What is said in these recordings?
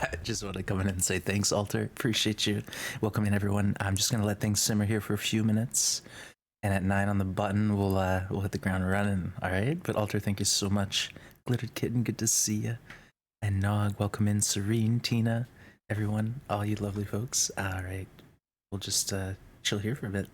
I just want to come in and say thanks, Alter. Appreciate you. Welcome in, everyone. I'm just gonna let things simmer here for a few minutes, and at 9 on the button, we'll hit the ground running. All right. But Alter, thank you so much. Glittered Kitten, good to see you. And Nog, welcome in. Serene, Tina, everyone, all you lovely folks. All right, we'll just chill here for a bit.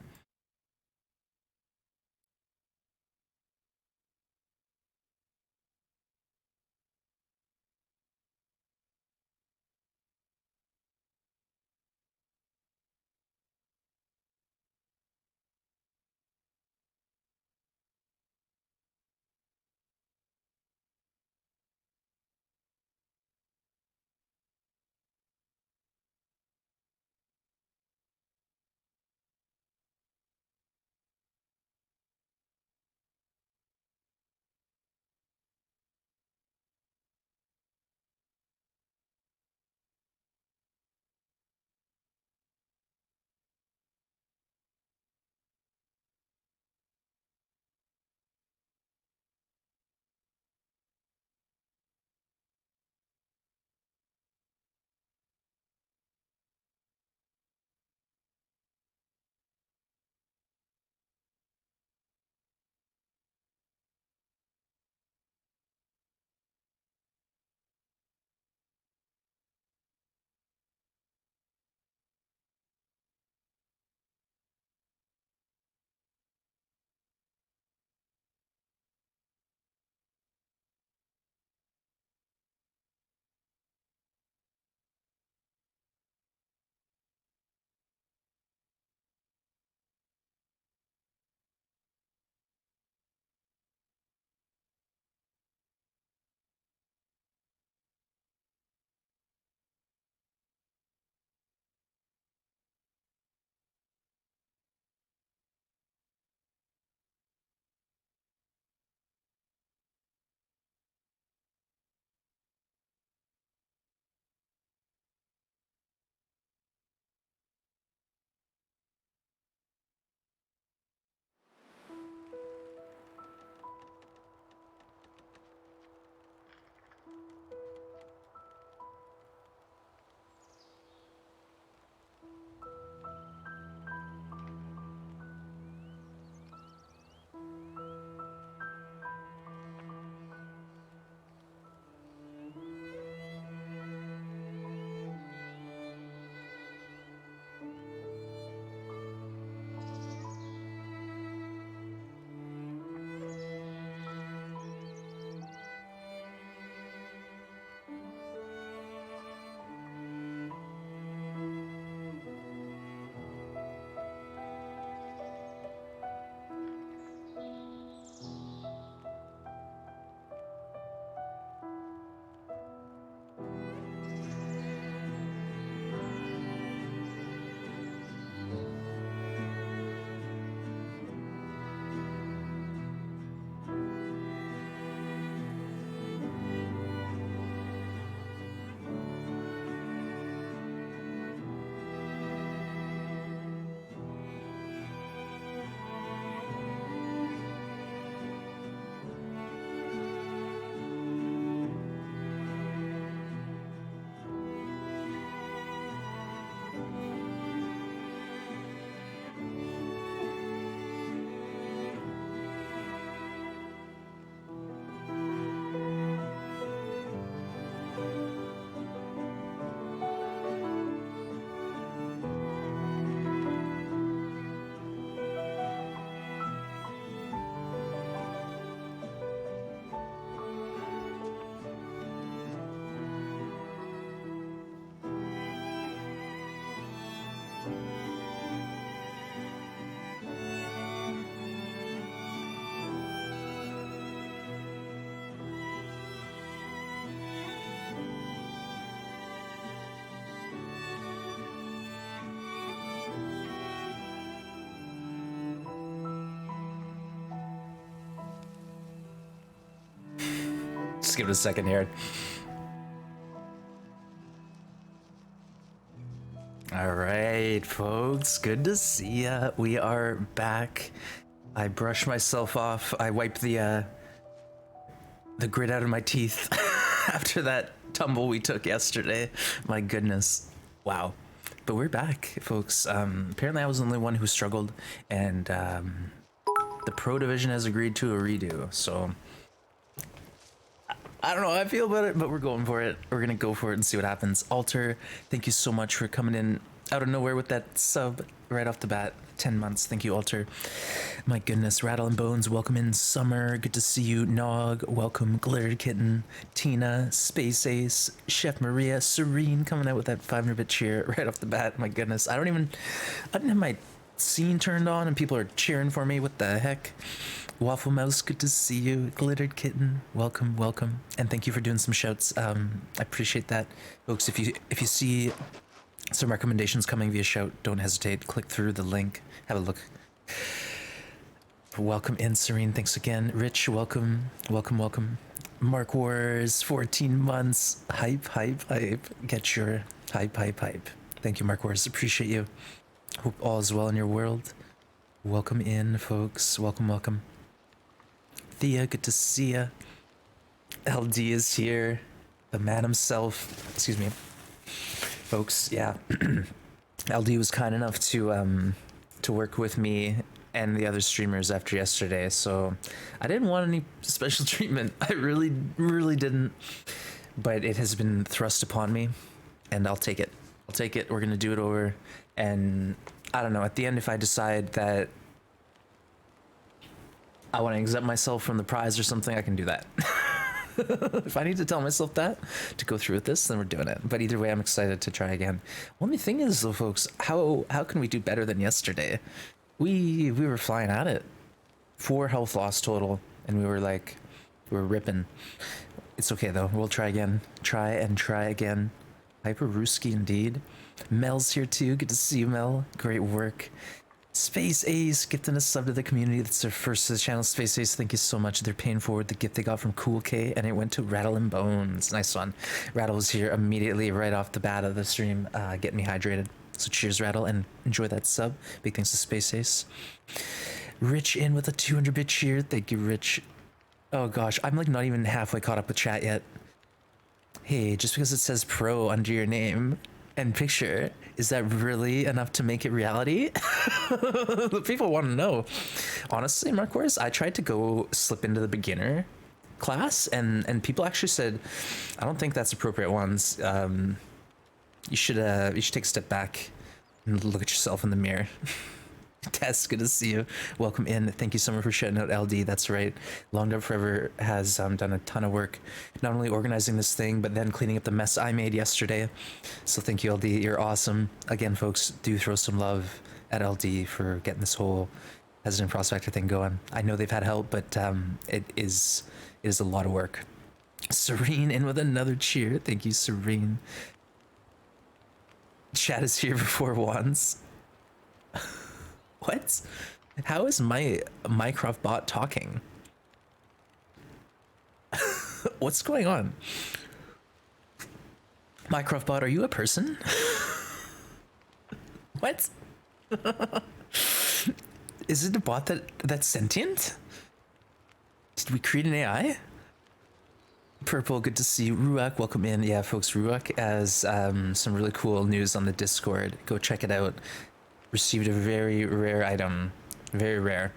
Just give it a second here. All right, folks, good to see ya. We are back. I brushed myself off. I wiped the grit out of my teeth after that tumble we took yesterday. My goodness. Wow. But we're back, folks. Apparently I was the only one who struggled, and the pro division has agreed to a redo, so I don't know how I feel about it, but we're going for it. We're gonna go for it and see what happens. Alter, thank you so much for coming in out of nowhere with that sub right off the bat. 10 months. Thank you, Alter. My goodness. Rattle and Bones, welcome in. Summer, good to see you. Nog, welcome. Glitter Kitten, Tina, Space Ace, Chef Maria, Serene coming out with that 500-bit cheer right off the bat. My goodness. I didn't have my scene turned on and people are cheering for me. What the heck? Waffle Mouse, good to see you. Glittered Kitten, welcome, welcome, and thank you for doing some shouts. I appreciate that, folks. If you see some recommendations coming via shout, don't hesitate. Click through the link, have a look. Welcome in, Serene. Thanks again. Rich, welcome, welcome, welcome. Mark Wars, 14 months. Hype, hype, hype. Get your hype, hype, hype. Thank you, Mark Wars. Appreciate you. Hope all is well in your world. Welcome in, folks. Welcome, welcome. Thea, good to see ya. LD is here, the man himself. Excuse me, folks. Yeah, LD was kind enough to work with me and the other streamers after yesterday, so I didn't want any special treatment. I really didn't, but it has been thrust upon me, and I'll take it. I'll take it. We're gonna do it over, and I don't know. At the end, if I decide that I want to exempt myself from the prize or something, I can do that. If I need to tell myself that to go through with this, then we're doing it. But either way, I'm excited to try again. Only thing is, though, folks, how can we do better than yesterday? We were flying at it. 4 health loss total, and we were ripping. It's okay though. We'll try again. Try and try again. Hyper Ruski indeed. Mel's here too. Good to see you, Mel. Great work. Space Ace gifting a sub to the community. That's their first to the channel. Space Ace, thank you so much. They're paying forward the gift they got from Cool K, and it went to Rattle and Bones. Nice one. Rattle was here immediately right off the bat of the stream, getting me hydrated. So cheers, Rattle, and enjoy that sub. Big thanks to Space Ace. Rich in with a 200-bit cheer. Thank you, Rich. Oh gosh, I'm like not even halfway caught up with chat yet. Hey, just because it says pro under your name and picture, is that really enough to make it reality? The people want to know. Honestly, Mark Wars, I tried to go slip into the beginner class, and people actually said, I don't think that's appropriate ones. You should take a step back and look at yourself in the mirror. Tess, good to see you. Welcome in. Thank you so much for shouting out LD. That's right. Long Dub Forever has done a ton of work, not only organizing this thing, but then cleaning up the mess I made yesterday. So thank you, LD. You're awesome. Again, folks, do throw some love at LD for getting this whole Hesitant Prospector thing going. I know they've had help, but it is a lot of work. Serene in with another cheer. Thank you, Serene. Chat is here before once. What? How is my Minecraft bot talking? What's going on? Minecraft bot, are you a person? What? Is it a bot that's sentient? Did we create an AI? Purple, good to see you. Ruak, welcome in. Yeah, folks, Ruak has some really cool news on the Discord. Go check it out. Received a very rare item. Very rare.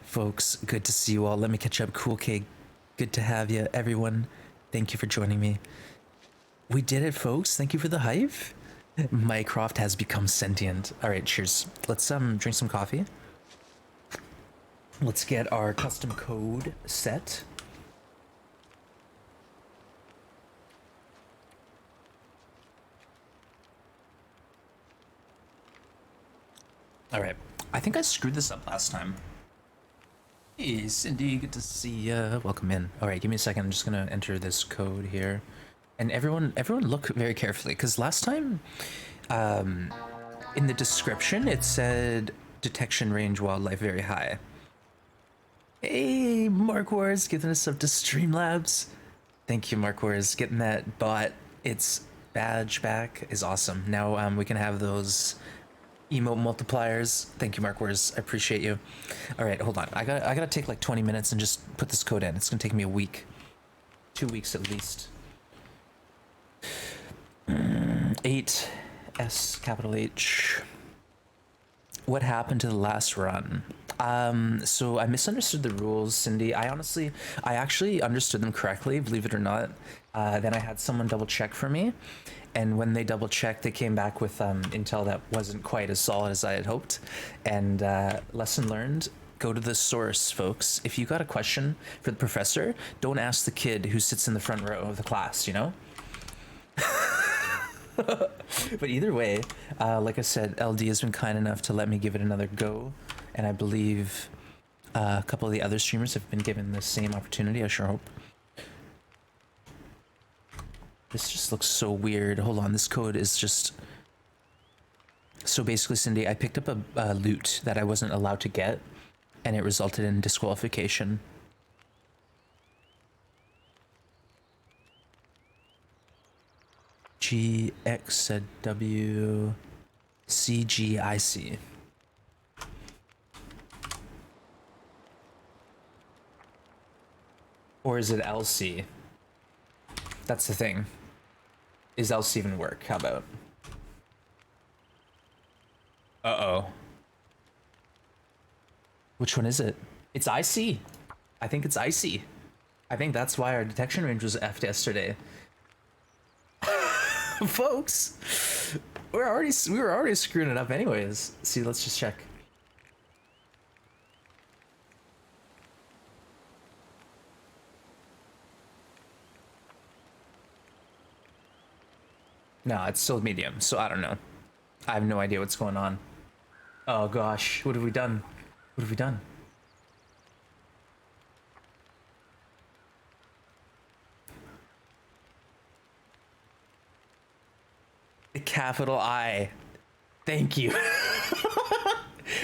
Folks, good to see you all. Let me catch up. Cool K, good to have you. Everyone, thank you for joining me. We did it, folks. Thank you for the hype. Minecraft has become sentient. All right, cheers. Let's drink some coffee. Let's get our custom code set. All right, I think I screwed this up last time. Hey, Cindy, good to see ya. Welcome in. All right, give me a second. I'm just gonna enter this code here, and everyone look very carefully, because last time, in the description it said detection range wildlife very high. Hey, Mark Wars, giving us up to Streamlabs. Thank you, Mark Wars, getting that bot. Its badge back is awesome. Now we can have those emote multipliers. Thank you, Mark Wars. I appreciate you. All right, hold on. I gotta take like 20 minutes and just put this code in. It's gonna take me a week, 2 weeks at least. 8 S capital H. What happened to the last run? So I misunderstood the rules, Cindy. I actually understood them correctly, believe it or not. Then I had someone double check for me, and when they double checked, they came back with intel that wasn't quite as solid as I had hoped. And lesson learned: go to the source, folks. If you got a question for the professor, don't ask the kid who sits in the front row of the class. You know. But either way, like I said, LD has been kind enough to let me give it another go, and I believe a couple of the other streamers have been given the same opportunity. I sure hope. This just looks so weird. Hold on, this code is just... So basically, Cindy, I picked up a loot that I wasn't allowed to get, and it resulted in disqualification. GXW CGIC. Or is it LC? That's the thing. Is LC even work? How about? Uh-oh. Which one is it? It's IC. I think it's IC. I think that's why our detection range was effed yesterday. Folks, we were already screwing it up anyways. See, let's just check. No, it's still medium, so I don't know. I have no idea what's going on. Oh gosh, what have we done? What have we done? Capital I. Thank you.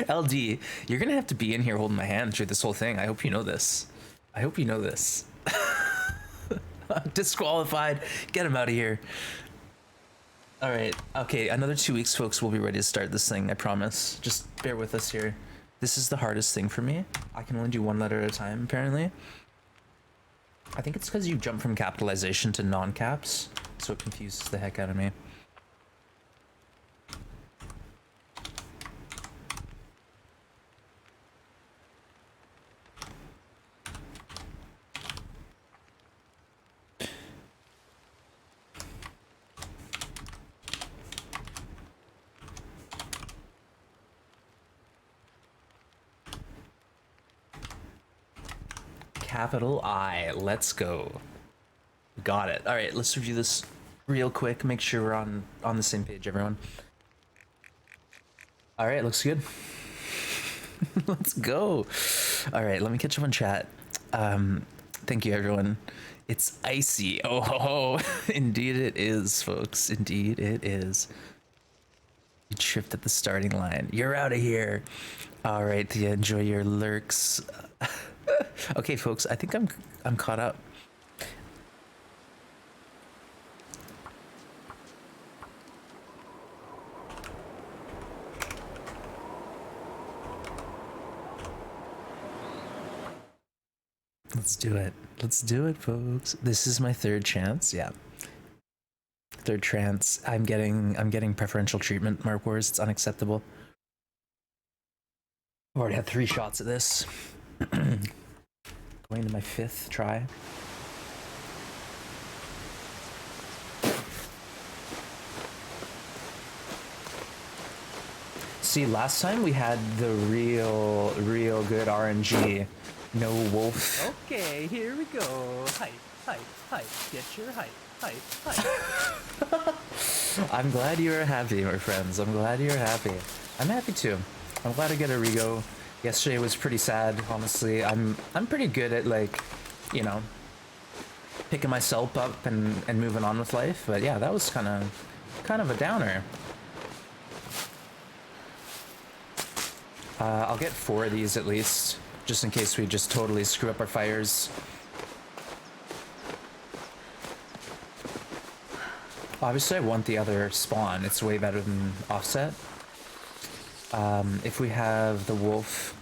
LD, you're gonna have to be in here holding my hand through this whole thing. I hope you know this. I hope you know this. Disqualified. Get him out of here. All right. Okay, another 2 weeks, folks. We'll be ready to start this thing. I promise. Just bear with us here. This is the hardest thing for me. I can only do one letter at a time, apparently. I think it's because you jump from capitalization to non-caps, so it confuses the heck out of me. Capital I. Let's go. Got it. All right, let's review this real quick. Make sure we're on the same page, everyone. All right, looks good. Let's go. All right, let me catch up on chat. Thank you, everyone. It's icy. Oh, ho, ho. Indeed it is, folks. Indeed it is. You tripped at the starting line. You're out of here. All right, yeah, enjoy your lurks. Okay, folks, I think I'm caught up. Let's do it. Let's do it, folks. This is my third chance. Yeah. Third chance. I'm getting preferential treatment, Mark Wars. It's unacceptable. I've already had 3 shots at this. Going to my 5th try. See, last time we had the real good RNG. No wolf. Okay, here we go. Hype, hype, hype. Get your hype, hype, hype. I'm glad you are happy, my friends. I'm glad you're happy. I'm happy too. I'm glad to get a rego. Yesterday was pretty sad, honestly. I'm pretty good at, like, you know, picking myself up and moving on with life. But yeah, that was kind of a downer. I'll get 4 of these at least, just in case we just totally screw up our fires. Obviously, I want the other spawn. It's way better than offset. If we have the wolf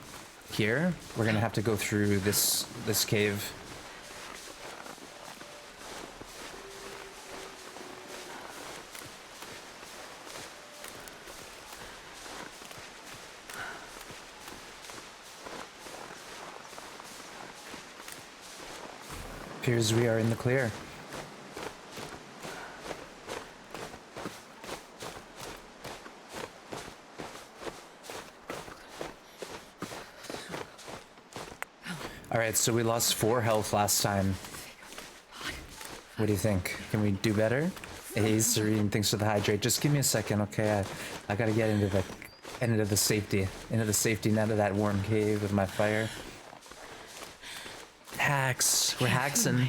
here, we're gonna have to go through this cave. appears we are in the clear. Alright, so we lost 4 health last time. What do you think? Can we do better? Hey, Serene, thanks for the hydrate. Just give me a second, okay? I gotta get into the safety net of that warm cave with my fire. Hacks. We're hacksing.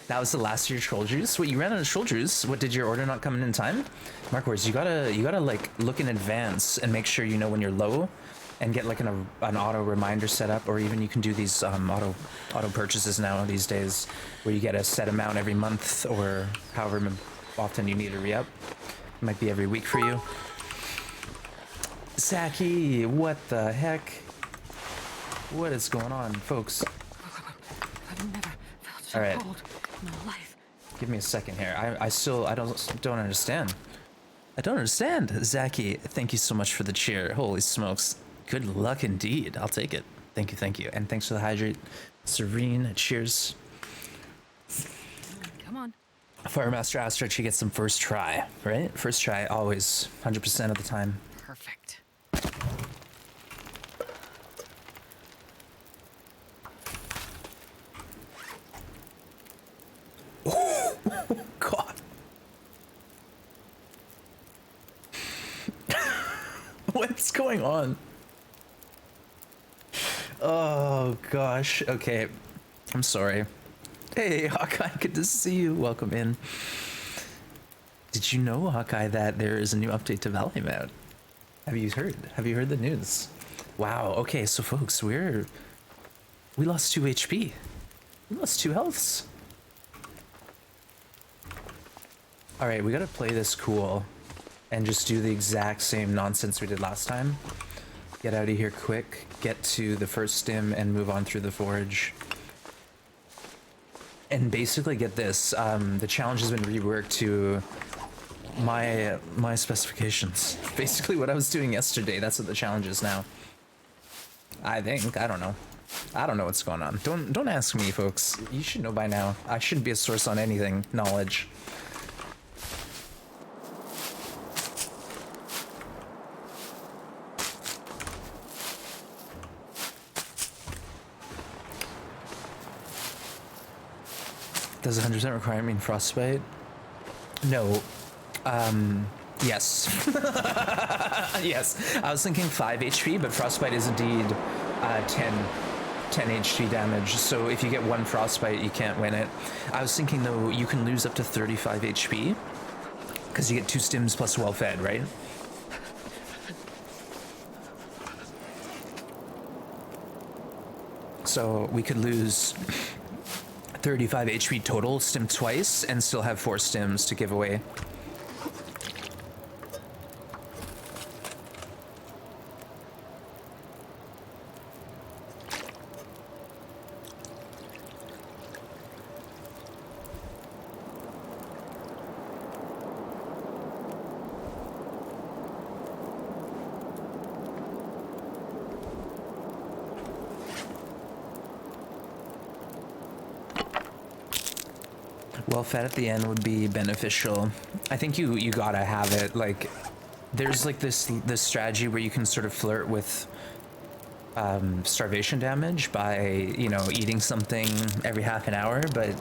That was the last of your troll juice? What, you ran out of troll juice? What, did your order not come in time? Markwords, you gotta like look in advance and make sure you know when you're low and get like an auto reminder set up, or even you can do these auto purchases now these days where you get a set amount every month or however often you need to re-up. It might be every week for you. Saki, what the heck? What is going on, folks? I've never felt so All right. cold in my life. Give me a second here. I don't understand. I don't understand. Zaki, thank you so much for the cheer. Holy smokes. Good luck indeed. I'll take it. Thank you, thank you. And thanks for the hydrate. Serene, cheers. Come on. Firemaster Astra, she gets some first try, right? First try, always, 100% of the time. Perfect. God. What's going on? Oh gosh. Okay. I'm sorry. Hey Hawkeye, good to see you. Welcome in. Did you know, Hawkeye, that there is a new update to Valley Mode? Have you heard? Have you heard the news? Wow. Okay, so folks, we lost 2 HP. We lost 2 healths. All right, we gotta play this cool and just do the exact same nonsense we did last time. Get out of here quick, get to the first stim and move on through the forge. And basically get this, the challenge has been reworked to my specifications. Basically what I was doing yesterday, that's what the challenge is now. I think, I don't know. I don't know what's going on. Don't ask me, folks. You should know by now. I shouldn't be a source on anything, knowledge. Does 100% require me in frostbite? No. Yes. Yes. I was thinking 5 HP, but frostbite is indeed 10 HP damage. So if you get 1 frostbite, you can't win it. I was thinking though, you can lose up to 35 HP because you get 2 stims plus well fed, right? So we could lose 35 HP total, stim twice, and still have 4 stims to give away. Well fed at the end would be beneficial. I think you gotta have it. Like, there's like this strategy where you can sort of flirt with starvation damage by, you know, eating something every half an hour, but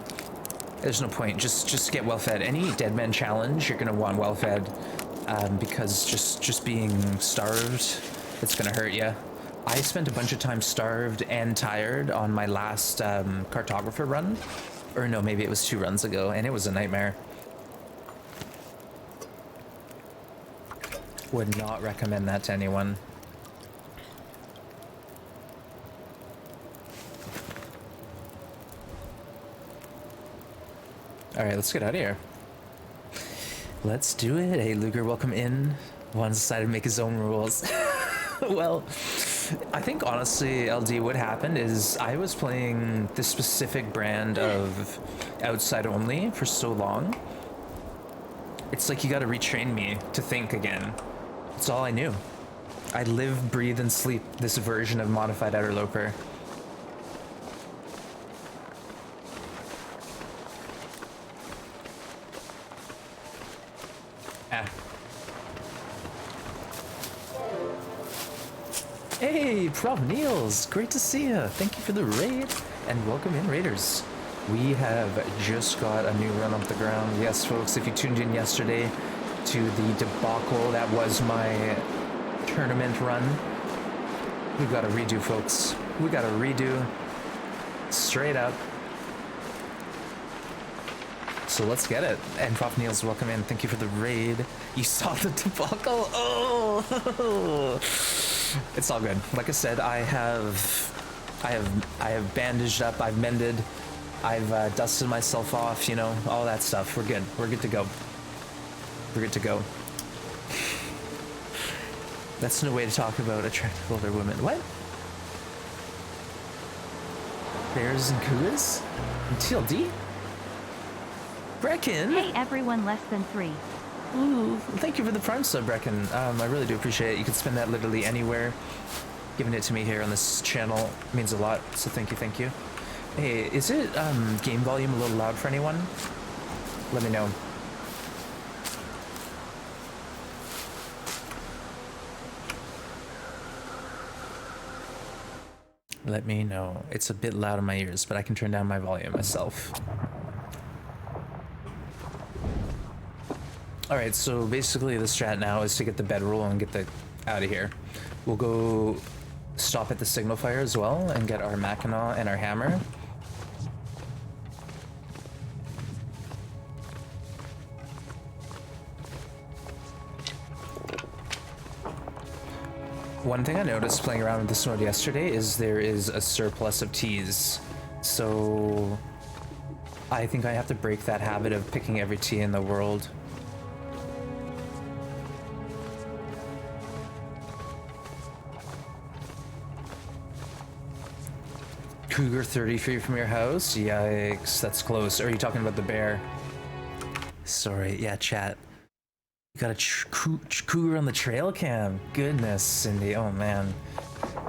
there's no point. Just get well fed. Any Deadman challenge, you're gonna want well fed, because just being starved, it's gonna hurt you. I spent a bunch of time starved and tired on my last cartographer run. Or no, maybe it was 2 runs ago, and it was a nightmare. Would not recommend that to anyone. Alright, let's get out of here. Let's do it. Hey, Luger, welcome in. One's decided to make his own rules. Well, I think honestly, LD, what happened is I was playing this specific brand of outside only for so long. It's like you gotta retrain me to think again. It's all I knew. I live, breathe, and sleep this version of modified outer loper. Prof Niels, great to see you. Thank you for the raid, and welcome in, Raiders. We have just got a new run off the ground. Yes, folks, if you tuned in yesterday to the debacle that was my tournament run, we got a redo, folks. We got a redo. Straight up. So let's get it. And Prof Niels, welcome in. Thank you for the raid. You saw the debacle? Oh! It's all good. Like I said, I have bandaged up, I've mended, I've dusted myself off, you know, all that stuff. We're good. We're good to go. We're good to go. That's no way to talk about attractive older women. What? Bears and cougars? And TLD? Brecken! Hey everyone, less than 3. Ooh, thank you for the prime sub, Brecken. I really do appreciate it. You can spend that literally anywhere. Giving it to me here on this channel means a lot, so thank you, thank you. Hey, is it game volume a little loud for anyone? Let me know. Let me know. It's a bit loud in my ears, but I can turn down my volume myself. Alright, so basically the strat now is to get the bedroll and get the out of here. We'll go stop at the signal fire as well and get our Mackinac and our hammer. One thing I noticed playing around with this mode yesterday is there is a surplus of teas. So I think I have to break that habit of picking every tea in the world. Cougar 30 feet from your house? Yikes, that's close. Or are you talking about the bear? Sorry, yeah, chat. You got a cougar on the trail cam. Goodness, Cindy. Oh man.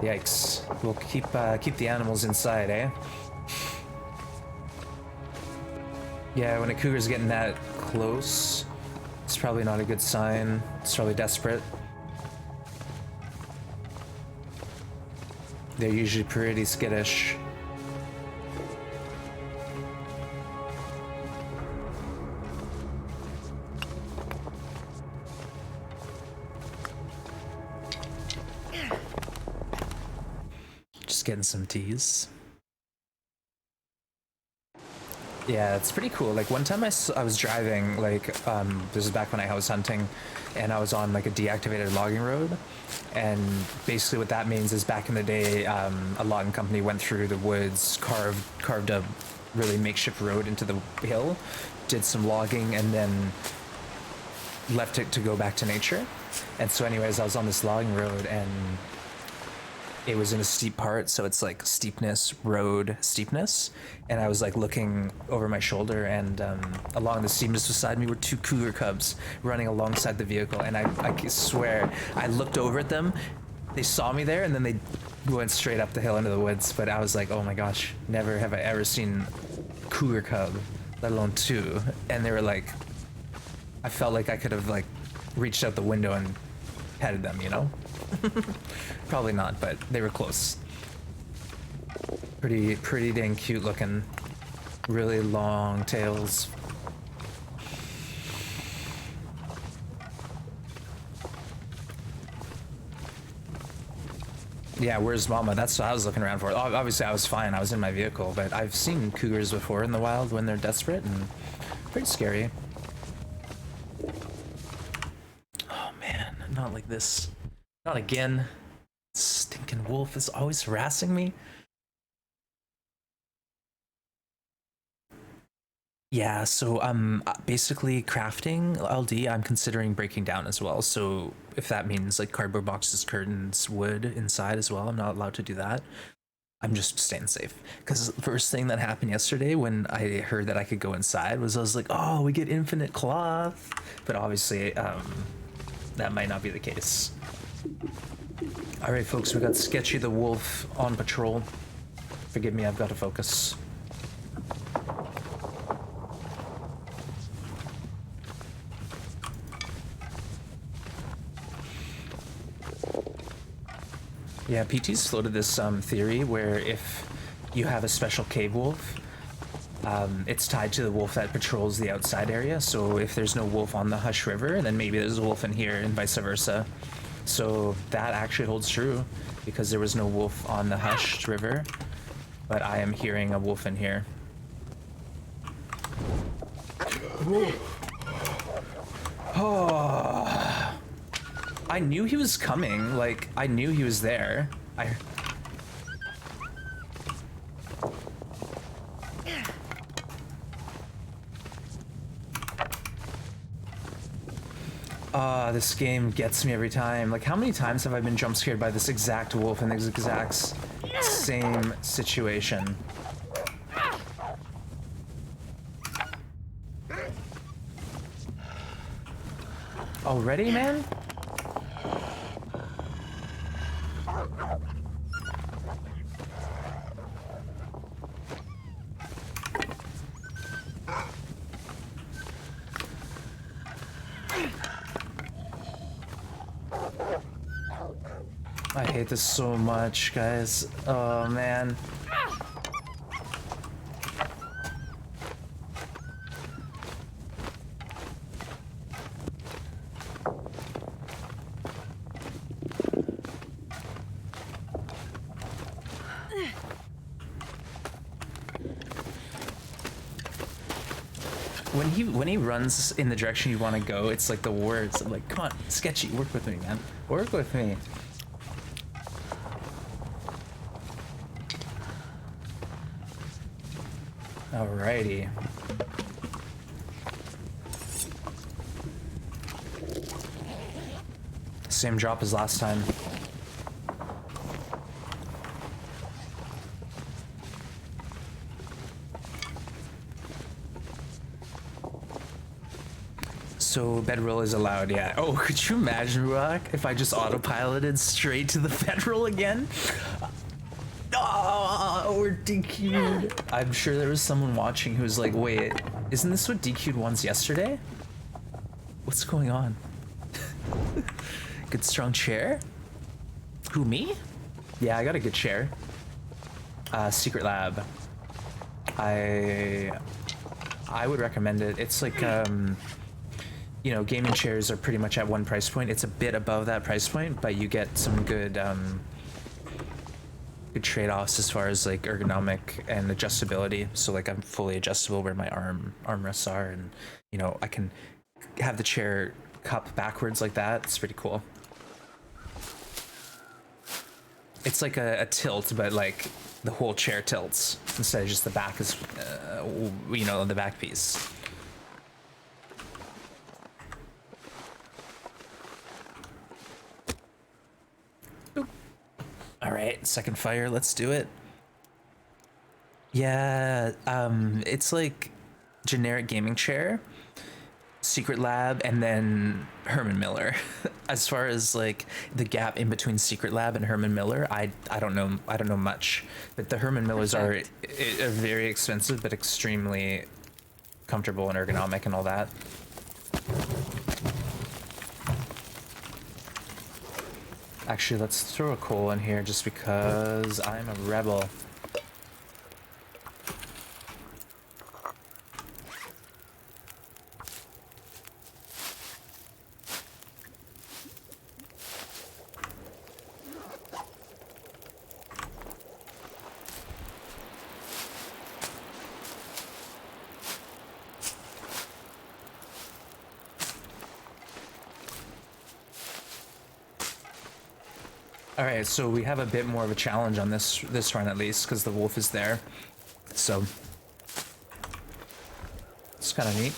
Yikes. We'll keep the animals inside, eh? Yeah, when a cougar's getting that close, it's probably not a good sign. It's probably desperate. They're usually pretty skittish. Just getting some teas. Yeah, it's pretty cool. Like one time I was driving, like this is back when I was hunting, and I was on like a deactivated logging road, and basically what that means is back in the day, a logging company went through the woods, carved a really makeshift road into the hill, did some logging, and then left it to go back to nature. And so anyways, I was on this logging road, and it was in a steep part, so it's like steepness, road, steepness. And I was like looking over my shoulder, and along the steepness beside me were 2 cougar cubs running alongside the vehicle. And I swear, I looked over at them, they saw me there, and then they went straight up the hill into the woods. But I was like, oh my gosh, never have I ever seen a cougar cub, let alone 2. And they were like, I felt like I could have like reached out the window and petted them, you know? Probably not, but they were close. Pretty dang cute looking. Really long tails. Yeah, where's Mama? That's what I was looking around for. Obviously, I was fine. I was in my vehicle, but I've seen cougars before in the wild when they're desperate, and pretty scary. Oh man, not like this. Not again. Stinking wolf is always harassing me. Yeah, so basically crafting LD I'm considering breaking down as well. So if that means like cardboard boxes, curtains, wood inside as well, I'm not allowed to do that. I'm just staying safe. Because the first thing that happened yesterday when I heard that I could go inside was I was like, oh, we get infinite cloth. But obviously that might not be the case. All right, folks, we got Sketchy the Wolf on patrol. Forgive me, I've got to focus. Yeah, PT's floated this theory where if you have a special cave wolf, it's tied to the wolf that patrols the outside area. So if there's no wolf on the Hush River, then maybe there's a wolf in here and vice versa. So that actually holds true because there was no wolf on the Hush River, but I am hearing a wolf in here. Oh, I knew he was coming. Like, I knew he was there. This game gets me every time. Like, how many times have I been jump scared by this exact wolf in this exact same situation? Already, man? I hate this so much, guys. Oh, man. When he runs in the direction you want to go, it's like the words. I'm like, come on, Sketchy, work with me, man. Work with me. Alrighty. Same drop as last time. So bedroll is allowed, yeah. Oh, could you imagine, Rock, if I just autopiloted straight to the bedroll again? Oh, we're DQ'd. I'm sure there was someone watching who was like, wait, isn't this what DQ'd once yesterday? What's going on? Good strong chair? Who, me? Yeah, I got a good chair. Secret Lab. I would recommend it. It's like, you know, gaming chairs are pretty much at one price point. It's a bit above that price point, but you get some good good trade-offs as far as like ergonomic and adjustability. So like I'm fully adjustable where my armrests are, and you know, I can have the chair cup backwards like that. It's pretty cool. It's like a tilt, but like the whole chair tilts instead of just the back is, you know, the back piece. All right, second fire, let's do it. Yeah, it's like generic gaming chair, Secret Lab, and then Herman Miller. As far as like the gap in between Secret Lab and Herman Miller, I don't know much. But the Herman Millers are very expensive but extremely comfortable and ergonomic and all that. Actually, let's throw a coal in here just because I'm a rebel. All right, so we have a bit more of a challenge on this run at least because the wolf is there. So it's kind of neat.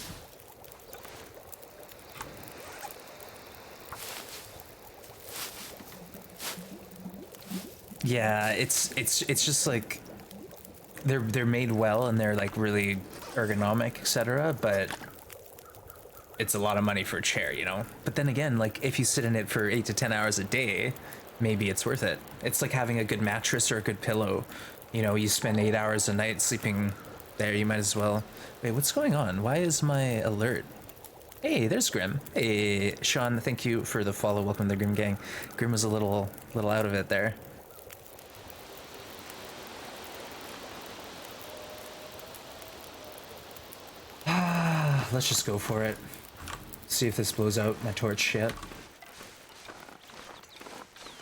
Yeah, it's just like they're made well and they're like really ergonomic, etc. But it's a lot of money for a chair, you know. But then again, like if you sit in it for 8 to 10 hours a day, maybe it's worth it. It's like having a good mattress or a good pillow. You know, you spend 8 hours a night sleeping there, you might as well. Wait, what's going on? Why is my alert? Hey, there's Grim. Hey, Sean, thank you for the follow. Welcome to the Grim Gang. Grim was a little out of it there. let's just go for it. See if this blows out my torch shit.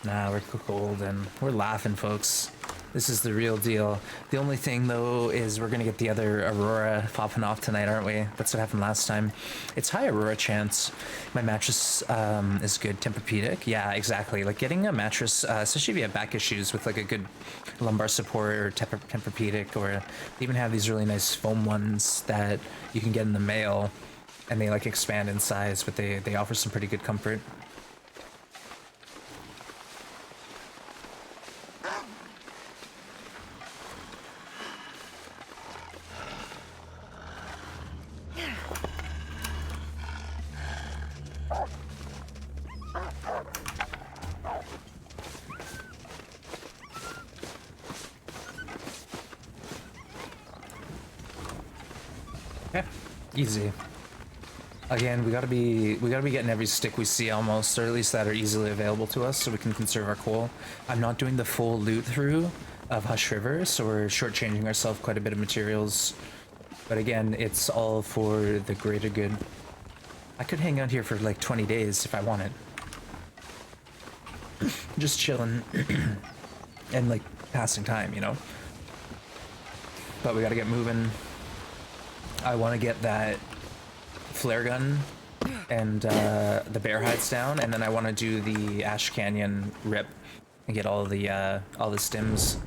Nah, we're golden. We're laughing, folks. This is the real deal. The only thing, though, is we're gonna get the other Aurora popping off tonight, aren't we? That's what happened last time. It's high Aurora chance. My mattress is good. Tempur-Pedic. Yeah, exactly. Like getting a mattress, especially if you have back issues with like a good lumbar support or Tempur-Pedic, or they even have these really nice foam ones that you can get in the mail, and they like expand in size, but they offer some pretty good comfort. Easy. Again, we gotta be getting every stick we see almost, or at least that are easily available to us, so we can conserve our coal. I'm not doing the full loot through of Hush River, so we're shortchanging ourselves quite a bit of materials. But again, it's all for the greater good. I could hang out here for like 20 days if I wanted. Just chilling and like passing time, you know? But we gotta get moving. I want to get that flare gun and the bear hides down, and then I want to do the Ash Canyon rip and get all the stims.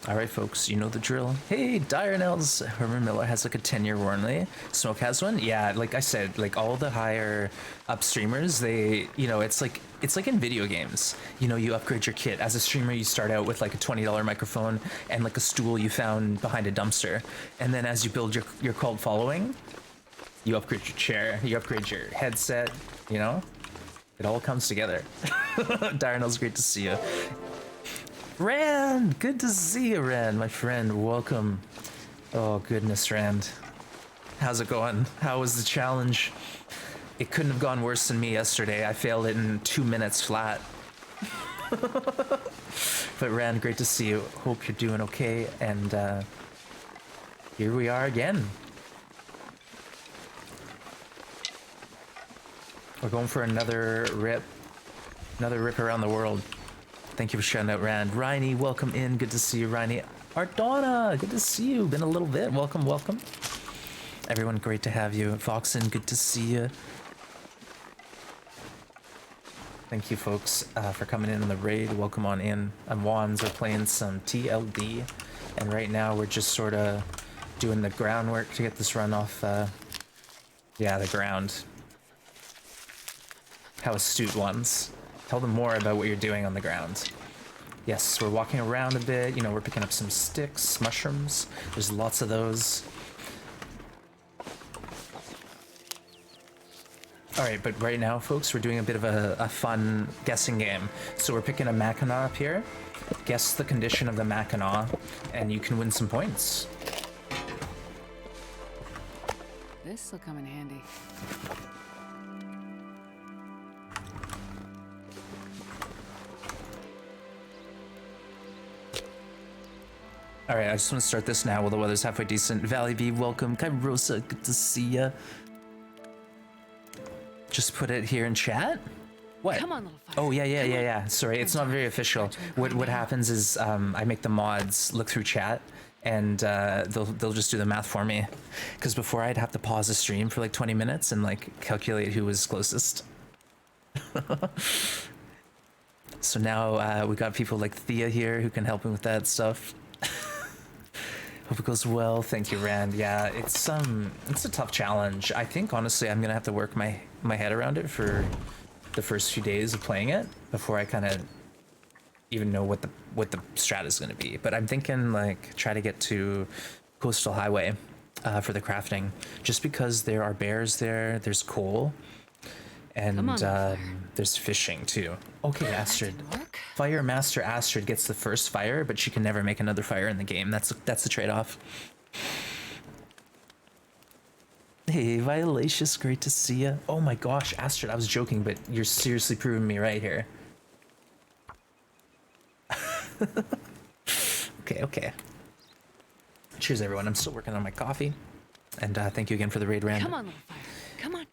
All right, folks, you know the drill. Hey, Direnels, Herman Miller has like a 10-year warranty. Smoke has one. Yeah, like I said, like all the higher up streamers, they, you know, it's like in video games. You know, you upgrade your kit. As a streamer, you start out with like a $20 microphone and like a stool you found behind a dumpster. And then as you build your cult following, you upgrade your chair, you upgrade your headset, you know? It all comes together. Direnels, great to see you. Rand, good to see you, Rand, my friend. Welcome. Oh, goodness, Rand. How's it going? How was the challenge? It couldn't have gone worse than me yesterday. I failed it in 2 minutes flat. But Rand, great to see you. Hope you're doing okay. And here we are again. We're going for another rip around the world. Thank you for shouting out, Rand. Riney, welcome in. Good to see you, Riney. Ardonna, good to see you. Been a little bit. Welcome, welcome. Everyone, great to have you. Foxen, good to see you. Thank you, folks, for coming in on the raid. Welcome on in. I'm Wands. We're playing some TLD, and right now we're just sort of doing the groundwork to get this run off. Yeah, the ground. How astute, Ones. Tell them more about what you're doing on the ground. Yes, we're walking around a bit. You know, we're picking up some sticks, mushrooms. There's lots of those. All right, but right now, folks, we're doing a bit of a fun guessing game. So we're picking a Mackinaw up here. Guess the condition of the Mackinaw, and you can win some points. This'll come in handy. All right, I just want to start this now while the weather's halfway decent. Valley B, welcome. Kairosa, good to see ya. Just put it here in chat? What? Come on, little fire. Oh, yeah. Sorry, it's not very official. What happens is I make the mods look through chat, and they'll just do the math for me. Because before I'd have to pause the stream for like 20 minutes and like calculate who was closest. So now we got people like Thea here who can help me with that stuff. Hope it goes well. Thank you, Rand. Yeah, it's a tough challenge. I think honestly I'm gonna have to work my head around it for the first few days of playing it before I kind of even know what the strat is gonna be. But I'm thinking like try to get to Coastal Highway for the crafting, just because there are bears there. There's coal. And there's fishing too. Okay, Astrid. Fire Master Astrid gets the first fire, but she can never make another fire in the game. That's the trade-off. Hey, Violacious, great to see ya. Oh my gosh, Astrid, I was joking, but you're seriously proving me right here. Okay. cheers, everyone. I'm still working on my coffee. And thank you again for the raid, Rand. Come on, little fire. Come on.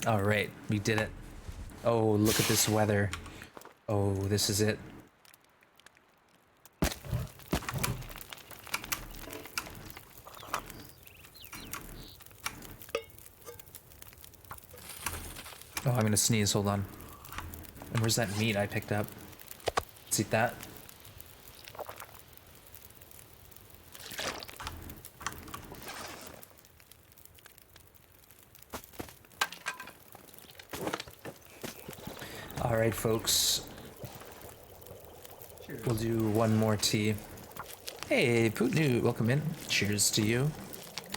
All right, we did it. Oh, look at this weather. Oh, this is it. Oh, I'm gonna sneeze, hold on. And where's that meat I picked up? Let's eat that. All right, folks. Cheers. We'll do one more tea. Hey, Putnu, welcome in. Cheers to you.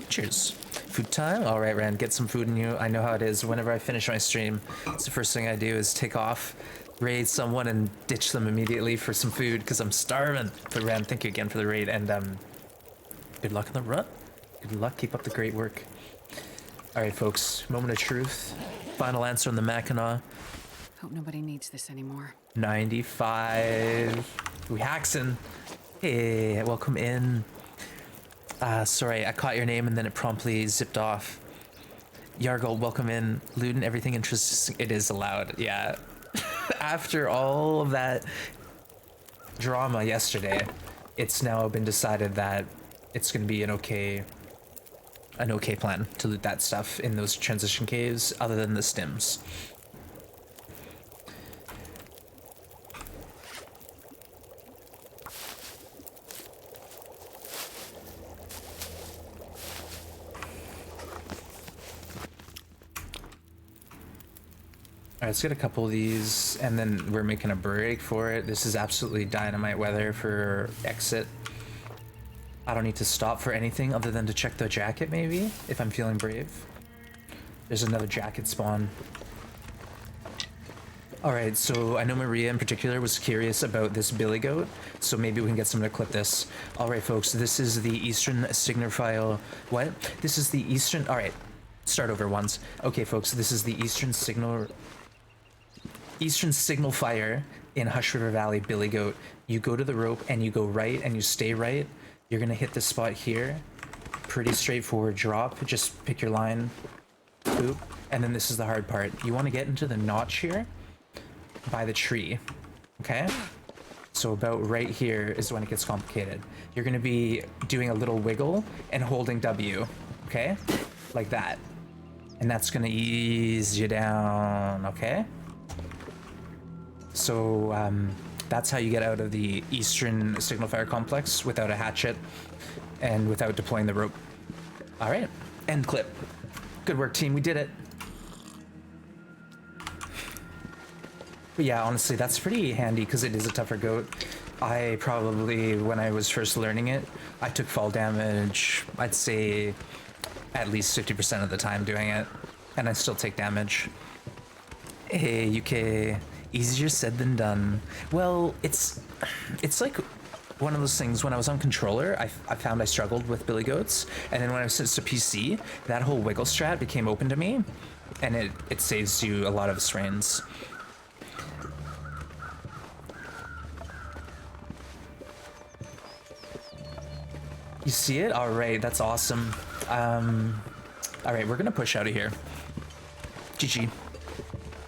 Cheers. Food time? All right, Rand, get some food in you. I know how it is. Whenever I finish my stream, it's the first thing I do is take off, raid someone, and ditch them immediately for some food because I'm starving. But Rand, thank you again for the raid, and good luck in the run. Good luck. Keep up the great work. All right, folks. Moment of truth. Final answer on the Mackinac. Hope nobody needs this anymore. 95. We haxin'. Hey, welcome in. Sorry, I caught your name and then it promptly zipped off. Yargle, welcome in. Luden, everything interesting. It is allowed, yeah. After all of that drama yesterday, it's now been decided that it's gonna be an okay plan to loot that stuff in those transition caves, other than the stims. All right, let's get a couple of these, and then we're making a break for it. This is absolutely dynamite weather for exit. I don't need to stop for anything other than to check the jacket, maybe, if I'm feeling brave. There's another jacket spawn. All right, so I know Maria in particular was curious about this billy goat, so maybe we can get someone to clip this. All right, folks, this is the Eastern Signifier. What? This is the Eastern. All right, start over once. Okay, folks, this is the Eastern Signal Fire in Hush River Valley billy goat. You go to the rope and you go right and you stay right. You're gonna hit the spot here. Pretty straightforward drop. Just pick your line. Boop. And then this is the hard part. You want to get into the notch here by the tree. Okay? So about right here is when it gets complicated. You're gonna be doing a little wiggle and holding W. Okay? Like that. And that's gonna ease you down. Okay? So that's how you get out of the Eastern Signal Fire Complex without a hatchet and without deploying the rope. All right, end clip. Good work, team. We did it. But yeah, honestly, that's pretty handy because it is a tougher goat. I probably, when I was first learning it, I took fall damage, I'd say at least 50% of the time doing it, and I still take damage. Hey, UK. Easier said than done. Well, it's like one of those things. When I was on controller, I found I struggled with billy goats, and then when I switched to PC, that whole wiggle strat became open to me, and it saves you a lot of strains. You see it? All right, that's awesome. All right, we're gonna push out of here. GG.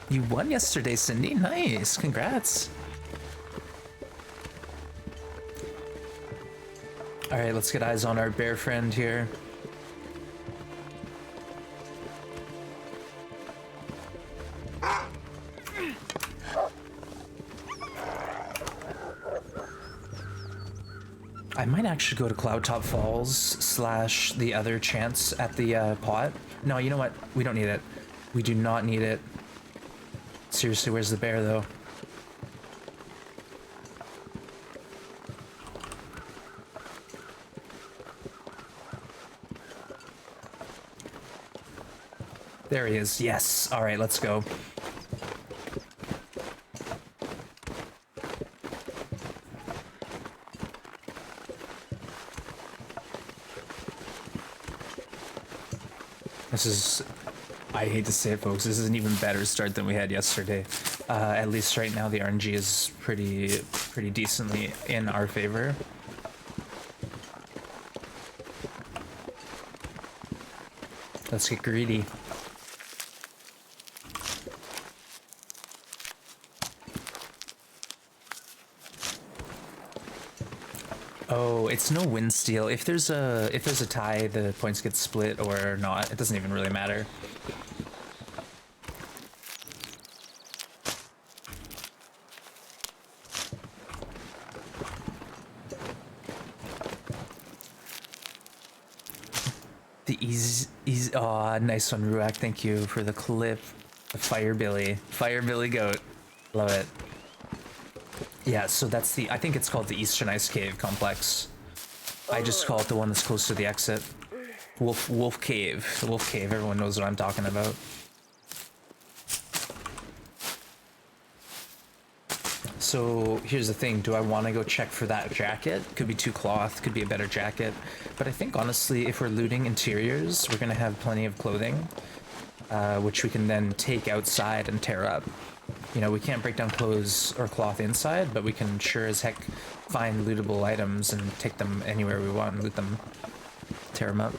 You won yesterday, Cindy. Nice. Congrats. All right, let's get eyes on our bear friend here. I might actually go to Cloudtop Falls / the other chance at the pot. No, you know what? We don't need it. We do not need it. Seriously, where's the bear, though? There he is. Yes. All right, let's go. This is I hate to say it, folks. This is an even better start than we had yesterday. At least right now, the RNG is pretty decently in our favor. Let's get greedy. Oh, it's no win steal. If there's a tie, the points get split or not. It doesn't even really matter. The easy, aw, nice one, Ruak. Thank you for the clip. The Fire Billy goat. Love it. Yeah, so that's I think it's called the Eastern Ice Cave Complex. I just call it the one that's close to the exit. Wolf Cave. The Wolf Cave, everyone knows what I'm talking about. So here's the thing, do I want to go check for that jacket? Could be 2 cloth, could be a better jacket. But I think honestly, if we're looting interiors, we're gonna have plenty of clothing, which we can then take outside and tear up. You know, we can't break down clothes or cloth inside, but we can sure as heck find lootable items and take them anywhere we want and loot them, tear them up.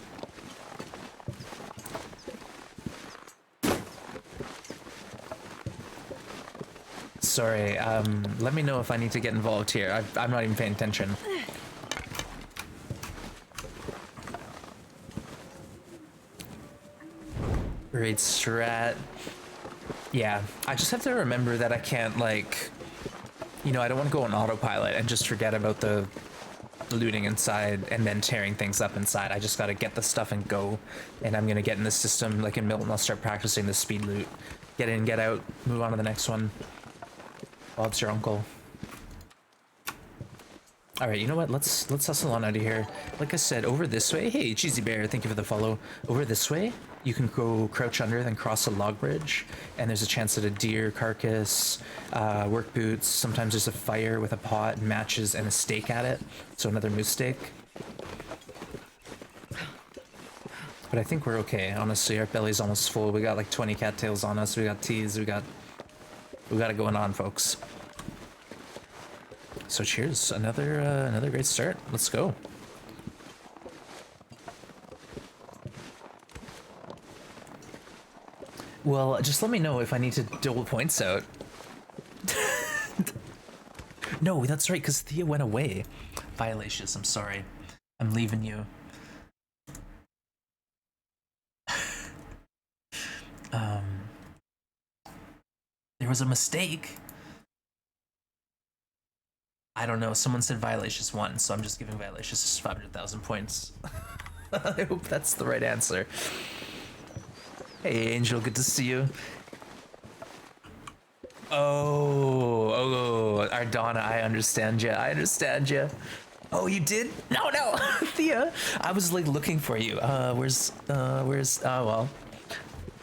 Sorry, let me know if I need to get involved here. I'm not even paying attention. Great strat. Yeah, I just have to remember that I can't, like, you know, I don't want to go on autopilot and just forget about the looting inside and then tearing things up inside. I just got to get the stuff and go, and I'm going to get in the system, like in Milton, I'll start practicing the speed loot. Get in, get out, move on to the next one. Bob's your uncle. All right, you know what? Let's hustle on out of here. Like I said, over this way. Hey, Cheesy Bear, thank you for the follow. Over this way, you can go crouch under, then cross a log bridge, and there's a chance at a deer carcass, work boots. Sometimes there's a fire with a pot, matches, and a steak at it. So another moose steak. But I think we're okay. Honestly, our belly's almost full. We got like 20 cattails on us. We got teas. We got it going on, folks. So cheers, another great start. Let's go. Well, just let me know if I need to dole points out. No, that's right, because Thea went away. Violacious, I'm sorry. I'm leaving you. There was a mistake. I don't know. Someone said Violacious won, so I'm just giving Violacious 500,000 points. I hope that's the right answer. Hey, Angel, good to see you. Oh, Ardonna, I understand you. I understand you. Oh, you did? No, Thea. I was like looking for you. Where's? Oh well.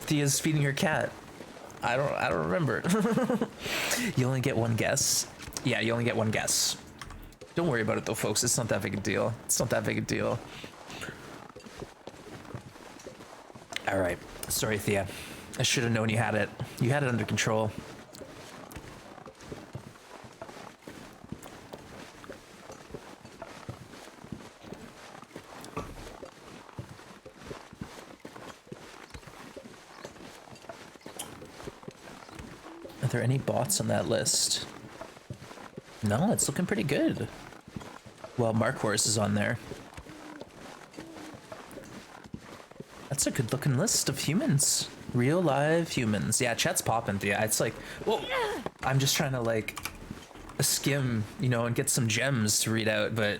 Thea's feeding her cat. I don't remember. You only get one guess. Yeah, you only get one guess. Don't worry about it though, folks. It's not that big a deal. It's not that big a deal. All right. Sorry, Thea. I should have known you had it. You had it under control. Are there any bots on that list? No, it's looking pretty good. Well, Mark Horse is on there. That's a good looking list of humans. Real live humans. Yeah, chat's popping. Yeah, it's like, whoa. I'm just trying to like skim, you know, and get some gems to read out, but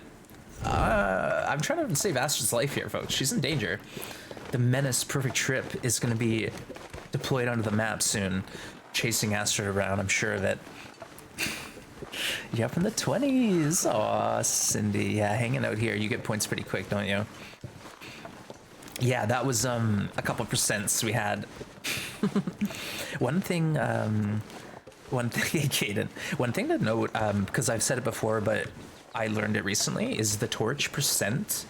I'm trying to save Astra's life here, folks. She's in danger. The Menace Perfect Trip is going to be deployed onto the map soon, chasing Astra around. I'm sure of it. You up in the 20s? Aw, Cindy. Yeah, hanging out here. You get points pretty quick, don't you? Yeah, that was a couple percents we had. One thing, Caden, one thing to note, because I've said it before, but I learned it recently, is the torch percent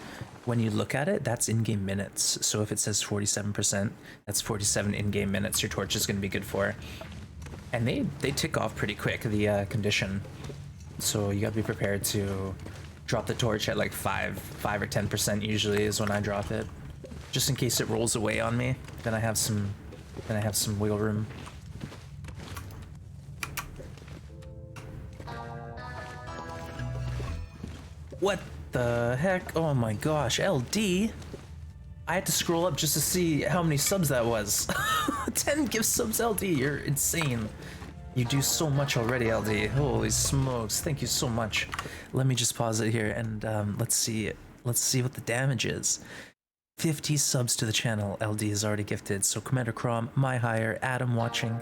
when you look at it, that's in-game minutes. So if it says 47%, that's 47 in-game minutes your torch is going to be good for. And they tick off pretty quick, the condition. So you got to be prepared to drop the torch at like 5 or 10% usually is when I drop it. Just in case it rolls away on me, then I have some wiggle room. What the heck? Oh my gosh, LD. I had to scroll up just to see how many subs that was. 10 gift subs, LD, you're insane. You do so much already, LD. Holy smokes, thank you so much. Let me just pause it here and let's see what the damage is. 50 subs to the channel, LD is already gifted. So Commander Crom, My Hire, Adam watching,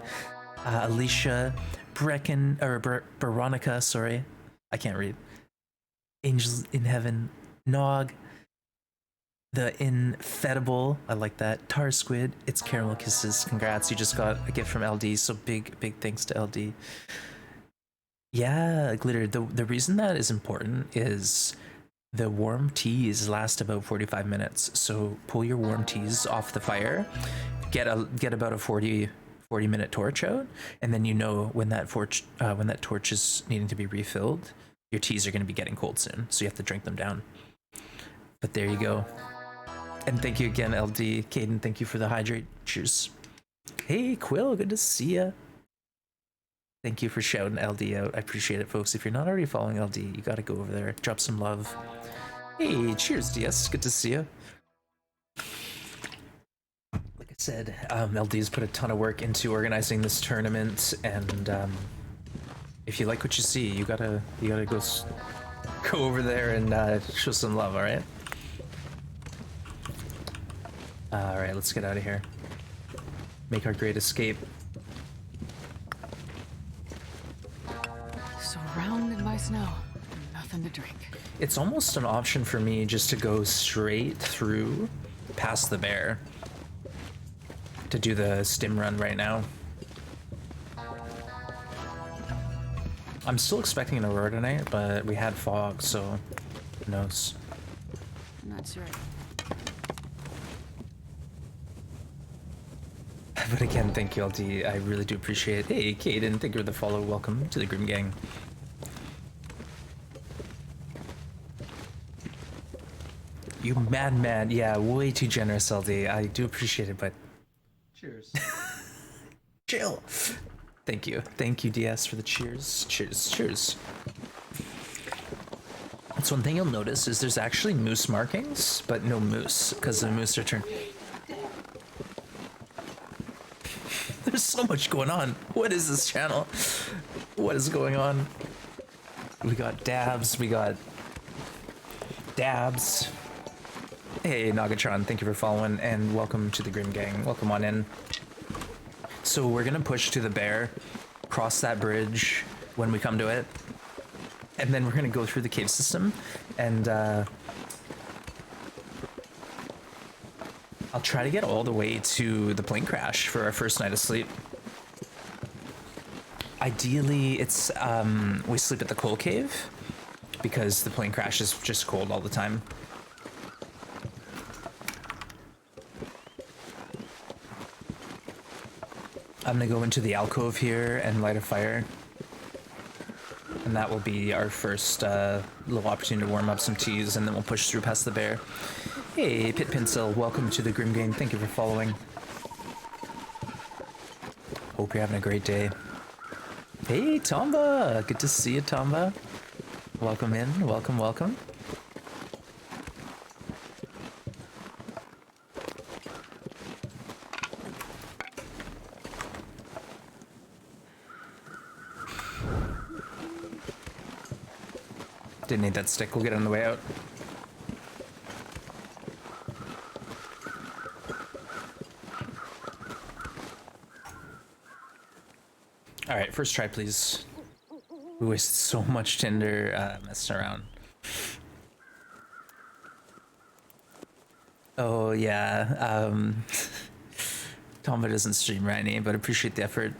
Alicia, Brecken, or Veronica, sorry. I can't read. Angels in Heaven, Nog, the Infedible, I like that. Tar Squid, it's Caramel Kisses, congrats, you just got a gift from LD, so big thanks to LD. Yeah, Glitter, the reason that is important is the warm teas last about 45 minutes, so pull your warm teas off the fire, get about a 40 minute torch out, and then you know when that torch is needing to be refilled, your teas are going to be getting cold soon, so you have to drink them down. But there you go. And thank you again, LD. Caden, thank you for the hydrate. Cheers. Hey, Quill, good to see ya. Thank you for shouting LD out. I appreciate it, folks. If you're not already following LD, you gotta go over there, drop some love. Hey, cheers, DS. Good to see you. Like I said, LD's put a ton of work into organizing this tournament, and if you like what you see, you gotta go over there and show some love. All right. All right, let's get out of here. Make our great escape. Surrounded by snow, and nothing to drink. It's almost an option for me just to go straight through past the bear to do the stim run right now. I'm still expecting an aurora tonight, but we had fog, so who knows. That's right. But again, thank you, LD. I really do appreciate it. Hey, Caden, thank you for the follow. Welcome to the Grim Gang. You madman. Yeah, way too generous, LD. I do appreciate it, but... Cheers. Chill. Thank you. Thank you, DS, for the cheers. Cheers. Cheers. That's one thing you'll notice is there's actually moose markings, but no moose, because the moose are turned... There's so much going on. What is this channel? What is going on? We got dabs, we got dabs. Hey, Nagatron, thank you for following, and welcome to the Grim Gang. Welcome on in. So we're gonna push to the bear, cross that bridge when we come to it, and then we're gonna go through the cave system, and I'll try to get all the way to the plane crash for our first night of sleep. Ideally, it's we sleep at the coal cave because the plane crash is just cold all the time. I'm gonna go into the alcove here and light a fire. And that will be our first little opportunity to warm up some teas, and then we'll push through past the bear. Hey, Pit Pencil, welcome to the Grim Game. Thank you for following. Hope you're having a great day. Hey, Tomba! Good to see you, Tomba. Welcome in. Welcome, welcome. Didn't need that stick. We'll get it on the way out. All right, first try, please. We wasted so much tinder messing around. Oh yeah, Tomba doesn't stream Rani, but appreciate the effort.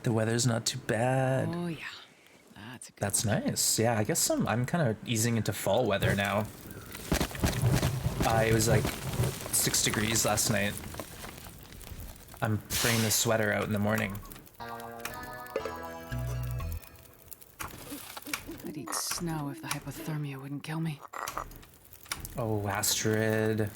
The weather's not too bad. Oh yeah, That's a good That's one. nice. Yeah, I guess I'm kind of easing into fall weather now. It was like 6 degrees last night. I'm bringing the sweater out in the morning. I'd eat snow if the hypothermia wouldn't kill me. Oh, Astrid.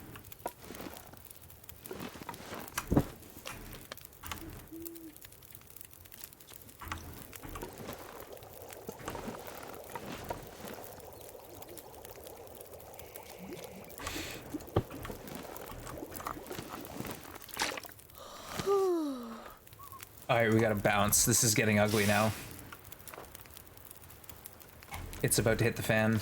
Alright, we gotta bounce. This is getting ugly now. It's about to hit the fan.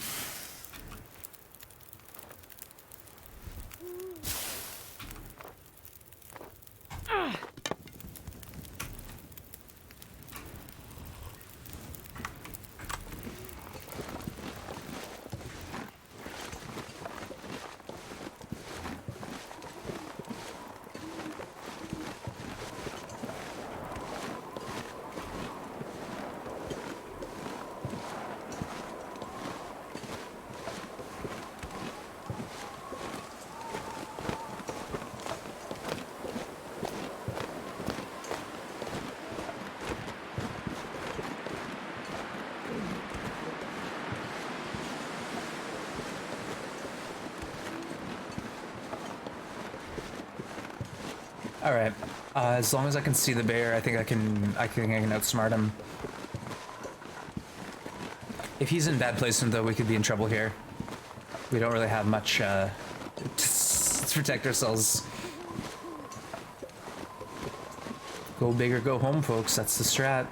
All right. As long as I can see the bear, I think I can outsmart him. If he's in bad placement, though, we could be in trouble here. We don't really have much to protect ourselves. Go big or go home, folks. That's the strat.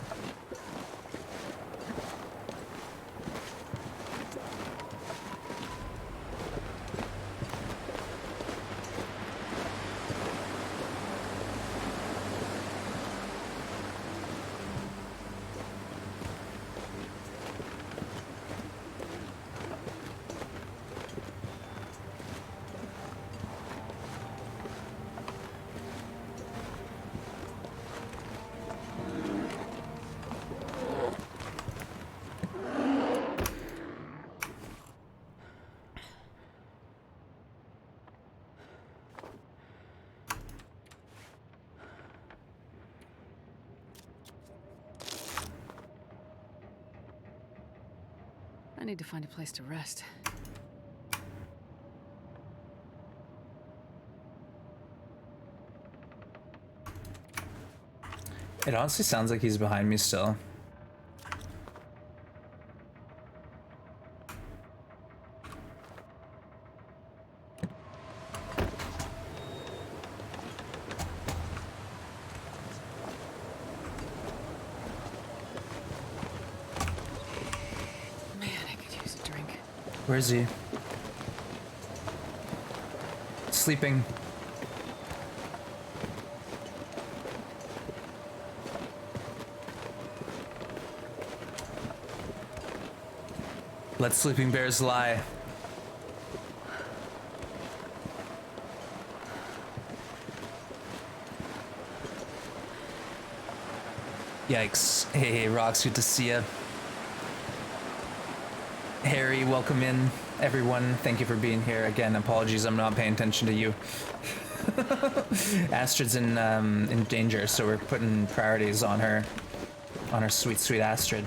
I need to find a place to rest. It honestly sounds like he's behind me still. Man, I could use a drink. Where is he? Sleeping. Let sleeping bears lie. Yikes. Hey, Rox, good to see ya. Harry, welcome in. Everyone, thank you for being here. Again, apologies, I'm not paying attention to you. Astrid's in danger, so we're putting priorities on her. On our sweet, sweet Astrid.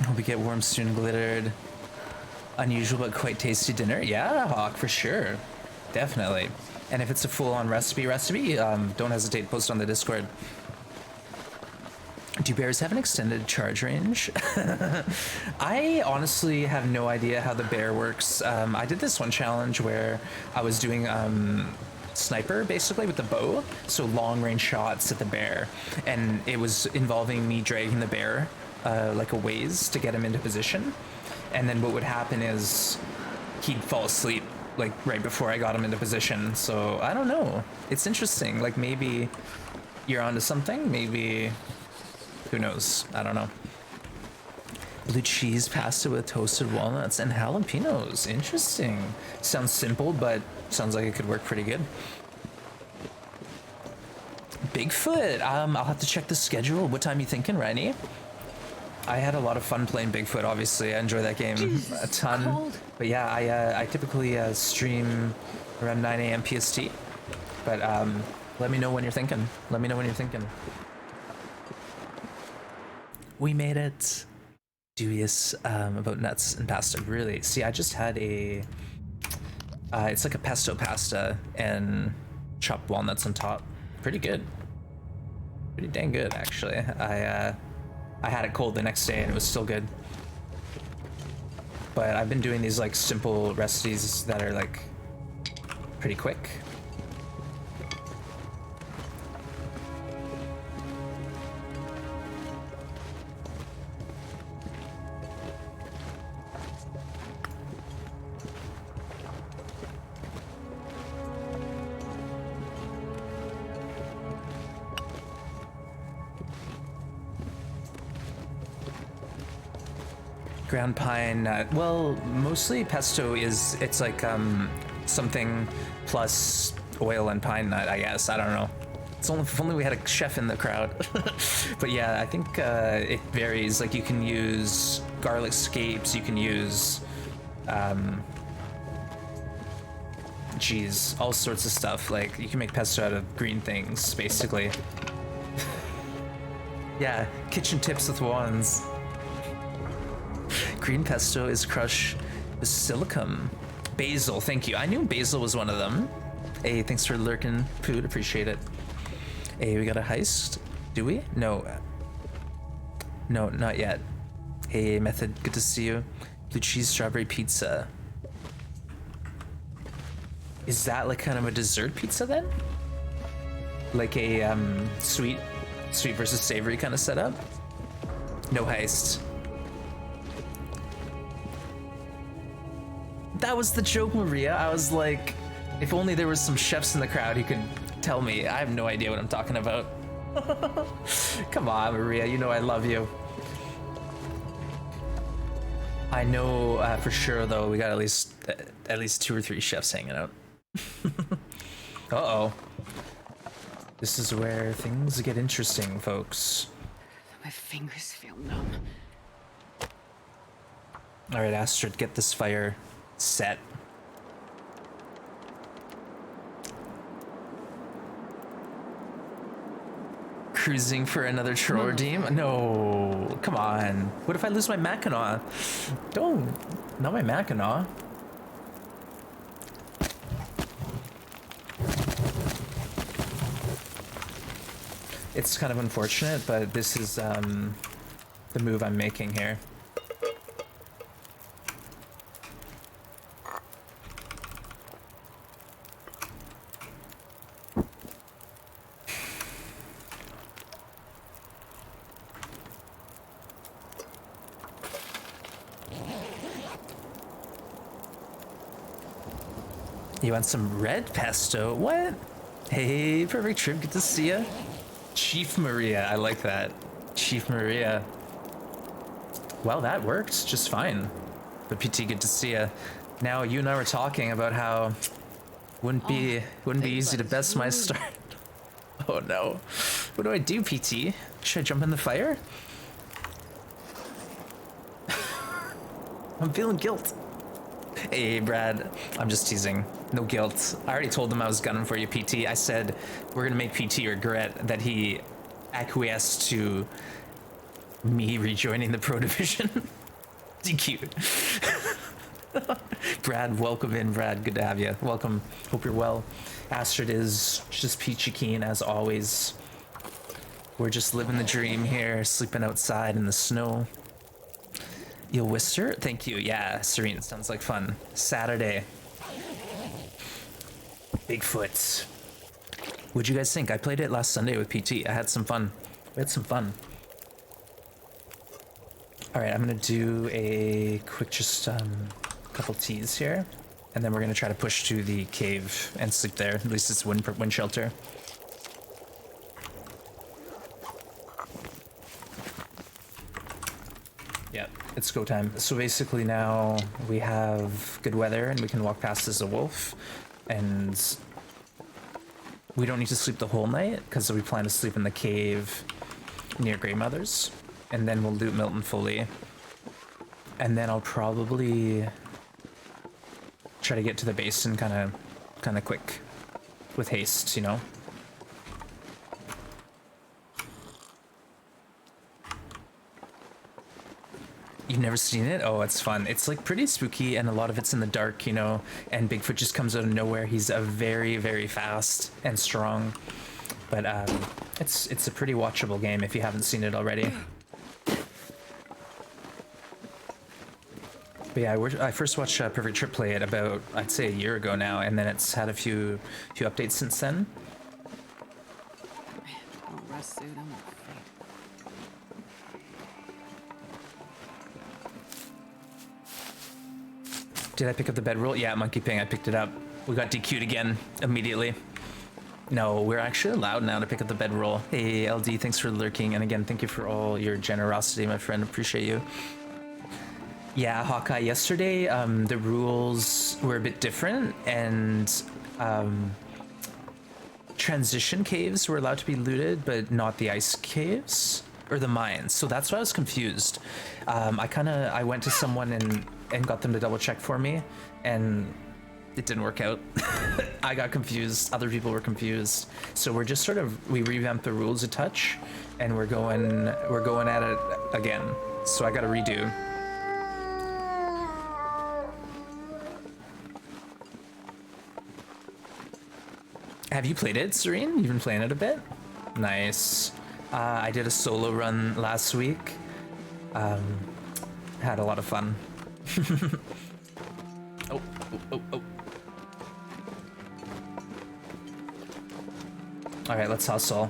Hope we get warm, soon glittered. Unusual but quite tasty dinner. Yeah, Hawk, for sure. Definitely. And if it's a full-on recipe, don't hesitate to post on the Discord. Do bears have an extended charge range? I honestly have no idea how the bear works. I did this one challenge where I was doing sniper basically with the bow, so long range shots at the bear, and it was involving me dragging the bear like a ways to get him into position, and then what would happen is he'd fall asleep like right before I got him into position. So I don't know, it's interesting. Like maybe you're onto something, maybe, who knows, I don't know. Blue cheese pasta with toasted walnuts and jalapenos. Interesting. Sounds simple, but sounds like it could work pretty good. Bigfoot. I'll have to check the schedule. What time you thinking, Rainy? I had a lot of fun playing Bigfoot. Obviously, I enjoy that game a ton. cold. But yeah, I typically stream around 9 a.m. PST. But let me know when you're thinking. Let me know when you're thinking. We made it. Dubious about nuts and pasta. Really? See, I just had a. It's like a pesto pasta and chopped walnuts on top. Pretty good. Pretty dang good, actually. I had it cold the next day and it was still good. But I've been doing these like simple recipes that are like pretty quick. Ground pine, well, mostly pesto is, it's like something plus oil and pine nut, I guess. I don't know. It's only, if only we had a chef in the crowd. But yeah, I think it varies. Like you can use garlic scapes, you can use, geez, all sorts of stuff. Like you can make pesto out of green things, basically. Yeah, kitchen tips with wands. Green pesto is crushed basilicum. Basil, thank you. I knew basil was one of them. Hey, thanks for lurking, Food, appreciate it. Hey, we got a heist? Do we? No. No, not yet. Hey, Method, good to see you. Blue cheese strawberry pizza. Is that like kind of a dessert pizza then? Like a sweet versus savory kind of setup? No heist. That was the joke, Maria. I was like, if only there was some chefs in the crowd who could tell me. I have no idea what I'm talking about. Come on, Maria, you know I love you. I know for sure though, we got at least 2 or 3 chefs hanging out. Uh-oh. This is where things get interesting, folks. My fingers feel numb. All right, Astrid, get this fire set. Cruising for another troll redeem? No, come on. What if I lose my Mackinaw? Don't, not my Mackinaw. It's kind of unfortunate, but this is the move I'm making here. You want some red pesto? What? Hey, perfect trip. Good to see ya. Chief Maria. I like that. Chief Maria. Well, that worked just fine. But PT, good to see ya. Now, you and I were talking about how wouldn't be easy to best my start. Oh no. What do I do, PT? Should I jump in the fire? I'm feeling guilt. Hey, Brad. I'm just teasing. No guilt. I already told him I was gunning for you, PT. I said we're gonna make PT regret that he acquiesced to me rejoining the Pro Division. Is he cute? Brad, welcome in, Brad. Good to have you. Welcome. Hope you're well. Astrid is just peachy keen as always. We're just living the dream here, sleeping outside in the snow. You'll Wister? Thank you. Yeah, Serene, sounds like fun. Saturday. Bigfoot. What'd you guys think? I played it last Sunday with PT. I had some fun. We had some fun. All right, I'm gonna do a quick just couple teas here, and then we're gonna try to push to the cave and sleep there. At least it's wind shelter. Yeah, it's go time. So basically now we have good weather and we can walk past as a wolf, and we don't need to sleep the whole night because we plan to sleep in the cave near Grey Mother's. and then we'll loot Milton fully. And then I'll probably try to get to the basin kind of quick with haste, you know. You've never seen it? Oh, it's fun. It's like pretty spooky, and a lot of it's in the dark, you know, and Bigfoot just comes out of nowhere. He's a very, very fast and strong, but it's a pretty watchable game if you haven't seen it already. But yeah, I first watched Perfect Trip play it about, I'd say, a year ago now, and then it's had a few updates since then. Oh, rest suit, I'm afraid. Did I pick up the bedroll? Yeah, Monkey Ping, I picked it up. We got DQ'd again immediately. No, we're actually allowed now to pick up the bedroll. Hey, LD, thanks for lurking, and again, thank you for all your generosity, my friend. Appreciate you. Yeah, Hawkeye, yesterday the rules were a bit different, and transition caves were allowed to be looted, but not the ice caves or the mines. So that's why I was confused. I went to someone and got them to double check for me, and it didn't work out. I got confused, other people were confused. So we're just we revamped the rules a touch, and we're going at it again. So I got to redo. Have you played it, Serene? You've been playing it a bit? Nice. I did a solo run last week. Had a lot of fun. Oh. All right, let's hustle.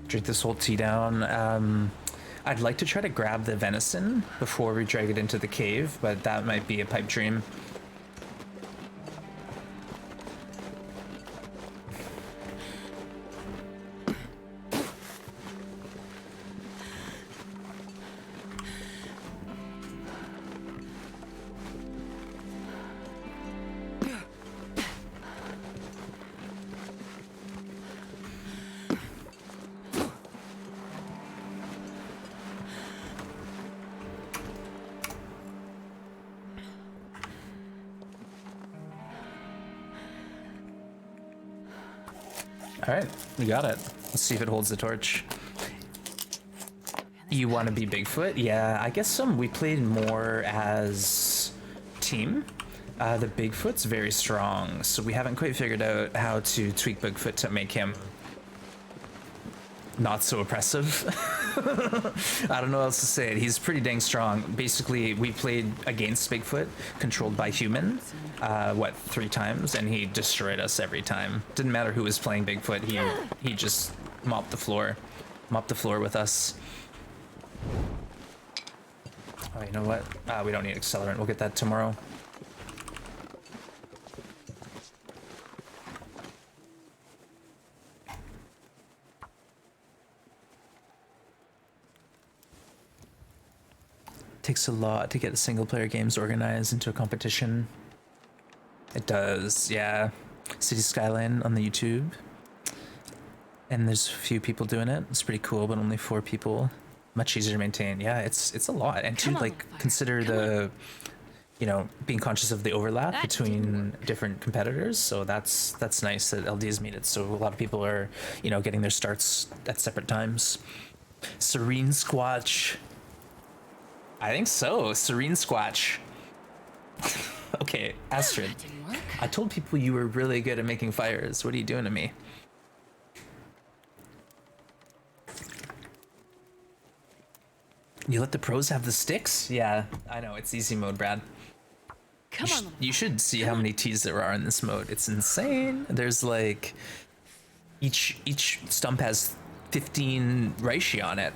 Drink this whole tea down. I'd like to try to grab the venison before we drag it into the cave, but that might be a pipe dream. All right, we got it. Let's see if it holds the torch. You want to be Bigfoot? Yeah, I guess we played more as team. The Bigfoot's very strong, so we haven't quite figured out how to tweak Bigfoot to make him not so oppressive. I don't know what else to say. He's pretty dang strong. Basically, we played against Bigfoot, controlled by human, 3 times, and he destroyed us every time. Didn't matter who was playing Bigfoot, he just mopped the floor with us. Oh, you know what? We don't need accelerant. We'll get that tomorrow. Takes a lot to get single player games organized into a competition. It does, yeah. City Skyline on the YouTube. And there's a few people doing it. It's pretty cool, but only 4 people. Much easier to maintain. Yeah, it's a lot. And to consider the, you know, being conscious of the overlap between different competitors. So that's nice that LD's made it. So a lot of people are, you know, getting their starts at separate times. Serene Squatch. I think so. Serene Squatch. Okay, Astrid. I told people you were really good at making fires. What are you doing to me? You let the pros have the sticks? Yeah, I know. It's easy mode, Brad. Come on. You should see how many T's there are in this mode. It's insane. There's like... Each stump has 15 Reishi on it.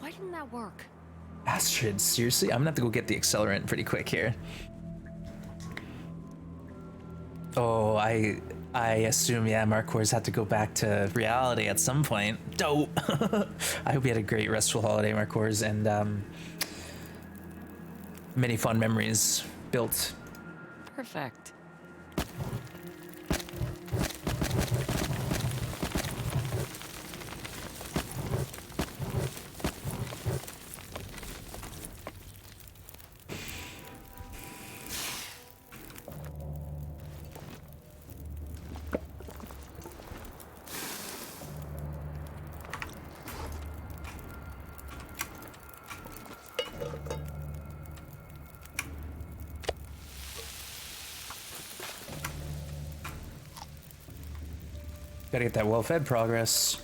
Why didn't that work? Astrid, seriously? I'm gonna have to go get the accelerant pretty quick here. Oh, I assume, yeah, Markwar's had to go back to reality at some point. Dope. I hope you had a great restful holiday, Markwar's, and many fond memories built. Perfect. Gotta get that well-fed progress.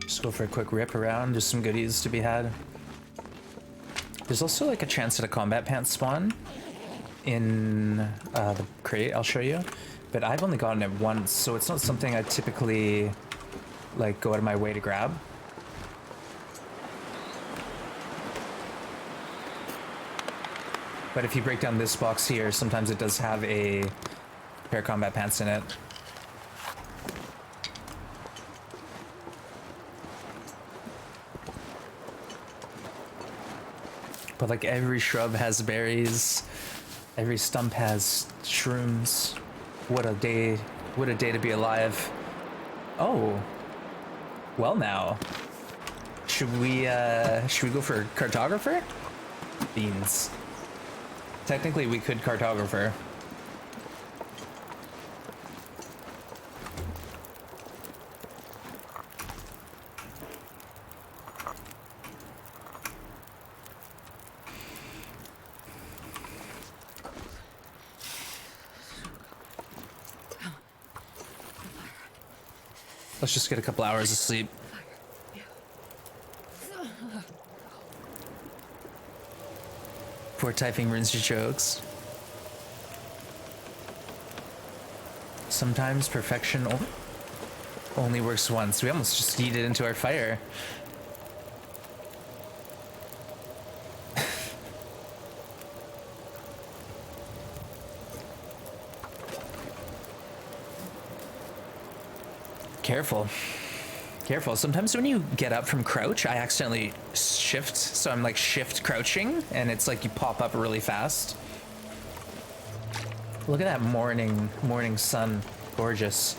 Just go for a quick rip around, just some goodies to be had. There's also like a chance at a combat pants spawn in the crate I'll show you, but I've only gotten it once, so it's not something I typically like go out of my way to grab. But if you break down this box here, sometimes it does have a pair of combat pants in it. But like every shrub has berries, every stump has shrooms. What a day to be alive. Oh. Well now. Should we go for cartographer? Beans. Technically we could cartographer. Let's just get a couple hours of sleep. Before typing runes your jokes. Sometimes perfection only works once. We almost just eat it into our fire. Careful. Careful. Sometimes when you get up from crouch, I accidentally shift. So I'm like shift crouching and it's like you pop up really fast. Look at that morning sun. Gorgeous.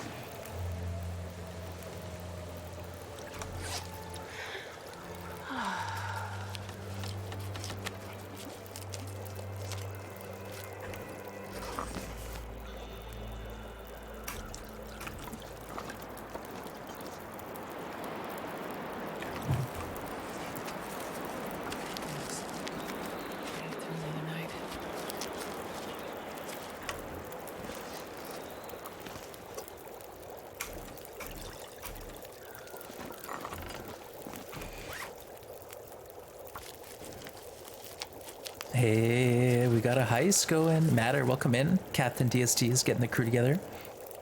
Hey, we got a heist going. Matter, welcome in. Captain DST is getting the crew together.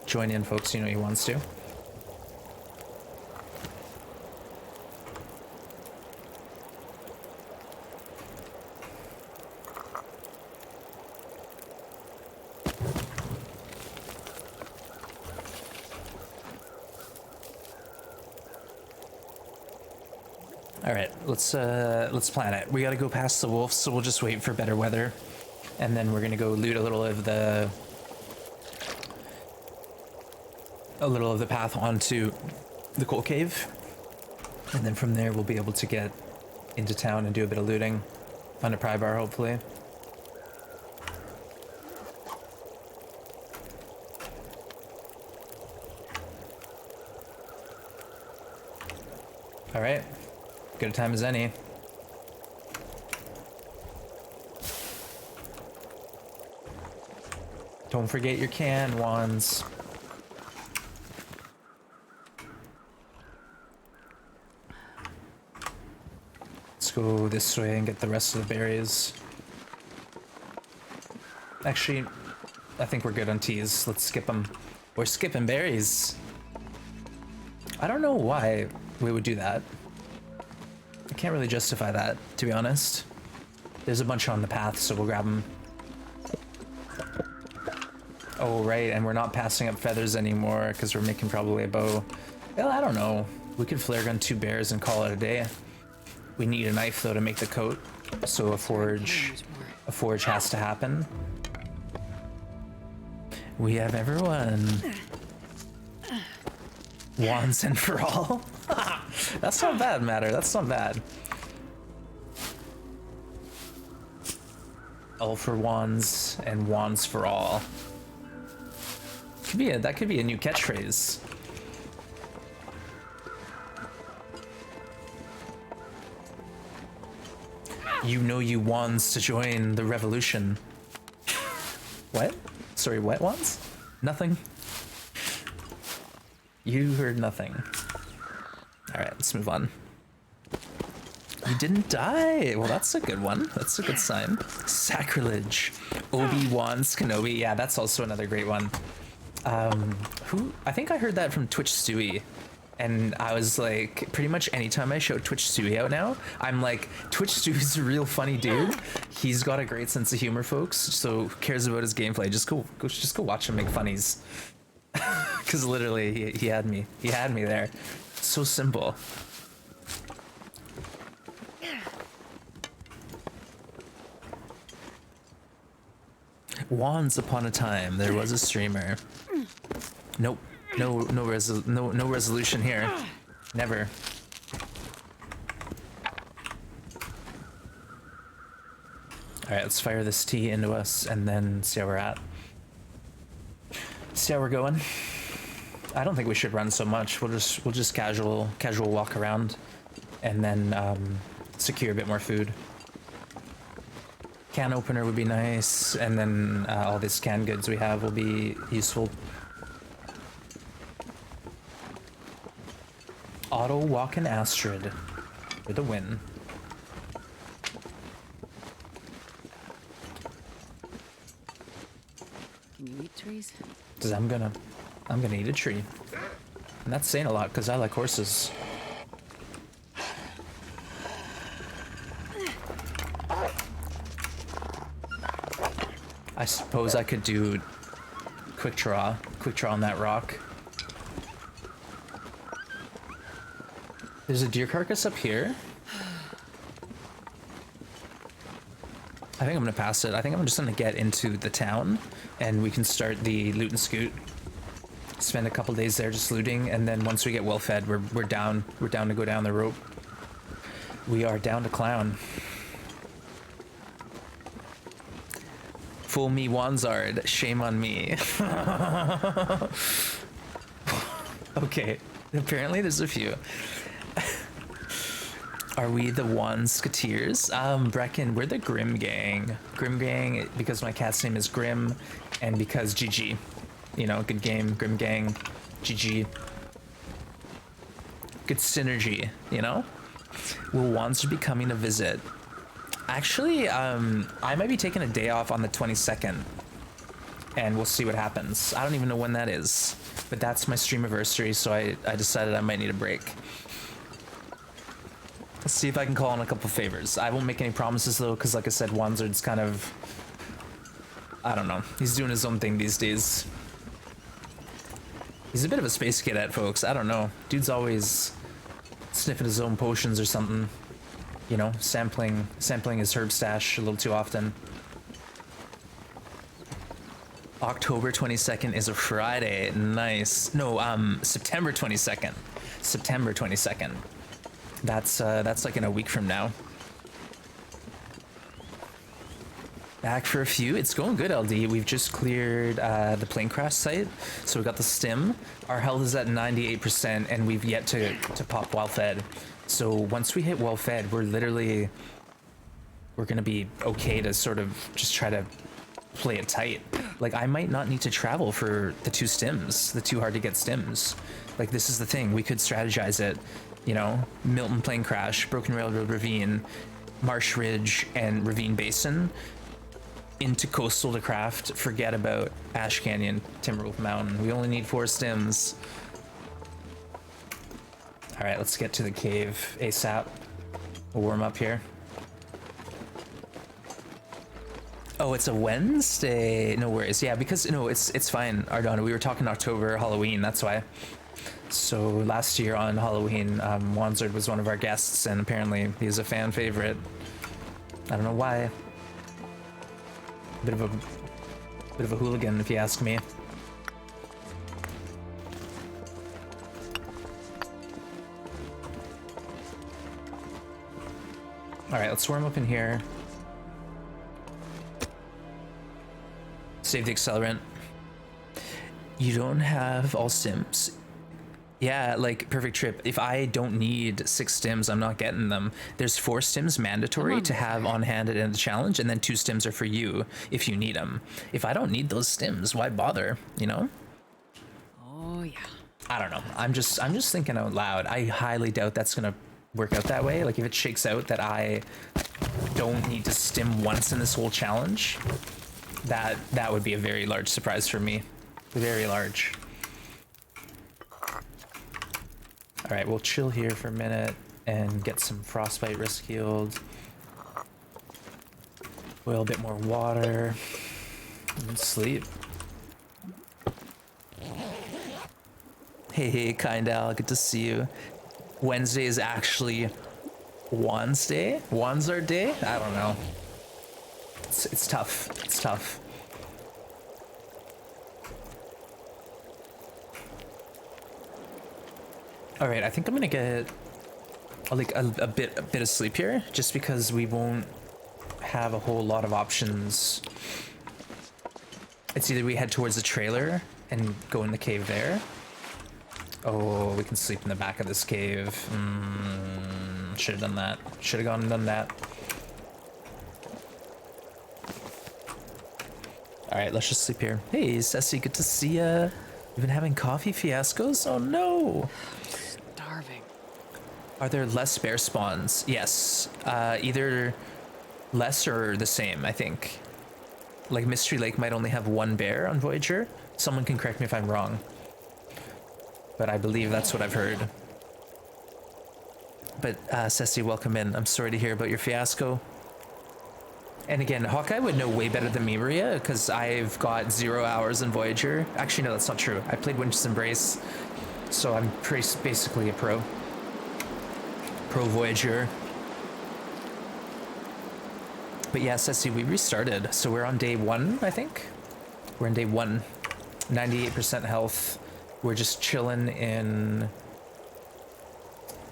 Join in, folks. You know he wants to. All right, let's plan it. We gotta go past the wolves, so we'll just wait for better weather, and then we're gonna go loot a little of the path onto the coal cave, and then from there we'll be able to get into town and do a bit of looting, find a pry bar hopefully. All right. Good a time as any. Don't forget your can, wands. Let's go this way and get the rest of the berries. Actually, I think we're good on teas. Let's skip them. We're skipping berries. I don't know why we would do that. I can't really justify that, to be honest. There's a bunch on the path, so we'll grab them. Oh, right, and we're not passing up feathers anymore because we're making probably a bow. Well, I don't know. We could flare gun 2 bears and call it a day. We need a knife, though, to make the coat, so a forge has to happen. We have everyone. Wands and for all. That's not bad, Matter. That's not bad. All for wands and wands for all. That could be a new catchphrase. You know you wands to join the revolution. What? Sorry, what wands? Nothing. You heard nothing. Alright, let's move on. You didn't die. Well, that's a good one. That's a good sign. Sacrilege. Obi-Wan's Kenobi. Yeah, that's also another great one. I think I heard that from Twitch Stewie. And I was like, pretty much anytime I show Twitch Stewie out now, I'm like, Twitch Stewie's a real funny dude. He's got a great sense of humor, folks. So who cares about his gameplay? Just go watch him make funnies. Because literally, he had me. He had me there. So simple. Once upon a time, there was a streamer. Nope. No resolution here. Never. Alright, let's fire this tea into us and then see how we're at. See how we're going. I don't think we should run so much. We'll just casual walk around and then secure a bit more food. Can opener would be nice, and then all these canned goods we have will be useful. Auto walking Astrid for the win. Can you eat trees? Cause I'm gonna eat a tree. And that's saying a lot because I like horses. I suppose I could do quick draw on that rock. There's a deer carcass up here. I think I'm gonna pass it. I think I'm just gonna get into the town and we can start the loot and scoot. Spend a couple days there just looting, and then once we get well fed, we're down to go down the rope. We are down to clown. Fool me, Wanzard. Shame on me. Okay, apparently there's a few. Are we the Wandsketeers? Brecken, we're the Grim Gang. Grim Gang, because my cat's name is Grim, and because GG. You know, good game, Grim Gang, GG. Good synergy, you know? Will Wands be coming to visit? Actually, I might be taking a day off on the 22nd, and we'll see what happens. I don't even know when that is, but that's my streamiversary, so I decided I might need a break. Let's see if I can call on a couple favors. I won't make any promises though, because like I said, Wanzard's kind of, I don't know, he's doing his own thing these days. He's a bit of a space cadet, folks. I don't know. Dude's always sniffing his own potions or something. You know, sampling his herb stash a little too often. October 22nd is a Friday. Nice. No, September 22nd. September 22nd. That's like in a week from now. Back for a few. It's going good, LD. We've just cleared the plane crash site, so we got the stim. Our health is at 98%, and we've yet to pop well fed. So once we hit well fed, we're gonna be okay to sort of just try to play it tight. Like, I might not need to travel for the 2 stims, the 2 hard to get stims. Like, this is the thing. We could strategize it, you know, Milton Plane Crash, Broken Railroad Ravine, Marsh Ridge, and Ravine Basin into Coastal to craft. Forget about Ash Canyon, Timberwolf Mountain. We only need 4 stims. All right, let's get to the cave ASAP. We'll warm up here. Oh, it's a Wednesday. No worries. Yeah, because no, it's fine, Ardonna. We were talking October, Halloween. That's why. So last year on Halloween, Wanzard was one of our guests, and apparently he's a fan favorite. I don't know why. Bit of a hooligan, if you ask me. All right, let's warm up in here. Save the accelerant. You don't have all stims. Yeah, like Perfect Trip. If I don't need 6 stims, I'm not getting them. There's 4 stims mandatory to have on hand at the end of the challenge, and then 2 stims are for you if you need them. If I don't need those stims, why bother? You know? Oh yeah. I don't know. I'm just thinking out loud. I highly doubt that's gonna work out that way. Like if it shakes out that I don't need to stim once in this whole challenge, that would be a very large surprise for me. Very large. All right, we'll chill here for a minute and get some frostbite risk healed. Boil a bit more water and sleep. Hey, Kind Al, good to see you. Wednesday is actually Wanzard Day? I don't know. It's tough. It's tough. All right, I think I'm gonna get like a bit of sleep here, just because we won't have a whole lot of options. It's either we head towards the trailer and go in the cave there. Oh, we can sleep in the back of this cave. Should have done that. Should have gone and done that. All right, let's just sleep here. Hey, Ceci, good to see ya. You've been having coffee fiascos? Oh no. Starving. Are there less bear spawns? Yes. Either less or the same, I think. Like Mystery Lake might only have 1 bear on Voyager. Someone can correct me if I'm wrong. But I believe that's what I've heard. But Ceci, welcome in. I'm sorry to hear about your fiasco. And again, Hawkeye would know way better than me, Maria, because I've got 0 hours in Voyager. Actually, no, that's not true. I played Winch's Embrace, so I'm basically a pro. Pro Voyager. But yeah, Ceci, we restarted. So we're on day 1, I think. We're in day 1. 98% health. We're just chilling in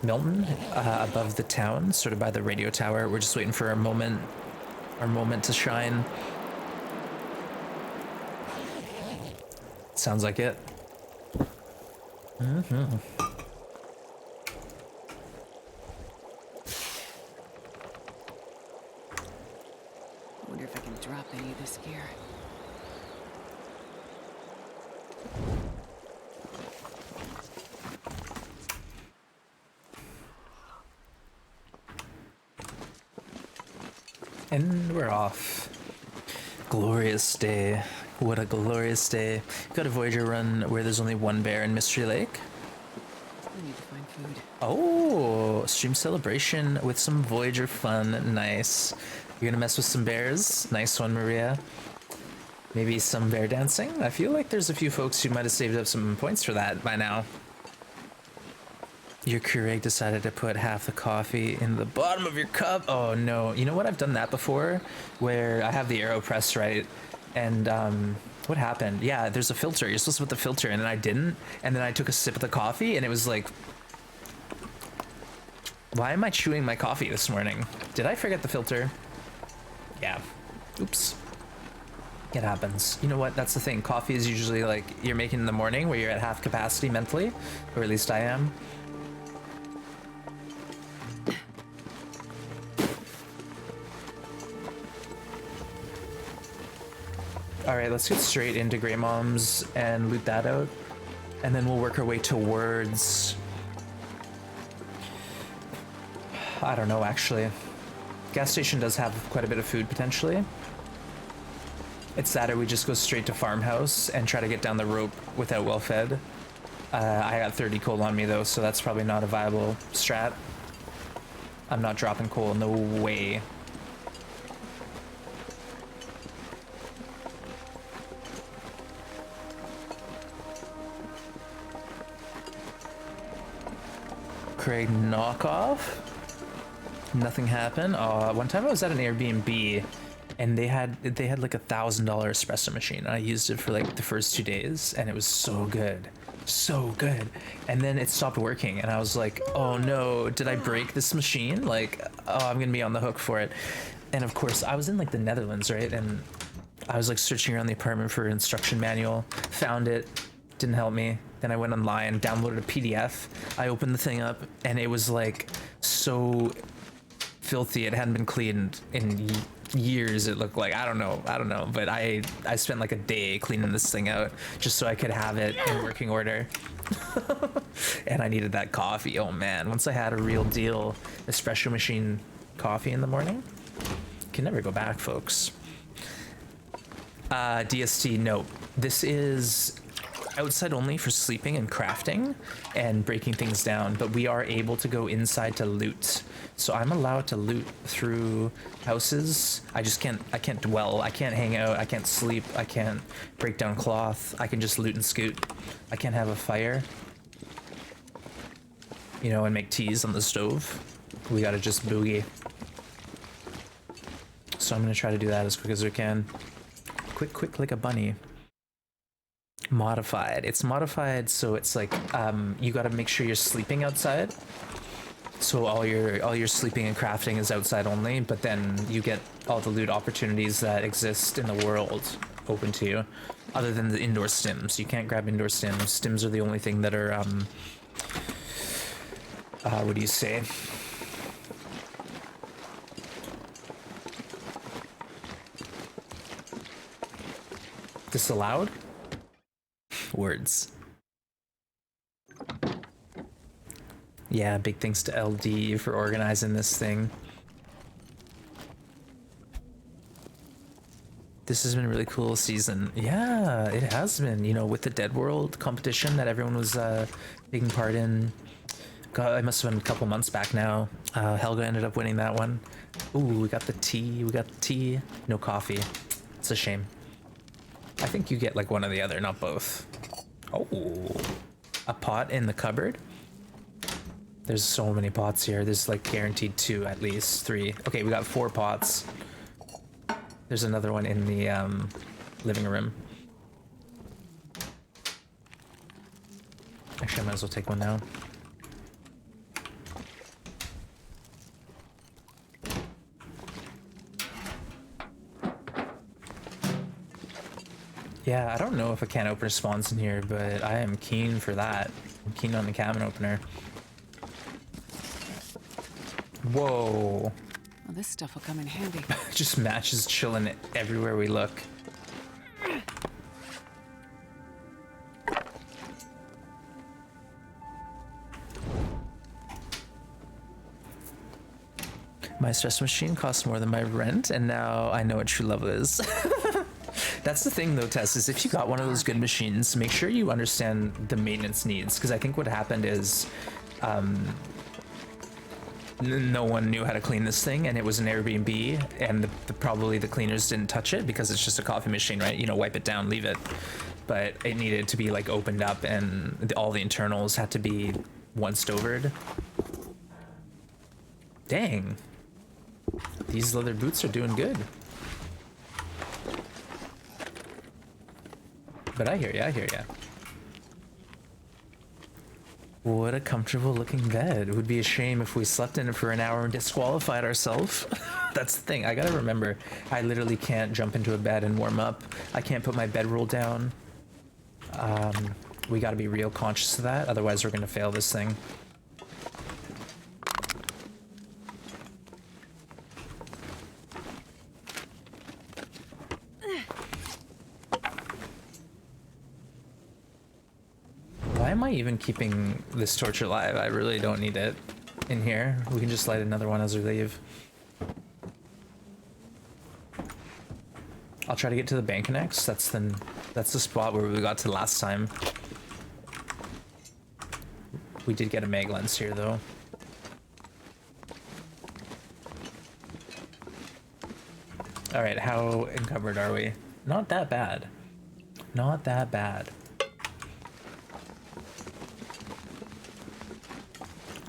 Milton, above the town, sort of by the radio tower. We're just waiting for our moment to shine. Sounds like it. Mm-hmm. I wonder if I can drop any of this gear. And we're off. Glorious day. What a glorious day. Got a Voyager run where there's only 1 bear in Mystery Lake. I need to find food. Oh, stream celebration with some Voyager fun. Nice. You're gonna mess with some bears? Nice one, Maria. Maybe some bear dancing? I feel like there's a few folks who might have saved up some points for that by now. Your Keurig decided to put half the coffee in the bottom of your cup. Oh no. You know what? I've done that before where I have the AeroPress, right? And what happened? Yeah, there's a filter. You're supposed to put the filter in and I didn't. And then I took a sip of the coffee and it was like, why am I chewing my coffee this morning? Did I forget the filter? Yeah. Oops. It happens. You know what? That's the thing. Coffee is usually like you're making in the morning where you're at half capacity mentally, or at least I am. All right, let's get straight into Grey Moms and loot that out. And then we'll work our way towards... I don't know, actually. Gas station does have quite a bit of food, potentially. It's that or we just go straight to farmhouse and try to get down the rope without well-fed. I got 30 coal on me, though, so that's probably not a viable strat. I'm not dropping coal, no way. Craig knockoff. Nothing happened. One time I was at an Airbnb and they had like $1,000 espresso machine. I used it for like the first 2 days and it was so good. So good. And then it stopped working and I was like, oh no, did I break this machine? Like, oh, I'm gonna be on the hook for it. And of course I was in like the Netherlands, right? And I was like searching around the apartment for an instruction manual, found it, didn't help me. Then I went online, downloaded a PDF. I opened the thing up and it was like so filthy. It hadn't been cleaned in years. It looked like, I don't know, but I spent like a day cleaning this thing out just so I could have it in working order. And I needed that coffee. Oh man, once I had a real deal espresso machine coffee in the morning, can never go back, folks. DST, no, this is outside only for sleeping and crafting and breaking things down, but we are able to go inside to loot. So I'm allowed to loot through houses. I can't dwell, I can't hang out, I can't sleep, I can't break down cloth, I can just loot and scoot. I can't have a fire, you know, and make teas on the stove. We gotta just boogie. So I'm gonna try to do that as quick as we can. Quick like a bunny. Modified. It's modified so it's like you got to make sure you're sleeping outside. So all your sleeping and crafting is outside only, but then you get all the loot opportunities that exist in the world open to you, other than the indoor stims. You can't grab indoor stims. Stims are the only thing that are what do you say? Disallowed? Words. Yeah, big thanks to LD for organizing this thing. This has been a really cool season. Yeah, it has been, you know, with the Dead World competition that everyone was taking part in. God, it must have been a couple months back now. Helga ended up winning that one. Ooh, we got the tea. No coffee. It's a shame. I think you get like one or the other, not both. Oh, a pot in the cupboard. There's so many pots here. There's like guaranteed 2, at least 3. Okay, we got 4 pots. There's another one in the living room. Actually, I might as well take one now. Yeah, I don't know if a can opener spawns in here, but I am keen for that. I'm keen on the can opener. Whoa. Well, this stuff will come in handy. Just matches chilling everywhere we look. My espresso machine costs more than my rent, and now I know what true love is. That's the thing though, Tess, is if you got one of those good machines, make sure you understand the maintenance needs, because I think what happened is no one knew how to clean this thing, and it was an Airbnb, and probably the cleaners didn't touch it because it's just a coffee machine, right? You know, wipe it down, leave it. But it needed to be like opened up, and all the internals had to be once-overed. Dang. These leather boots are doing good. But I hear ya. What a comfortable looking bed. It would be a shame if we slept in it for an hour and disqualified ourselves. That's the thing. I gotta remember, I literally can't jump into a bed and warm up. I can't put my bedroll down. We gotta be real conscious of that, otherwise we're gonna fail this thing. am I even keeping this torch alive? I really don't need it in here. We can just light another one as we leave. I'll try to get to the bank next. That's the spot where we got to last time. We did get a mag lens here though. All right, how encumbered are we? Not that bad. Not that bad.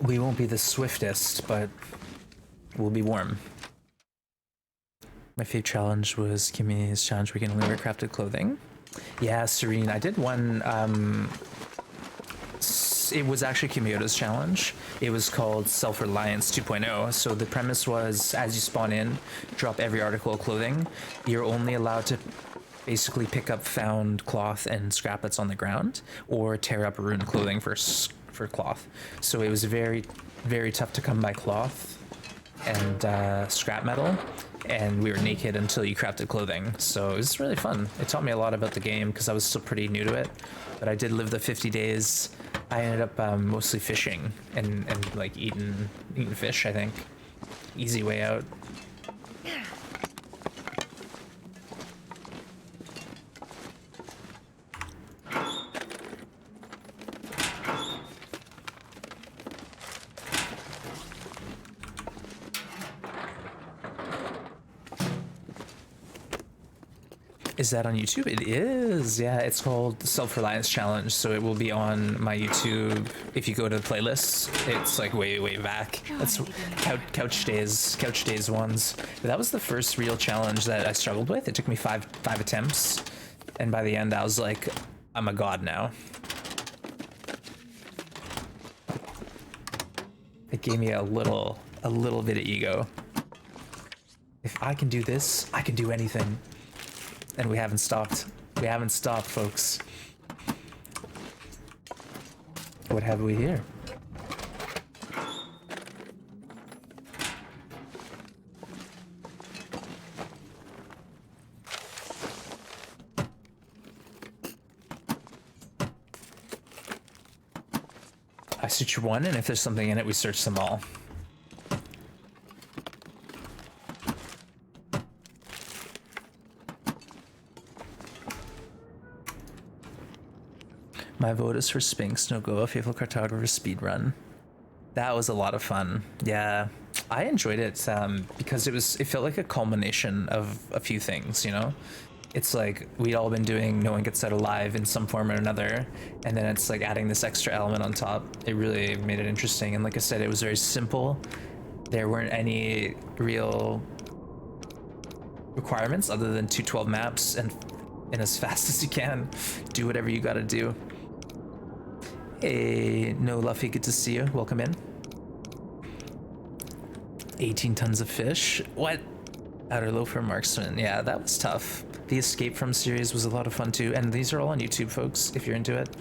We won't be the swiftest, but we'll be warm. My favorite challenge was Kimmy's challenge where you can only wear crafted clothing. Yeah, Serene. I did one. It was actually Kimiota's challenge. It was called Self-Reliance 2.0. So the premise was, as you spawn in, drop every article of clothing. You're only allowed to basically pick up found cloth and scrap that's on the ground, or tear up ruined clothing for cloth. So it was very, very tough to come by cloth and scrap metal, and we were naked until you crafted clothing. So it was really fun. It taught me a lot about the game because I was still pretty new to it, but I did live the 50 days. I ended up mostly fishing and like eating fish, I think. Easy way out. Is that on YouTube? It is. Yeah, it's called the Self-Reliance Challenge, so it will be on my YouTube. If you go to the playlists, it's like way back. That's couch days ones. But that was the first real challenge that I struggled with. It took me five attempts, and by the end I was like, I'm a god now. It gave me a little bit of ego. If I can do this, I can do anything. And we haven't stopped. We haven't stopped, folks. What have we here? I search one, and if there's something in it, we search them all. My vote is for Spinks, no go, Faithful Cartographer speedrun. That was a lot of fun. Yeah, I enjoyed it because it felt like a culmination of a few things, you know? It's like we'd all been doing No One Gets Out Alive in some form or another, and then it's like adding this extra element on top. It really made it interesting, and like I said, it was very simple. There weren't any real requirements other than 212 maps and as fast as you can, do whatever you gotta do. Hey, no Luffy, good to see you. Welcome in. 18 tons of fish. What? Outer Loafer Marksman. Yeah, that was tough. The Escape From series was a lot of fun too, and these are all on YouTube, folks, if you're into it.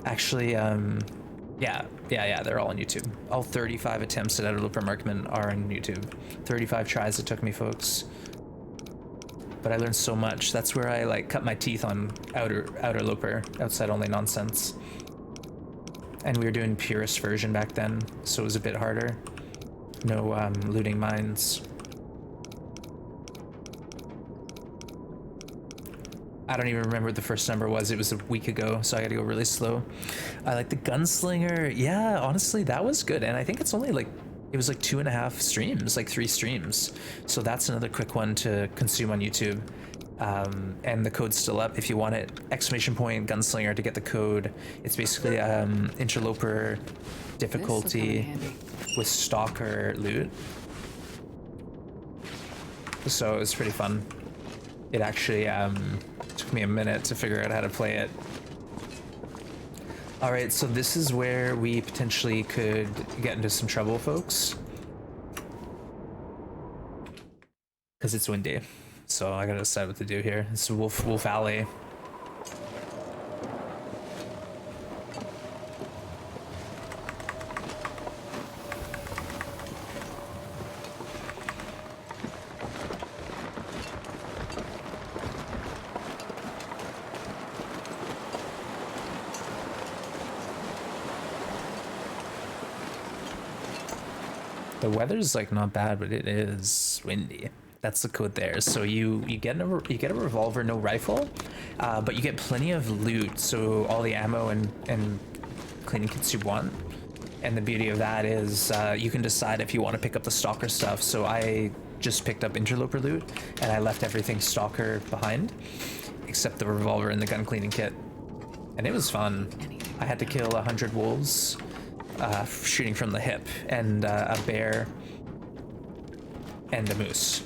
Actually, yeah, they're all on YouTube. All 35 attempts at Outer Loafer Marksman are on YouTube. 35 tries it took me, folks. But I learned so much. That's where I like cut my teeth on Outer Loper, outside only nonsense. And we were doing purist version back then, so it was a bit harder. No looting mines. I don't even remember what the first number was. It was a week ago, so I gotta go really slow. I like the Gunslinger. Yeah, honestly, that was good. And I think it's only like, it was like 2.5 streams, like 3 streams. So that's another quick one to consume on YouTube. And the code's still up if you want it. Exclamation point Gunslinger to get the code. It's basically interloper difficulty with stalker loot. So it was pretty fun. It actually took me a minute to figure out how to play it. Alright, so this is where we potentially could get into some trouble, folks. Because it's windy. So I gotta decide what to do here. It's Wolf Alley. The weather's like not bad, but it is windy. That's the code there. So you get a revolver, no rifle, but you get plenty of loot. So all the ammo and cleaning kits you want. And the beauty of that is you can decide if you want to pick up the stalker stuff. So I just picked up interloper loot, and I left everything stalker behind, except the revolver and the gun cleaning kit. And it was fun. I had to kill 100 wolves, shooting from the hip, and a bear, and a moose.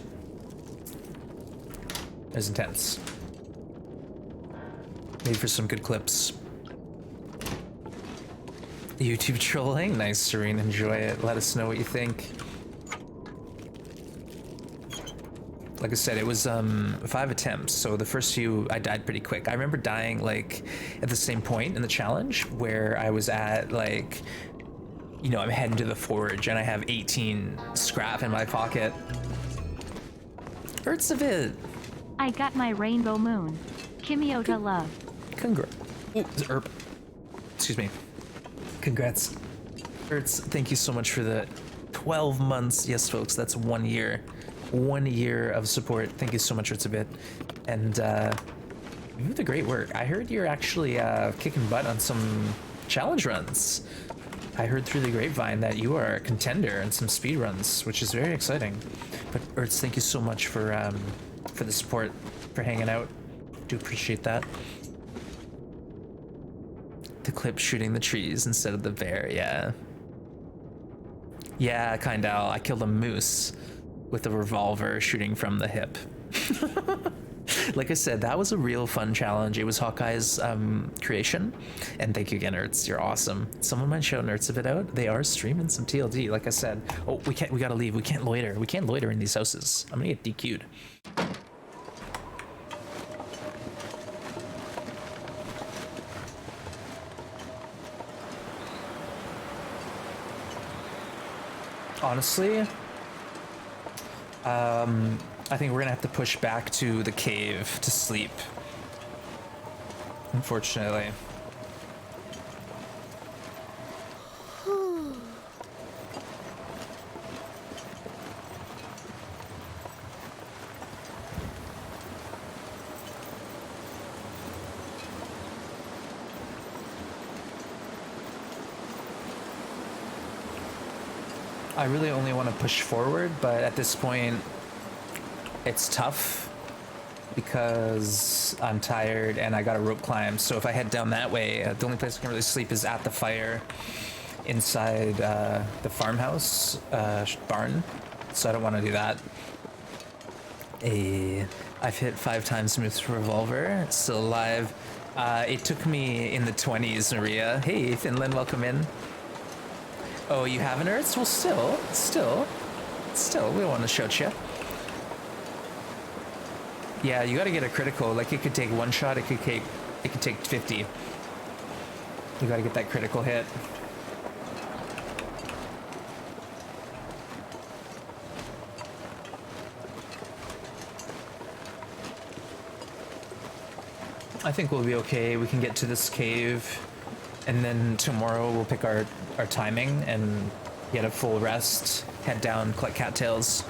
It was intense. Made for some good clips. YouTube trolling? Nice, Serene. Enjoy it. Let us know what you think. Like I said, it was 5 attempts, so the first few I died pretty quick. I remember dying like at the same point in the challenge where I was at like, you know, I'm heading to the forge and I have 18 scrap in my pocket. Hurts a bit. I got my rainbow moon. Kimiota love. Congrats. Excuse me. Congrats. Hurts, thank you so much for the 12 months. Yes, folks, that's 1 year. 1 year of support. Thank you so much, Hurts a bit. And you did the great work. I heard you're actually kicking butt on some challenge runs. I heard through the grapevine that you are a contender in some speed runs, which is very exciting. But Hurts, thank you so much for the support, for hanging out. Do appreciate that. The clip shooting the trees instead of the bear, yeah. Yeah, kinda. I killed a moose with a revolver shooting from the hip. Like I said, that was a real fun challenge. It was Hawkeye's creation. And thank you again, Ertz. You're awesome. Someone might shout Ertz a bit out. They are streaming some TLD, like I said. Oh, we gotta leave. We can't loiter. We can't loiter in these houses. I'm gonna get DQ'd. Honestly, I think we're gonna have to push back to the cave to sleep. Unfortunately. I really only want to push forward, but at this point, it's tough because I'm tired and I got a rope climb. So if I head down that way, the only place I can really sleep is at the fire inside the farmhouse barn. So I don't want to do that. I've hit 5 times with revolver, still alive. It took me in the 20s, Maria. Hey, Finland, welcome in. Oh, you haven't, Earths? Well, still, we don't want to shout you. Yeah, you gotta get a critical. Like, it could take 1 shot, it could take 50. You gotta get that critical hit. I think we'll be okay. We can get to this cave, and then tomorrow we'll pick our timing and get a full rest, head down, collect cattails.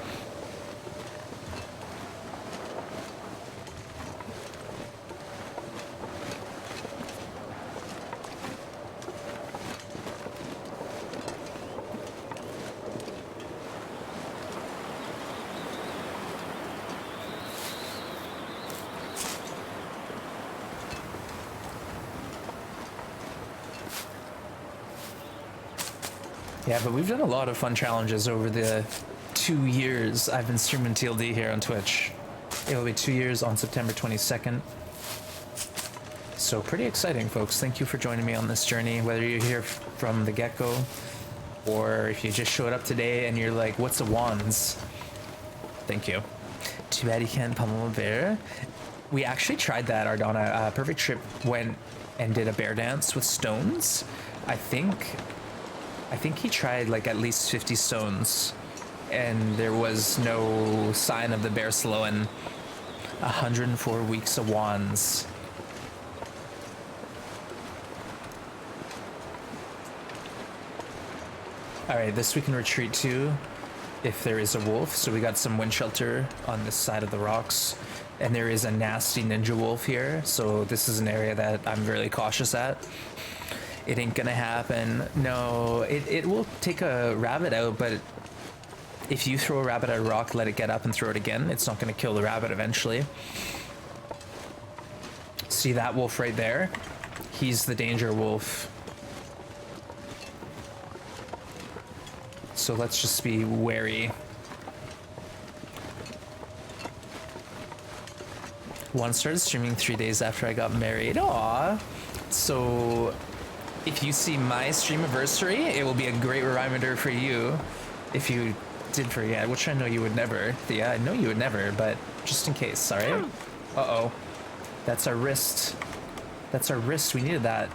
Yeah, but we've done a lot of fun challenges over the 2 years I've been streaming TLD here on Twitch. It'll be 2 years on September 22nd. So pretty exciting, folks. Thank you for joining me on this journey, whether you're here from the get-go or if you just showed up today and you're like, what's a wands? Thank you. Too bad you can't pummel a bear. We actually tried that, Ardonna. Perfect Trip went and did a bear dance with stones. I think he tried like at least 50 stones and there was no sign of the bear slowing. 104 weeks of wands. All right, this we can retreat to. if there is a wolf. So we got some wind shelter on this side of the rocks, and there is a nasty ninja wolf here. So this is an area that I'm really cautious at. It ain't gonna happen. No, it will take a rabbit out, but if you throw a rabbit at a rock, let it get up and throw it again, it's not gonna kill the rabbit eventually. See that wolf right there? He's the danger wolf. So let's just be wary. One started streaming 3 days after I got married. Aww. So if you see my stream anniversary, it will be a great reminder for you if you did forget, which I know you would never. Yeah, I know you would never, but just in case, all right? Uh-oh. That's our wrist. That's our wrist. We needed that.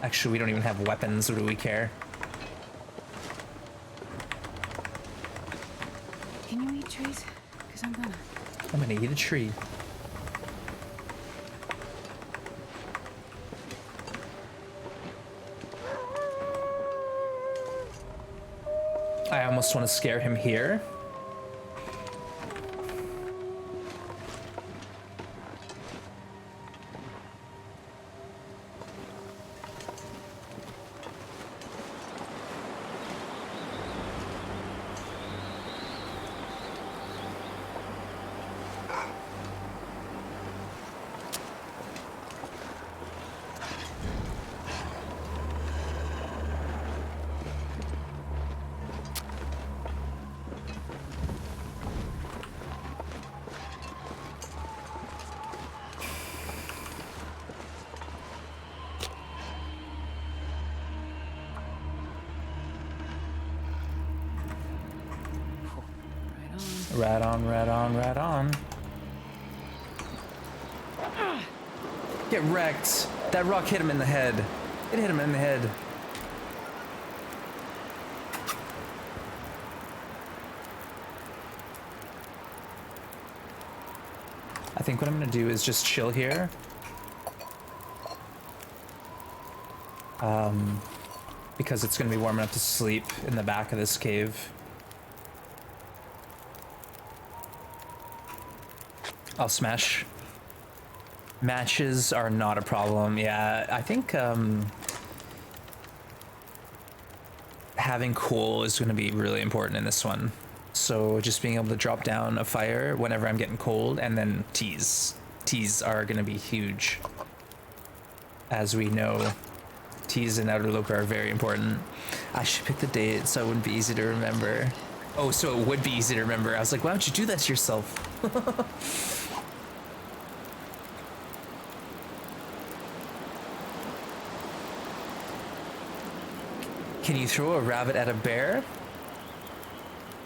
Actually, we don't even have weapons. What do we care? Can you eat trees? Because I'm gonna. I'm gonna eat a tree. I almost want to scare him here. Right on, right on, right on. Get wrecked. That rock hit him in the head. It hit him in the head. I think what I'm gonna do is just chill here. Because it's gonna be warm enough to sleep in the back of this cave. I'll smash. Matches are not a problem. Yeah, I think having coal is going to be really important in this one. So just being able to drop down a fire whenever I'm getting cold, and then teas. Teas are going to be huge. As we know, teas in Outer Loop are very important. I should pick the date so it wouldn't be easy to remember. Oh, so it would be easy to remember. I was like, why don't you do that to yourself? Can you throw a rabbit at a bear?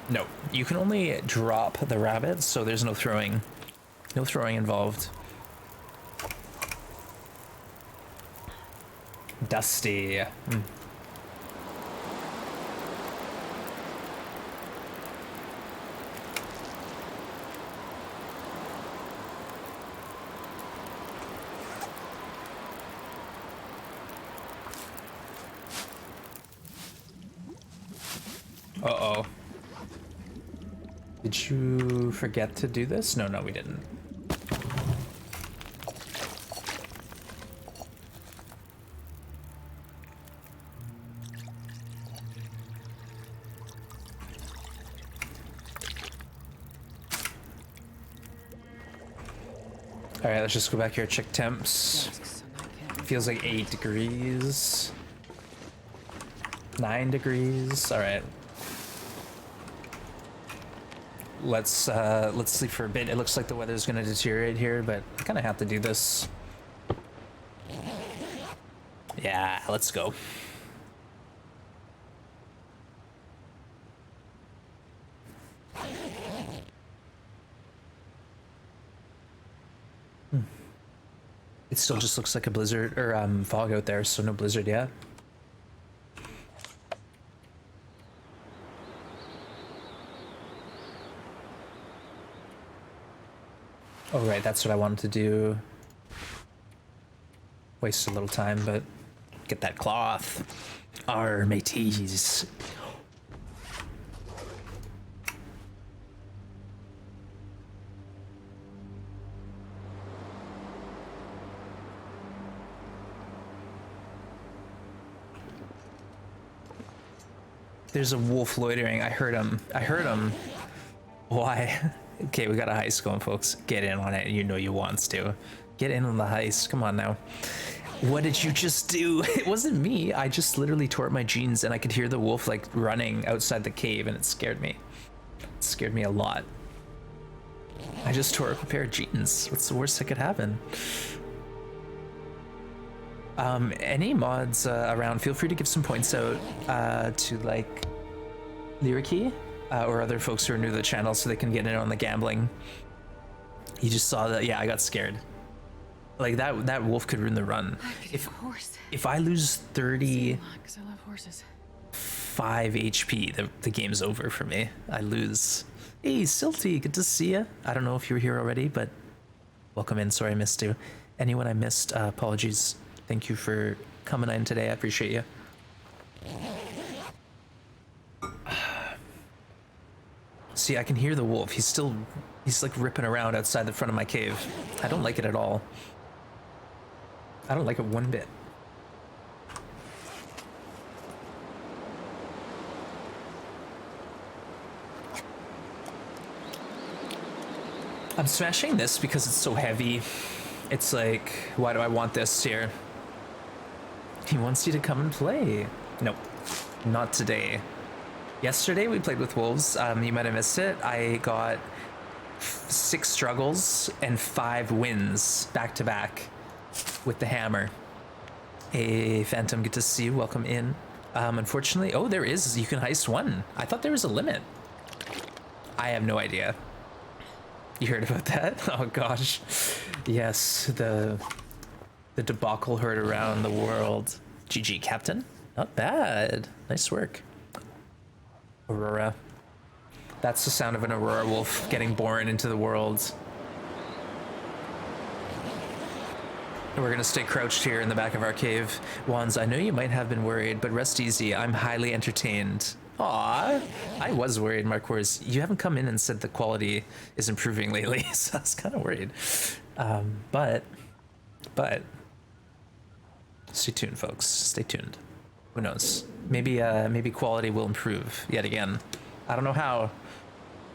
No, you can only drop the rabbit, so there's no throwing. No throwing involved. Dusty. Uh-oh. Did you forget to do this? No, we didn't. All right, let's just go back here, check temps. Feels like 8 degrees. 9 degrees. All right. Let's sleep for a bit. It looks like the weather's gonna deteriorate here, but I kind of have to do this. Yeah, let's go. It still just looks like a blizzard or fog out there, so no blizzard yet. Oh right, that's what I wanted to do. Waste a little time, but get that cloth. Arr, mateys. There's a wolf loitering. I heard him. I heard him. Why? Okay, we got a heist going, folks. Get in on it. You know you wants to. Get in on the heist. Come on now. What did you just do? It wasn't me. I just literally tore up my jeans and I could hear the wolf like running outside the cave and it scared me. It scared me a lot. I just tore up a pair of jeans. What's the worst that could happen? Any mods around, feel free to give some points out to like Lyricy or other folks who are new to the channel so they can get in on the gambling. You just saw that. Yeah, I got scared. Like that wolf could ruin the run. If I lose 35 'Cause I love horses. HP, the game's over for me. I lose. Hey, Silty, good to see you. I don't know if you were here already, but welcome in. Sorry I missed you. Anyone I missed, apologies. Thank you for coming in today. I appreciate you. See, I can hear the wolf. He's like ripping around outside the front of my cave. I don't like it at all. I don't like it one bit. I'm smashing this because it's so heavy. It's like, why do I want this here? He wants you to come and play. Nope, not today. Yesterday we played with wolves. You might have missed it. I got 6 struggles and 5 wins back to back with the hammer. Hey, Phantom, good to see you. Welcome in. Unfortunately, oh, there is. You can heist 1. I thought there was a limit. I have no idea. You heard about that? Oh gosh. Yes, the debacle heard around the world. GG, Captain. Not bad. Nice work. Aurora. That's the sound of an Aurora wolf getting born into the world. We're gonna stay crouched here in the back of our cave. Wands, I know you might have been worried, but rest easy. I'm highly entertained. Aw, I was worried, Mark Wars. You haven't come in and said the quality is improving lately, so I was kind of worried. But stay tuned, folks. Stay tuned. Who knows? Maybe quality will improve yet again. I don't know how,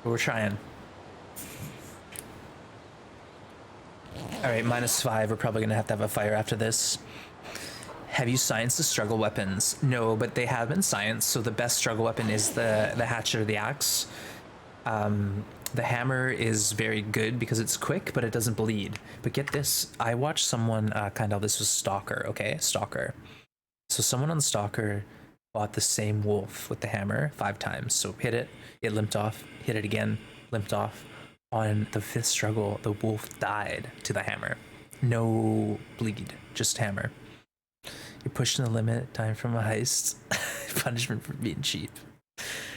but we're trying. All right, -5. We're probably gonna have to have a fire after this. Have you scienced the struggle weapons? No, but they have been scienced. So the best struggle weapon is the hatchet or the axe. The hammer is very good because it's quick, but it doesn't bleed. But get this, I watched someone this was Stalker, okay? Stalker. So someone on Stalker fought the same wolf with the hammer 5 times. So hit it, it limped off, hit it again, limped off. On the 5th struggle, the wolf died to the hammer. No bleed, just hammer. You're pushing the limit, time from a heist. Punishment for being cheap.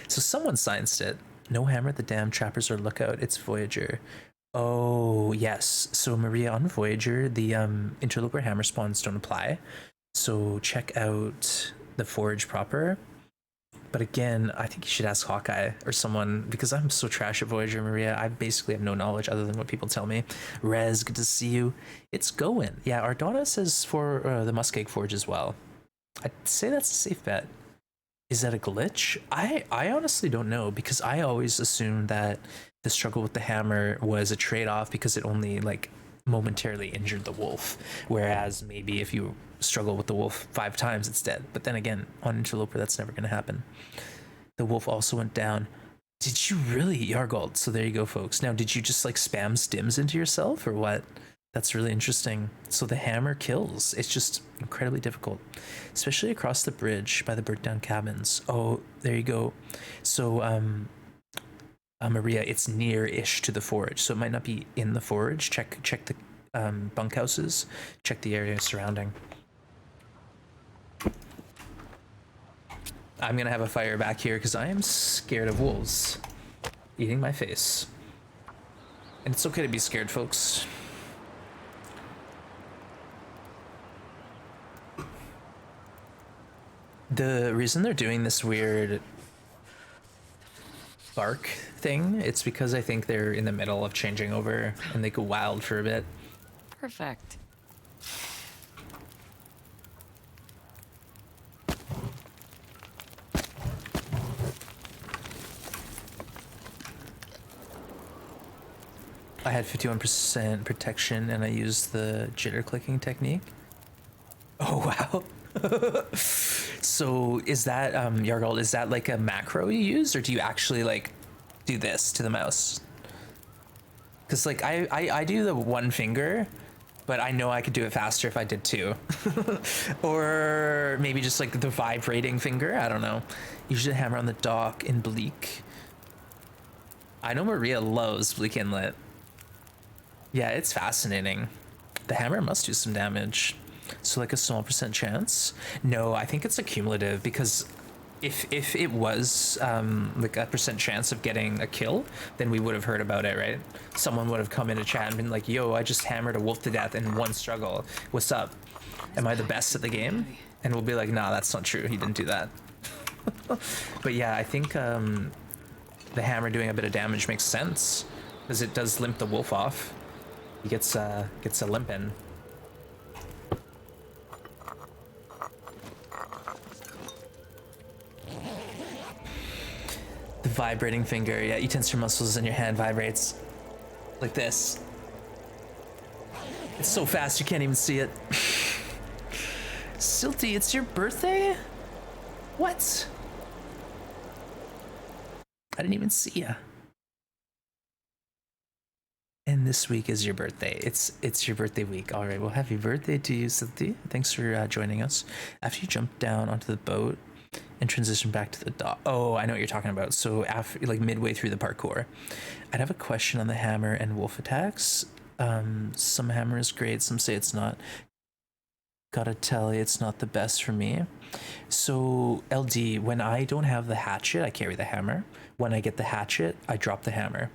So someone scienced it. No hammer at the dam, trappers or lookout. It's Voyager. Oh, yes. So Maria, on Voyager, the interloper hammer spawns don't apply. So check out the forge proper. But again, I think you should ask Hawkeye or someone, because I'm so trash at Voyager, Maria. I basically have no knowledge other than what people tell me. Rez, good to see you. It's going. Yeah, Ardonna says for the Muskeg Forge as well. I'd say that's a safe bet. Is that a glitch? I honestly don't know, because I always assumed that the struggle with the hammer was a trade-off because it only like momentarily injured the wolf, whereas maybe if you struggle with the wolf 5 times it's dead. But then again, on interloper that's never going to happen. The wolf also went down. Did you really, Yargold? So there you go, folks. Now, did you just like spam stims into yourself or what? That's really interesting. So the hammer kills. It's just incredibly difficult, especially across the bridge by the burnt down cabins. Oh, there you go. So Maria, it's near-ish to the forge, so it might not be in the forge. Check the bunkhouses. Check the area surrounding. I'm gonna have a fire back here because I am scared of wolves eating my face. And it's okay to be scared, folks. The reason they're doing this weird bark thing, it's because I think they're in the middle of changing over and they go wild for a bit. Perfect. I had 51% protection and I used the jitter clicking technique. Oh wow. So is that Yargold, is that like a macro you use, or do you actually like do this to the mouse? Because like I do the one finger, but I know I could do it faster if I did two. Or maybe just like the vibrating finger, I don't know. Usually hammer on the dock in Bleak. I know Maria loves Bleak Inlet. Yeah, it's fascinating. The hammer must do some damage. So like a small percent chance? No, I think it's a cumulative, because if it was like a percent chance of getting a kill, then we would have heard about it, right? Someone would have come into chat and been like, yo, I just hammered a wolf to death in one struggle. What's up? Am I the best at the game? And we'll be like, nah, that's not true. He didn't do that. But yeah, I think the hammer doing a bit of damage makes sense, because it does limp the wolf off. He gets a limp in. The vibrating finger, yeah, you tense your muscles and your hand vibrates like this. It's so fast you can't even see it. Silty, it's your birthday? What? I didn't even see ya. And this week is your birthday. It's your birthday week. All right, well, happy birthday to you, Silty. Thanks for joining us. After you jump down onto the boat and transition back to the dock. Oh, I know what you're talking about. So after, like midway through the parkour, I'd have a question on the hammer and wolf attacks. Some hammer is great, some say it's not. Gotta tell you, it's not the best for me. So LD, when I don't have the hatchet, I carry the hammer. When I get the hatchet, I drop the hammer.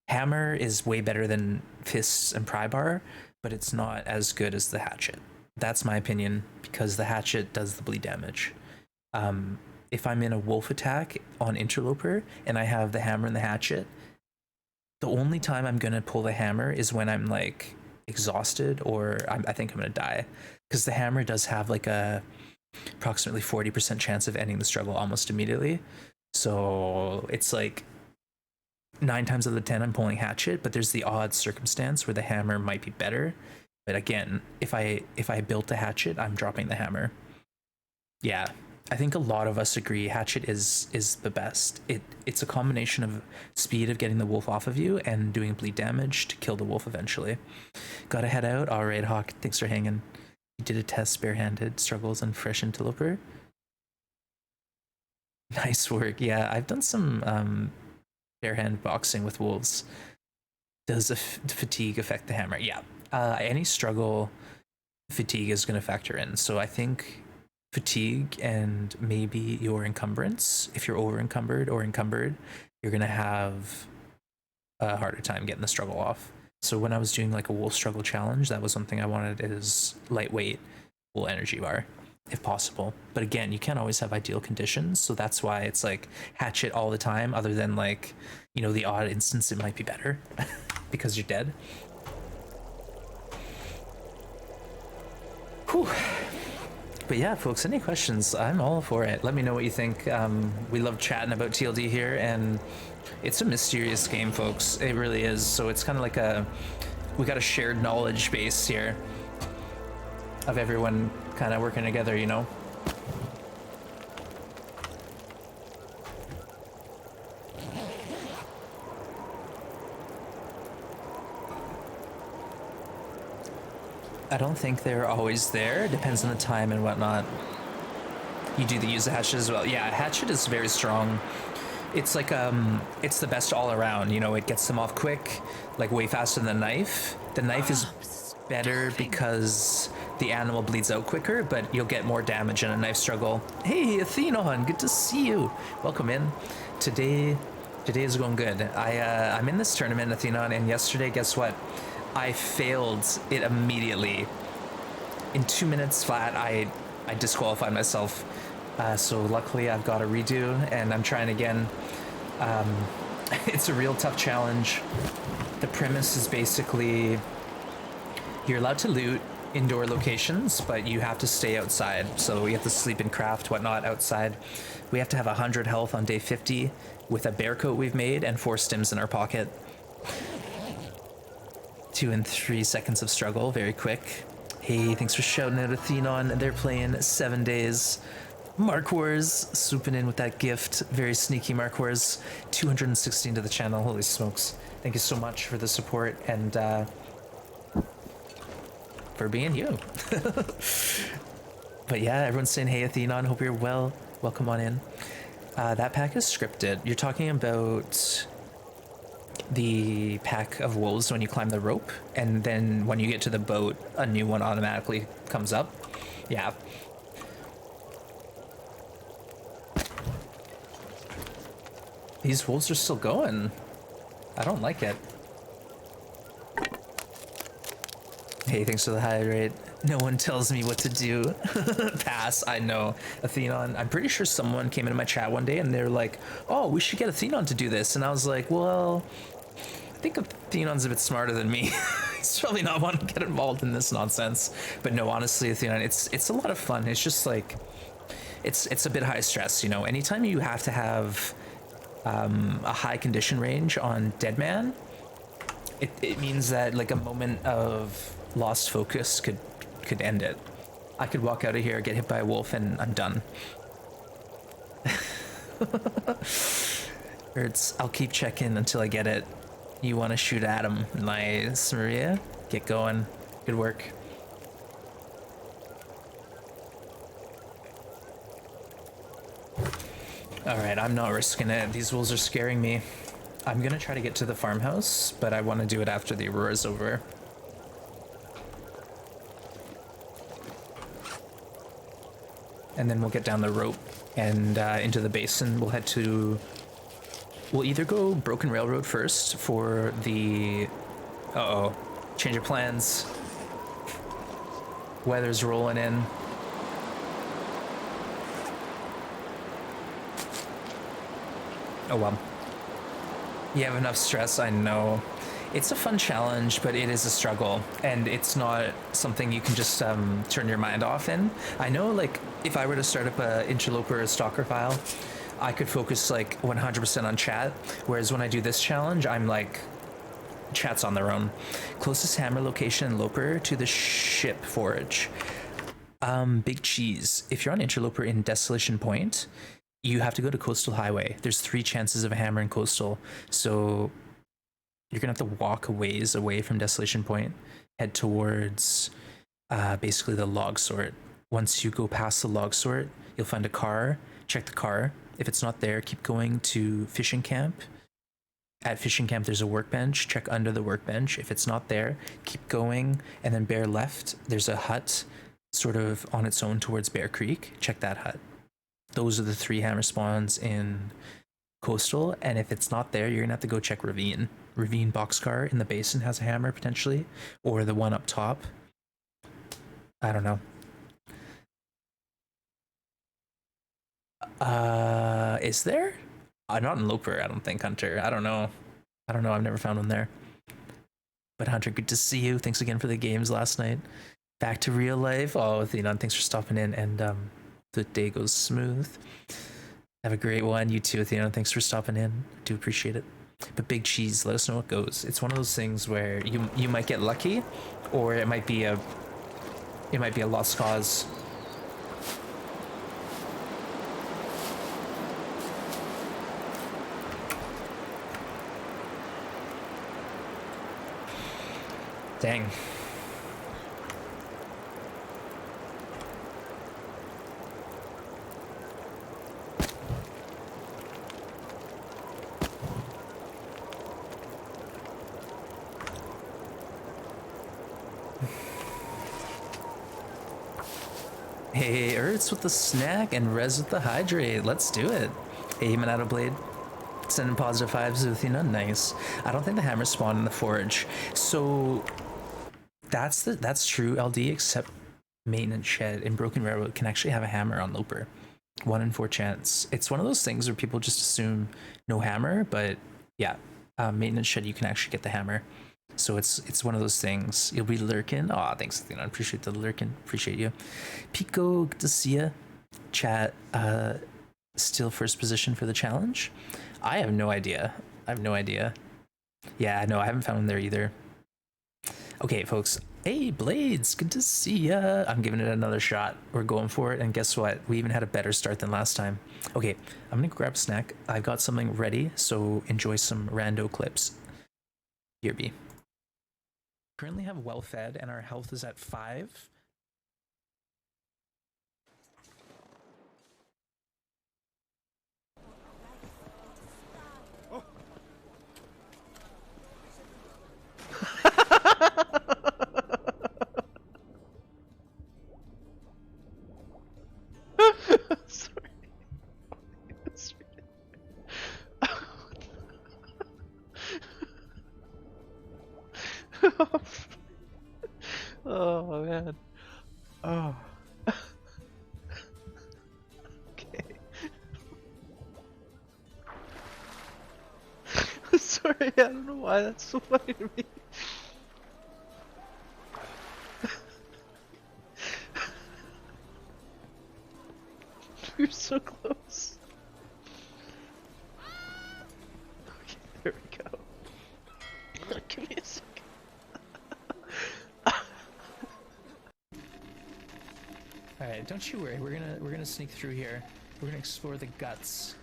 Hammer is way better than fists and pry bar, but it's not as good as the hatchet. That's my opinion, because the hatchet does the bleed damage. If I'm in a wolf attack on interloper and I have the hammer and the hatchet, the only time I'm gonna pull the hammer is when I'm like exhausted or I think I'm gonna die, because the hammer does have like a approximately 40% chance of ending the struggle almost immediately. So it's like 9 times out of 10 I'm pulling hatchet, but there's the odd circumstance where the hammer might be better. But again, if I built the hatchet, I'm dropping the hammer. Yeah, I think a lot of us agree hatchet is the best. It's a combination of speed of getting the wolf off of you and doing bleed damage to kill the wolf eventually. Gotta head out. All right, Hawk, thanks for hanging. You did a test barehanded struggles on fresh interloper. Nice work. Yeah, I've done some barehand boxing with wolves. Does the fatigue affect the hammer? Yeah. Any struggle, fatigue is going to factor in. So I think fatigue and maybe your encumbrance, if you're over encumbered or encumbered, you're going to have a harder time getting the struggle off. So when I was doing like a wolf struggle challenge, that was one thing I wanted, is lightweight full energy bar if possible. But again, you can't always have ideal conditions, so that's why it's like hatchet all the time, other than like, you know, the odd instance it might be better because you're dead. Whew. But yeah, folks, any questions? I'm all for it. Let me know what you think. We love chatting about TLD here, and it's a mysterious game, folks. It really is. So it's kind of like we got a shared knowledge base here of everyone kind of working together, you know? I don't think they're always there. It depends on the time and whatnot. You do use the hatchet as well. Yeah, hatchet is very strong. It's like it's the best all around. You know, it gets them off quick, like way faster than the knife. The knife is better because the animal bleeds out quicker, but you'll get more damage in a knife struggle. Hey, Athenon, good to see you. Welcome in. Today is going good. I'm in this tournament, Athenon, and yesterday, guess what? I failed it immediately. In 2 minutes flat, I disqualified myself. So luckily I've got a redo and I'm trying again. It's a real tough challenge. The premise is basically you're allowed to loot indoor locations, but you have to stay outside. So we have to sleep and craft whatnot outside. We have to have 100 health on day 50 with a bear coat we've made and 4 stims in our pocket. 2 and 3 seconds of struggle, very quick. Hey, thanks for shouting out Athenon. They're playing 7 days. Mark Wars swooping in with that gift. Very sneaky Mark Wars. 216 to the channel. Holy smokes. Thank you so much for the support and for being you. But yeah, everyone's saying hey Athenon. Hope you're well. Welcome on in. That pack is scripted. You're talking about the pack of wolves when you climb the rope, and then when you get to the boat, a new one automatically comes up. Yeah. These wolves are still going. I don't like it. Hey, thanks for the hydrate. No one tells me what to do. Pass, I know. Athenon, I'm pretty sure someone came into my chat one day and they're like, oh, we should get Athenon to do this. And I was like, well, I think Athenon's a bit smarter than me. He's probably not want to get involved in this nonsense. But no, honestly, Athenon, it's a lot of fun. It's just like, it's a bit high stress, you know. Anytime you have to have a high condition range on Deadman, it means that like a moment of lost focus could end it. I could walk out of here, get hit by a wolf, and I'm done. Or I'll keep checking until I get it. You want to shoot at him? Nice, Maria. Get going. Good work. All right, I'm not risking it. These wolves are scaring me. I'm gonna try to get to the farmhouse, but I want to do it after the Aurora's over. And then we'll get down the rope and into the basin. We'll head to... We'll either go Broken Railroad first for the... Uh-oh. Change of plans. Weather's rolling in. Oh well. You have enough stress, I know. It's a fun challenge, but it is a struggle, and it's not something you can just turn your mind off in. I know, like, if I were to start up a interloper or stalker file, I could focus like 100% on chat, whereas when I do this challenge, I'm like, chat's on their own. Closest hammer location in Loper to the ship forage. Big cheese. If you're on interloper in Desolation Point, you have to go to Coastal Highway. There's 3 chances of a hammer in Coastal, so you're gonna have to walk a ways away from Desolation Point, head towards basically the log sort. Once you go past the log sort, you'll find a car. Check the car. If it's not there, keep going to fishing camp. At fishing camp, there's a workbench. Check under the workbench. If it's not there, keep going, and then bear left. There's a hut sort of on its own towards Bear Creek. Check that hut. Those are the 3 hammer spawns in Coastal, and if it's not there, you're gonna have to go check Ravine. Ravine boxcar in the basin has a hammer potentially, or the one up top. I don't know. Is there? Not in Loper, I don't think, Hunter. I don't know. I've never found one there. But Hunter, good to see you. Thanks again for the games last night. Back to real life. Oh, Theon, thanks for stopping in, and the day goes smooth. Have a great one. You too, Theon. Thanks for stopping in. Do appreciate it. But Big Cheese, let us know what goes. It's one of those things where you might get lucky, or it might be a lost cause. Dang. Hey, Ertz with the snack and Rez with the hydrate. Let's do it. Hey, Minato Blade. Sending positive vibes to Athena. Nice. I don't think the hammer spawned in the forge. So that's true, LD, except Maintenance Shed in Broken Railroad can actually have a hammer on Loper. 1 in 4 chance. It's one of those things where people just assume no hammer, but yeah, Maintenance Shed, you can actually get the hammer. So it's one of those things. You'll be lurking. Aw, thanks, Athena. I appreciate the lurking. Appreciate you. Pico, good to see ya. Chat, still first position for the challenge? I have no idea. Yeah, no, I haven't found him there either. Okay, folks. Hey, Blades, good to see ya. I'm giving it another shot. We're going for it, and guess what? We even had a better start than last time. Okay, I'm gonna grab a snack. I've got something ready, so enjoy some rando clips. Here be. Currently have well fed, and our health is at 5. Sorry. Oh man. Oh. Okay. Sorry, I don't know why that's so funny to me. You're so close. Okay, there we go. Give me a second. All right, don't you worry. We're gonna sneak through here. We're gonna explore the guts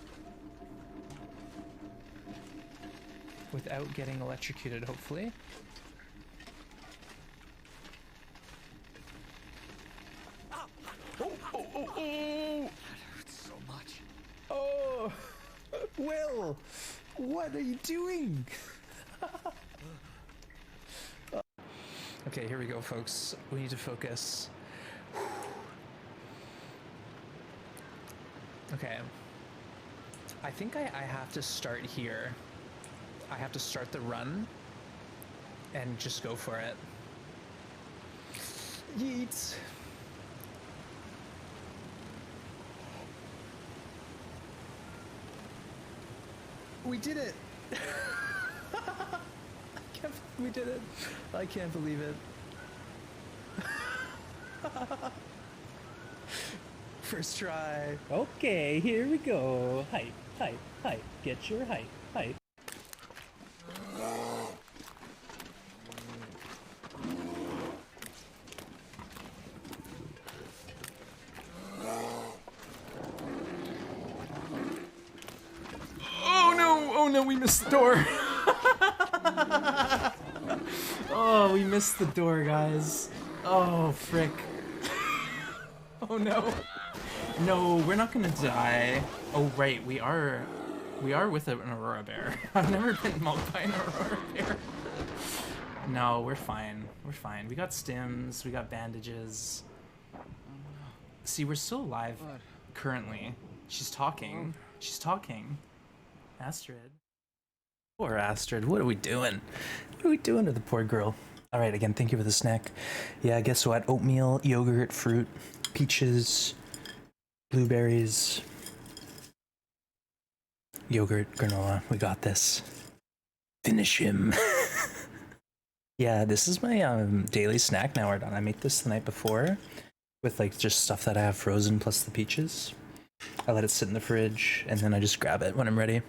without getting electrocuted, hopefully. Oh! So much. Oh, Will, what are you doing? Okay, here we go, folks. We need to focus. Okay. I think I have to start here. I have to start the run and just go for it. Yeet. We did it! We did it! I can't believe it. First try. Okay, here we go. Hype, hype, hype. Get your hype, hype. Oh no, we missed the door. Oh, we missed the door, guys. Oh, frick. Oh no. No, we're not gonna die. Oh, right, we are with an Aurora Bear. I've never been mauled by an Aurora Bear. No, we're fine. We're fine. We got stims, we got bandages. See, we're still alive currently. She's talking. She's talking. Astrid. Poor Astrid. What are we doing? What are we doing to the poor girl? All right, again, thank you for the snack. Yeah, guess what? Oatmeal, yogurt, fruit, peaches, blueberries, yogurt, granola. We got this. Finish him. Yeah, this is my daily snack now we're done. I make this the night before with like just stuff that I have frozen plus the peaches. I let it sit in the fridge and then I just grab it when I'm ready.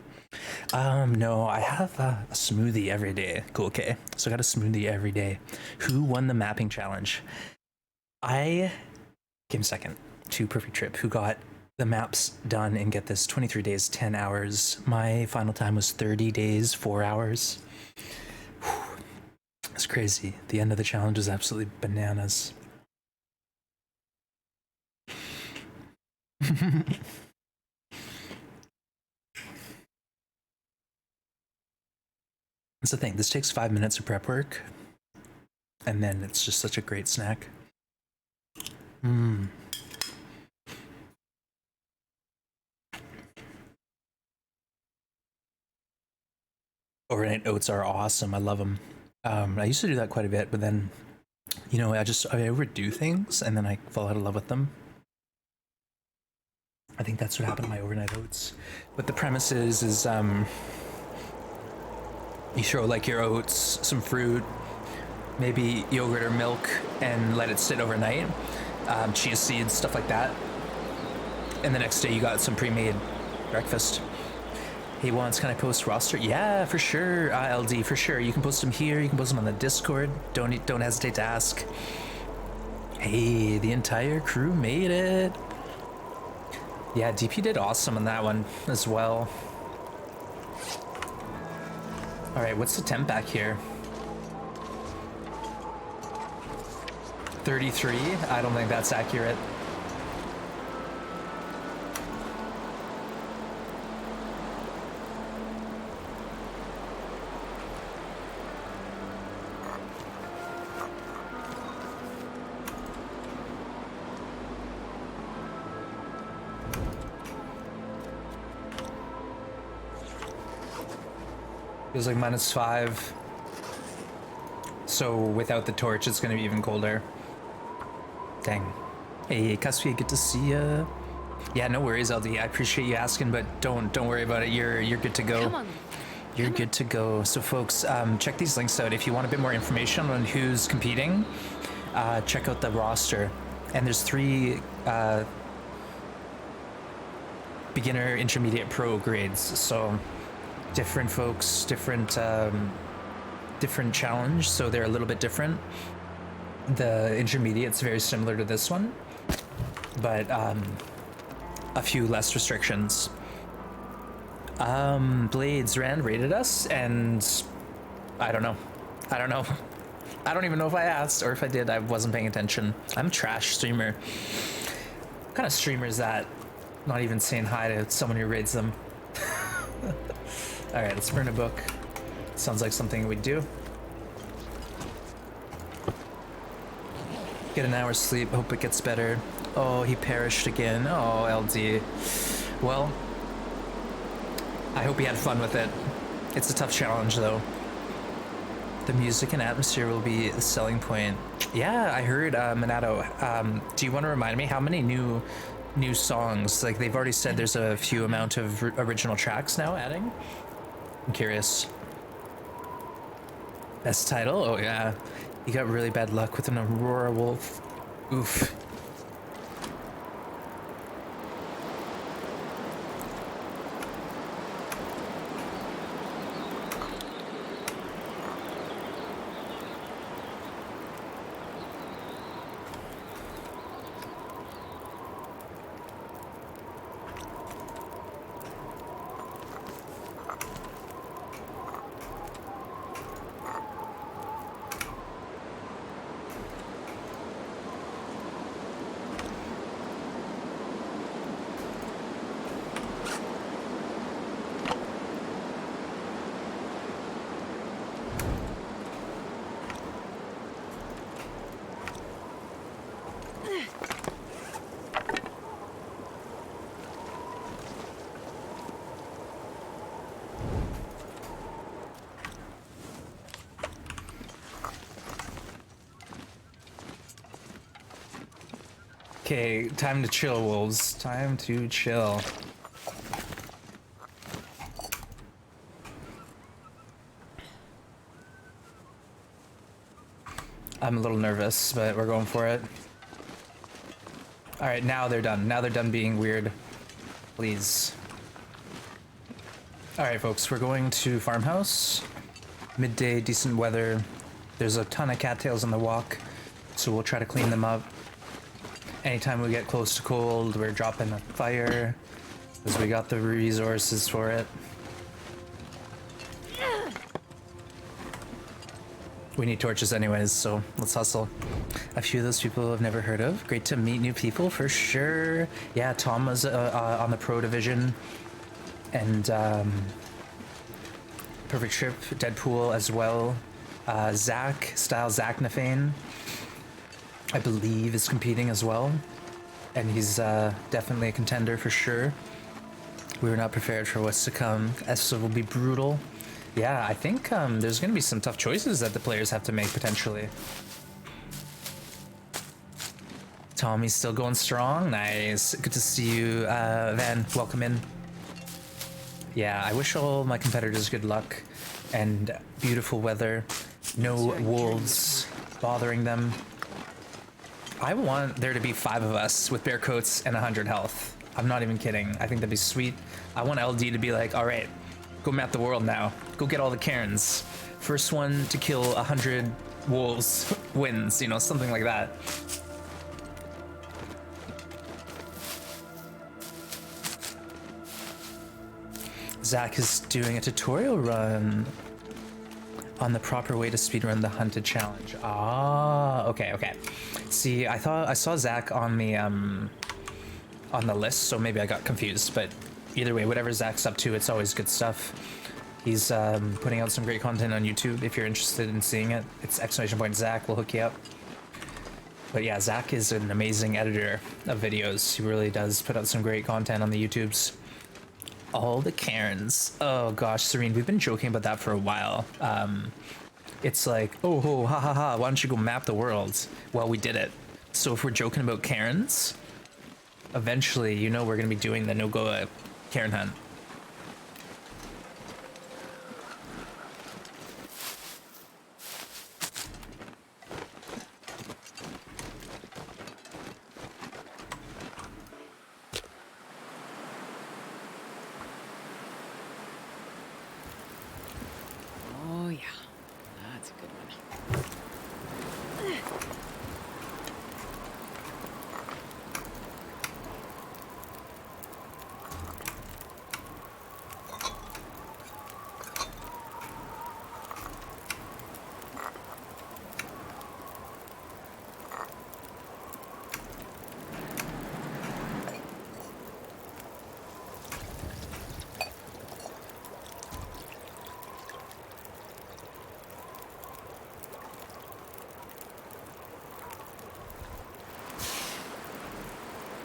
No, I have a smoothie every day. Cool, okay. So I got a smoothie every day. Who won the mapping challenge? I came second to Perfect Trip, who got the maps done in, get this, 23 days, 10 hours. My final time was 30 days, 4 hours. It's crazy. The end of the challenge was absolutely bananas. That's the thing. This takes 5 minutes of prep work, and then it's just such a great snack. Overnight oats are awesome. I love them. I used to do that quite a bit, but then, you know, I overdo things, and then I fall out of love with them. I think that's what happened to my overnight oats. But the premise is you throw like your oats, some fruit, maybe yogurt or milk, and let it sit overnight. Chia seeds, stuff like that. And the next day you got some pre-made breakfast. He wants, can I post roster? Yeah, for sure, LD, for sure. You can post them here. You can post them on the Discord. Don't hesitate to ask. Hey, the entire crew made it. Yeah, DP did awesome on that one as well. All right, what's the temp back here? 33? I don't think that's accurate. Feels like -5. So without the torch, it's gonna be even colder. Dang. Hey, Caspi, good to see ya. Yeah, no worries, LD. I appreciate you asking, but don't worry about it. You're good to go. Come on. You're good to go. So folks, check these links out. If you want a bit more information on who's competing, check out the roster. And there's 3 beginner, intermediate, pro grades. So different folks, different challenge, so they're a little bit different. The intermediate's very similar to this one, but a few less restrictions. Blades Rand rated us, and I don't know. I don't even know if I asked, or if I did, I wasn't paying attention. I'm a trash streamer. What kind of streamer is that? Not even saying hi to someone who raids them. All right, let's burn a book. Sounds like something we'd do. Get an hour's sleep, hope it gets better. Oh, he perished again. Oh, LD. Well, I hope he had fun with it. It's a tough challenge, though. The music and atmosphere will be the selling point. Yeah, I heard, Minato. Do you want to remind me how many new songs? Like, they've already said there's a few amount of original tracks now adding. I'm curious. Best title? Oh yeah. You got really bad luck with an Aurora Wolf. Oof. Okay, time to chill, wolves. Time to chill. I'm a little nervous, but we're going for it. All right, now they're done. Now they're done being weird. Please. All right, folks, we're going to farmhouse. Midday, decent weather. There's a ton of cattails on the walk, so we'll try to clean them up. Anytime we get close to cold, we're dropping a fire, because we got the resources for it. We need torches anyways, so let's hustle. A few of those people I've never heard of. Great to meet new people, for sure. Yeah, Tom was on the pro division. And Perfect Trip, Deadpool as well. Zach, Zach Nafane, I believe is competing as well. And he's definitely a contender for sure. We were not prepared for what's to come. ESO will be brutal. Yeah, I think there's going to be some tough choices that the players have to make potentially. Tommy's still going strong. Nice. Good to see you, Van. Welcome in. Yeah, I wish all my competitors good luck and beautiful weather. No wolves bothering them. I want there to be 5 of us with bare coats and 100 health. I'm not even kidding. I think that'd be sweet. I want LD to be like, all right, Go map the world now. Go get all the Karens. First one to kill 100 wolves wins, you know, something like that. Zach is doing a tutorial run on the proper way to speedrun the hunted challenge. Ah, okay, okay. See, I thought I saw Zach on the list, so maybe I got confused, but either way, whatever Zach's up to, it's always good stuff. He's putting out some great content on YouTube. If you're interested in seeing it, it's !Zach. We'll hook you up. But yeah, Zach is an amazing editor of videos. He really does put out some great content on the YouTubes. All the Karens. Oh gosh, Serene, we've been joking about that for a while. It's like, oh, ho, ha ha ha, why don't you go map the world? Well, we did it. So if we're joking about Karens, eventually, you know, we're gonna be doing the no-go Karen hunt. Oh, yeah. That's a good one.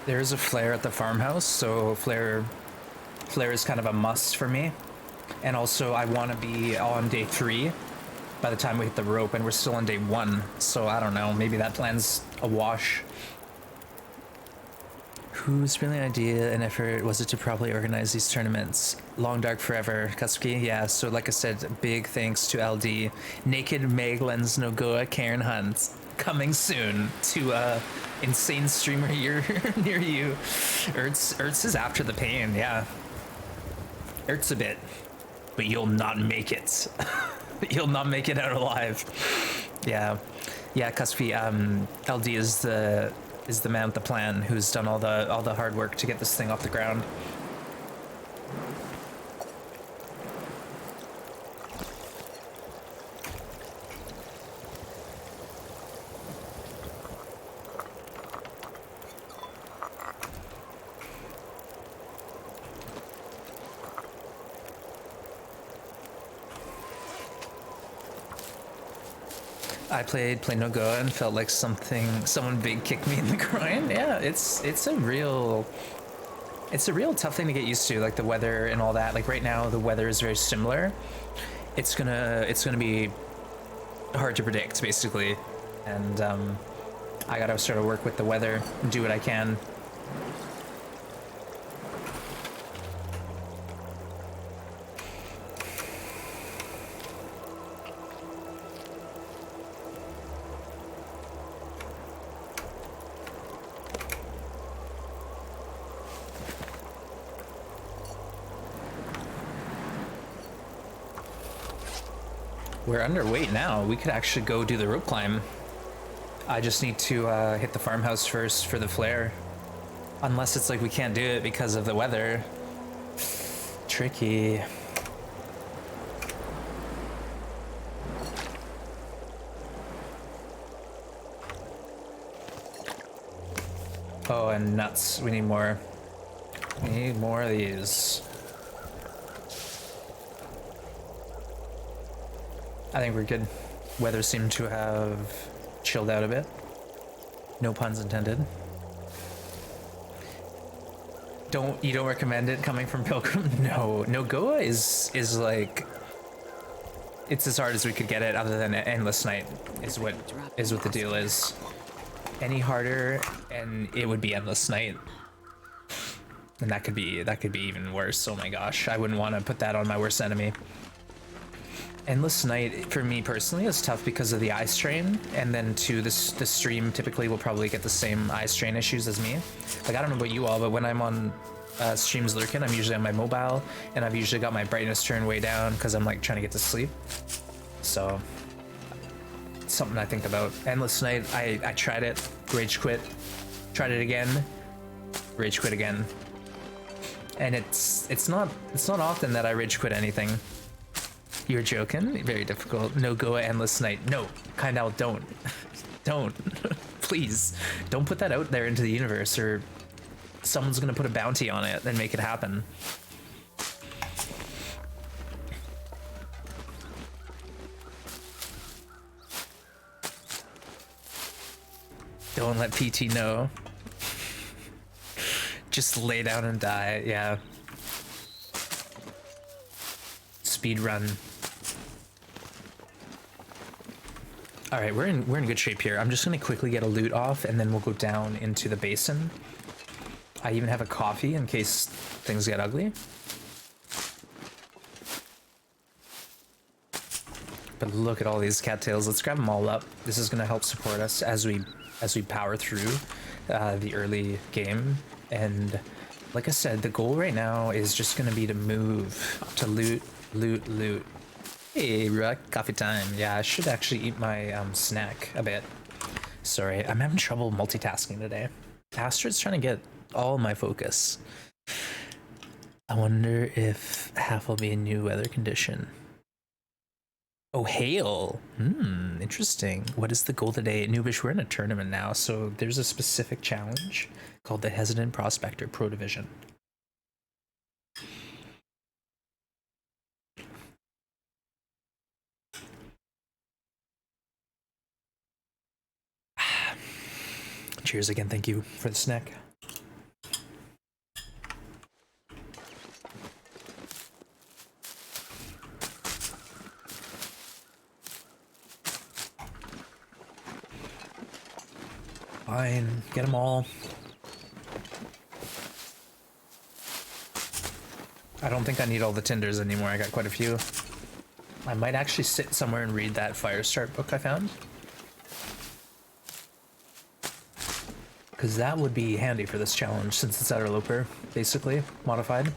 There's a flare at the farmhouse, so flare is kind of a must for me. And also, I want to be on day 3 by the time we hit the rope, and we're still on day 1, so I don't know, maybe that plan's a wash. Whose brilliant idea and effort was it to properly organize these tournaments? Long Dark Forever, Katsuki, yeah, so like I said, big thanks to LD. Naked Meglan's Nogoa Karen Hunt, coming soon to insane streamer near you. Ertz is after the pain, yeah. Ertz a bit, but you'll not make it. You'll not make it out alive. Yeah, yeah, Kaspi, LD is the man with the plan who's done all the hard work to get this thing off the ground. I played No Go and felt like someone big kicked me in the groin. Yeah, it's a real tough thing to get used to, like the weather and all that. Like right now the weather is very similar. It's gonna be hard to predict basically, and I gotta sort of work with the weather and do what I can. We're underweight now. We could actually go do the rope climb. I just need to hit the farmhouse first for the flare. Unless it's like we can't do it because of the weather. Tricky. Oh, and nuts. We need more. We need more of these. I think we're good. Weather seemed to have chilled out a bit. No puns intended. You don't recommend it coming from Pilgrim? No. No, Goa is like, it's as hard as we could get it other than Endless Night is what the deal is. Any harder and it would be Endless Night. And that could be even worse. Oh my gosh. I wouldn't want to put that on my worst enemy. Endless Night, for me personally, is tough because of the eye strain, and then too, the stream typically will probably get the same eye strain issues as me. Like, I don't know about you all, but when I'm on streams lurking, I'm usually on my mobile, and I've usually got my brightness turned way down because I'm like trying to get to sleep. So something I think about. Endless Night, I tried it, rage quit, tried it again, rage quit again. And it's not often that I rage quit anything. You're joking? Very difficult. No go at Endless Night. No, Kindle, don't. Don't. Please. Don't put that out there into the universe, or someone's gonna put a bounty on it and make it happen. Don't let PT know. Just lay down and die, yeah. Speed run. All right, we're in good shape here. I'm just gonna quickly get a loot off, and then we'll go down into the basin. I even have a coffee in case things get ugly. But look at all these cattails. Let's grab them all up. This is gonna help support us as we power through the early game. And like I said, the goal right now is just gonna be to move, to loot. Hey, Ruck, coffee time. Yeah, I should actually eat my snack a bit. Sorry, I'm having trouble multitasking today. Astrid's trying to get all my focus. I wonder if half will be a new weather condition. Oh, hail. Interesting. What is the goal today? Noobish, we're in a tournament now, so there's a specific challenge called the Hesitant Prospector Pro Division. Cheers again, thank you for the snack. Fine, get them all. I don't think I need all the tinders anymore, I got quite a few. I might actually sit somewhere and read that Firestart book I found. Because that would be handy for this challenge, since it's Interloper, basically, modified.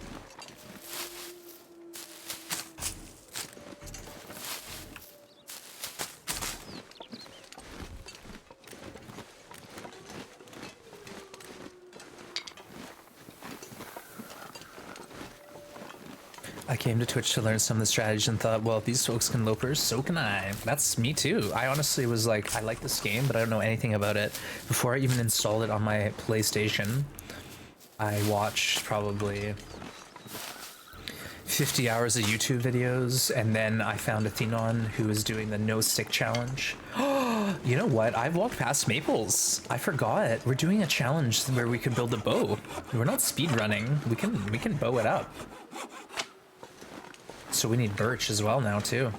I came to Twitch to learn some of the strategies and thought, well, if these folks can lopers, so can I. That's me too. I honestly was like, I like this game, but I don't know anything about it. Before I even installed it on my PlayStation, I watched probably 50 hours of YouTube videos, and then I found Athenon who was doing the no stick challenge. You know what? I've walked past Maples. I forgot. We're doing a challenge where we could build a bow. We're not speed running. We can bow it up. So we need birch as well now too.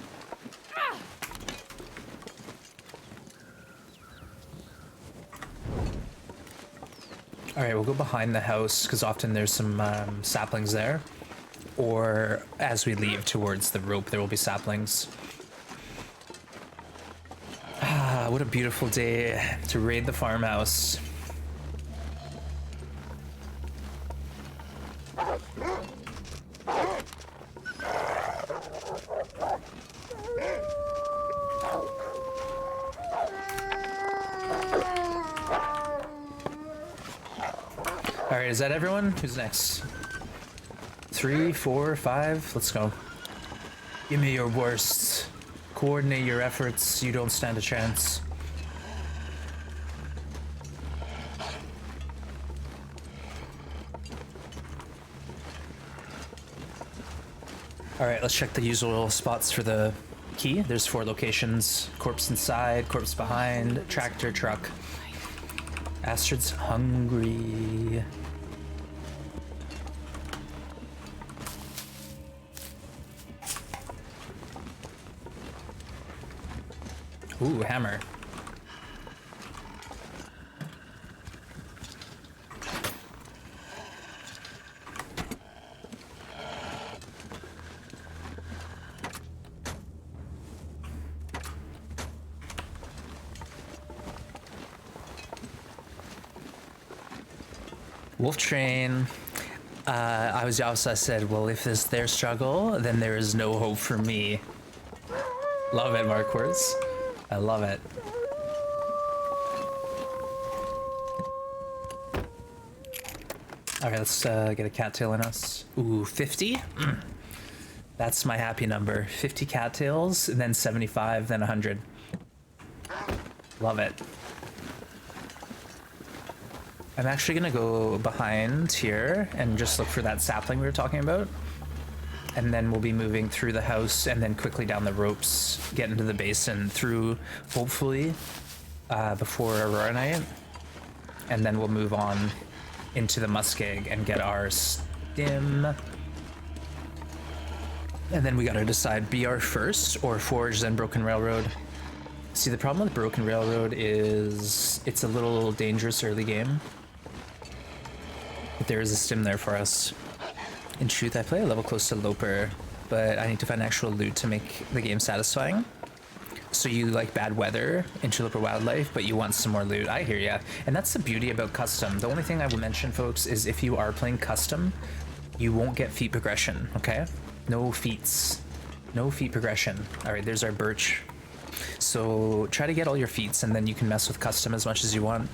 All right, we'll go behind the house because often there's some saplings there. Or as we leave towards the rope, there will be saplings. Ah, what a beautiful day to raid the farmhouse. All right, is that everyone? Who's next? 3, 4, 5, let's go. Give me your worst. Coordinate your efforts, you don't stand a chance. All right, let's check the usual spots for the key. There's 4 locations: corpse inside, corpse behind, tractor, truck. Astrid's hungry. Ooh, hammer. Wolf train. I said, well, if it's their struggle, then there is no hope for me. Love it, Marquards. I love it. All right, let's get a cattail in us. Ooh, 50? That's my happy number. 50 cattails, and then 75, then 100. Love it. I'm actually gonna go behind here and just look for that sapling we were talking about. And then we'll be moving through the house and then quickly down the ropes, get into the basin through, hopefully, before Aurora Night. And then we'll move on into the muskeg and get our stim. And then we gotta decide BR first or Forge, then Broken Railroad. See, the problem with Broken Railroad is it's a little dangerous early game. But there is a stim there for us. In truth, I play a level close to Loper, but I need to find actual loot to make the game satisfying. So you like bad weather, interloper wildlife, but you want some more loot. I hear ya. And that's the beauty about custom. The only thing I will mention, folks, is if you are playing custom, you won't get feat progression, okay? No feats. No feat progression. All right, there's our birch. So try to get all your feats, and then you can mess with custom as much as you want.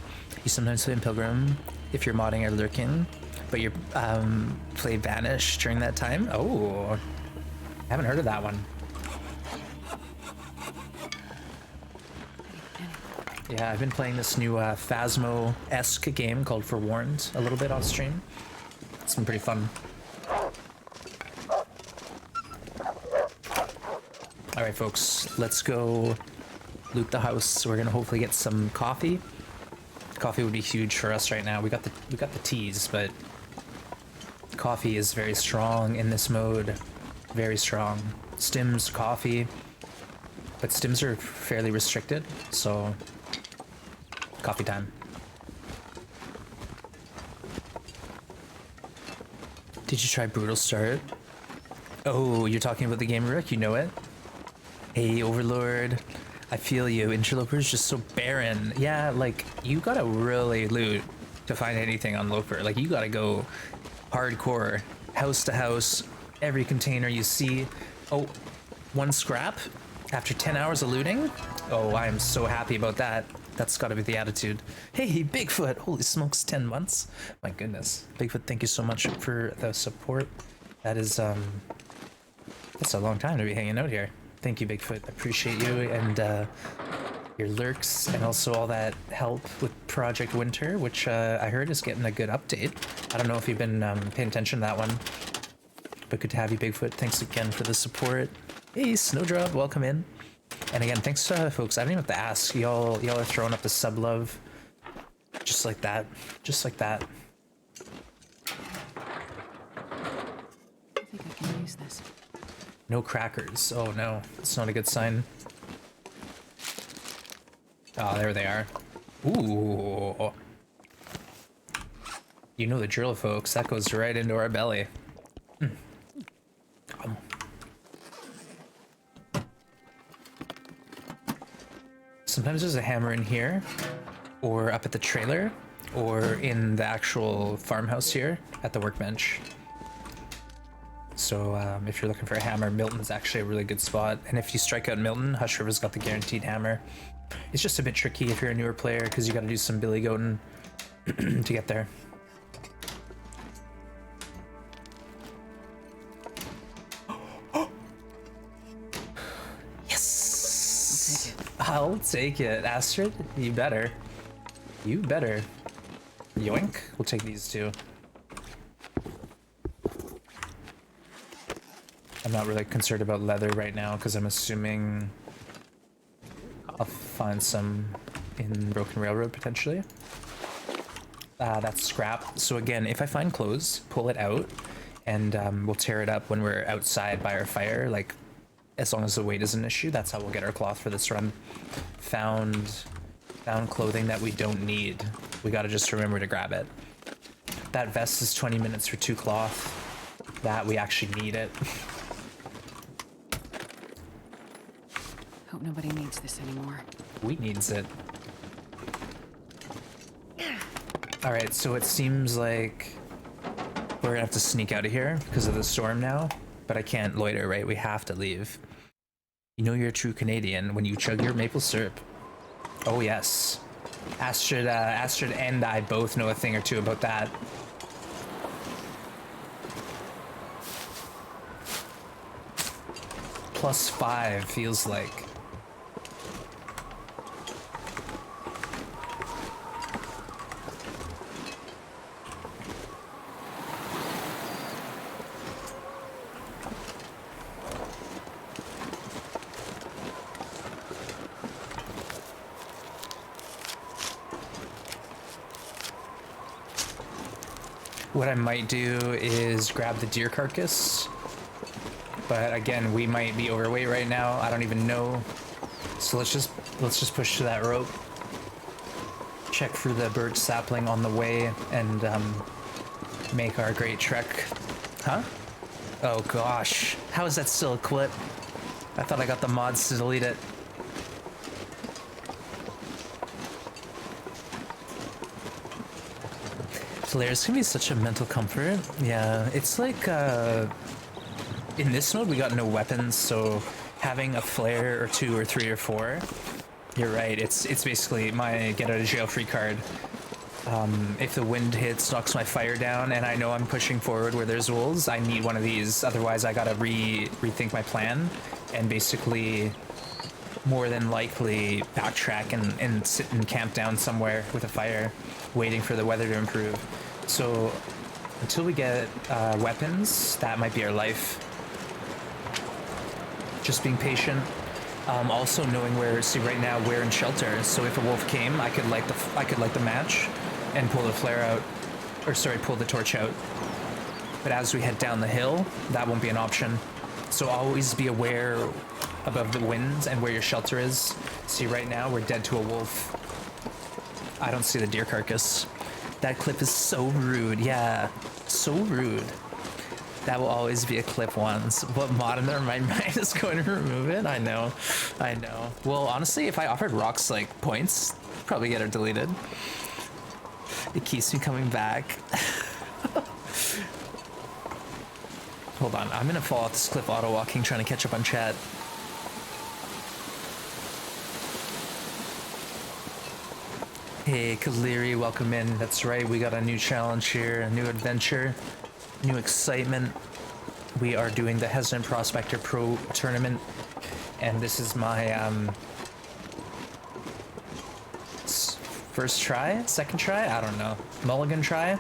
You sometimes play in Pilgrim if you're modding or lurking, but you play Vanish during that time. Oh, I haven't heard of that one. Yeah, I've been playing this new Phasmo-esque game called Forewarned a little bit off stream. It's been pretty fun. All right, folks, let's go loot the house. We're gonna hopefully get some coffee. Coffee would be huge for us right now. We got the teas, but coffee is very strong in this mode. Very strong. Stims, coffee, but stims are fairly restricted, so coffee time. Did you try Brutal Start? Oh, you're talking about the game, Rook? You know it? Hey, Overlord. I feel you. Interloper's just so barren. Yeah, like, you gotta really loot to find anything on Loper. Like, you gotta go hardcore, house to house, every container you see. Oh, one scrap after 10 hours of looting? Oh, I am so happy about that. That's gotta be the attitude. Hey, Bigfoot! Holy smokes, 10 months. My goodness. Bigfoot, thank you so much for the support. That is, that's a long time to be hanging out here. Thank you, Bigfoot. I appreciate you and your lurks and also all that help with Project Winter, which I heard is getting a good update. I don't know if you've been paying attention to that one, but good to have you, Bigfoot. Thanks again for the support. Hey, Snowdrop, welcome in. And again, thanks folks. I don't even have to ask. Y'all are throwing up the sub love, just like that, just like that. I think I can use this. No crackers. Oh no, it's not a good sign. Oh, there they are. Ooh. You know the drill, folks. That goes right into our belly. Sometimes there's a hammer in here, or up at the trailer, or in the actual farmhouse here at the workbench. So if you're looking for a hammer, Milton's actually a really good spot. And if you strike out Milton, Hush River's got the guaranteed hammer. It's just a bit tricky if you're a newer player because you got to do some billy goating to get there. Yes! I'll take it. Astrid, you better. You better. Yoink. We'll take these two. I'm not really concerned about leather right now because I'm assuming I'll find some in Broken Railroad potentially. That's scrap. So again, if I find clothes, pull it out and we'll tear it up when we're outside by our fire. Like, as long as the weight is an issue, that's how we'll get our cloth for this run. Found clothing that we don't need. We gotta just remember to grab it. That vest is 20 minutes for 2 cloth. That we actually need it. Hope nobody needs this anymore. We needs it. All right, so it seems like We're gonna have to sneak out of here because of the storm now, but I can't loiter, right? We have to leave. You know you're a true Canadian when you chug your maple syrup. Oh yes. Astrid and I both know a thing or two about that. +5 feels like. What I might do is grab the deer carcass, but again, we might be overweight right now. I don't even know. So let's just push to that rope. Check for the birch sapling on the way and make our great trek. Huh? Oh gosh, how is that still a clip? I thought I got the mods to delete it. Flares can be such a mental comfort. Yeah, it's like, in this mode we got no weapons, so having a flare or 2 or 3 or 4, you're right, it's basically my get out of jail free card. If the wind hits, knocks my fire down, and I know I'm pushing forward where there's wolves, I need one of these, otherwise I gotta rethink my plan, and basically more than likely backtrack and sit and camp down somewhere with a fire, waiting for the weather to improve. So until we get weapons, that might be our life. Just being patient. Also knowing where. See, right now we're in shelter, so if a wolf came, I could light the match and pull the flare out, or sorry, pull the torch out. But as we head down the hill, that won't be an option. So always be aware above the winds and where your shelter is. See, right now we're dead to a wolf. I don't see the deer carcass. That clip is so rude. Yeah, so rude. That will always be a clip once. What mod in there? My mind is going to remove it. I know. Well, honestly, if I offered rocks like points, probably get it deleted. It keeps me coming back. Hold on, I'm gonna fall off this cliff auto walking, trying to catch up on chat. Hey, Kaliri, welcome in. That's right, we got a new challenge here, a new adventure, new excitement. We are doing the Hesitant Prospector Pro Tournament, and this is my first try, second try, I don't know, mulligan try.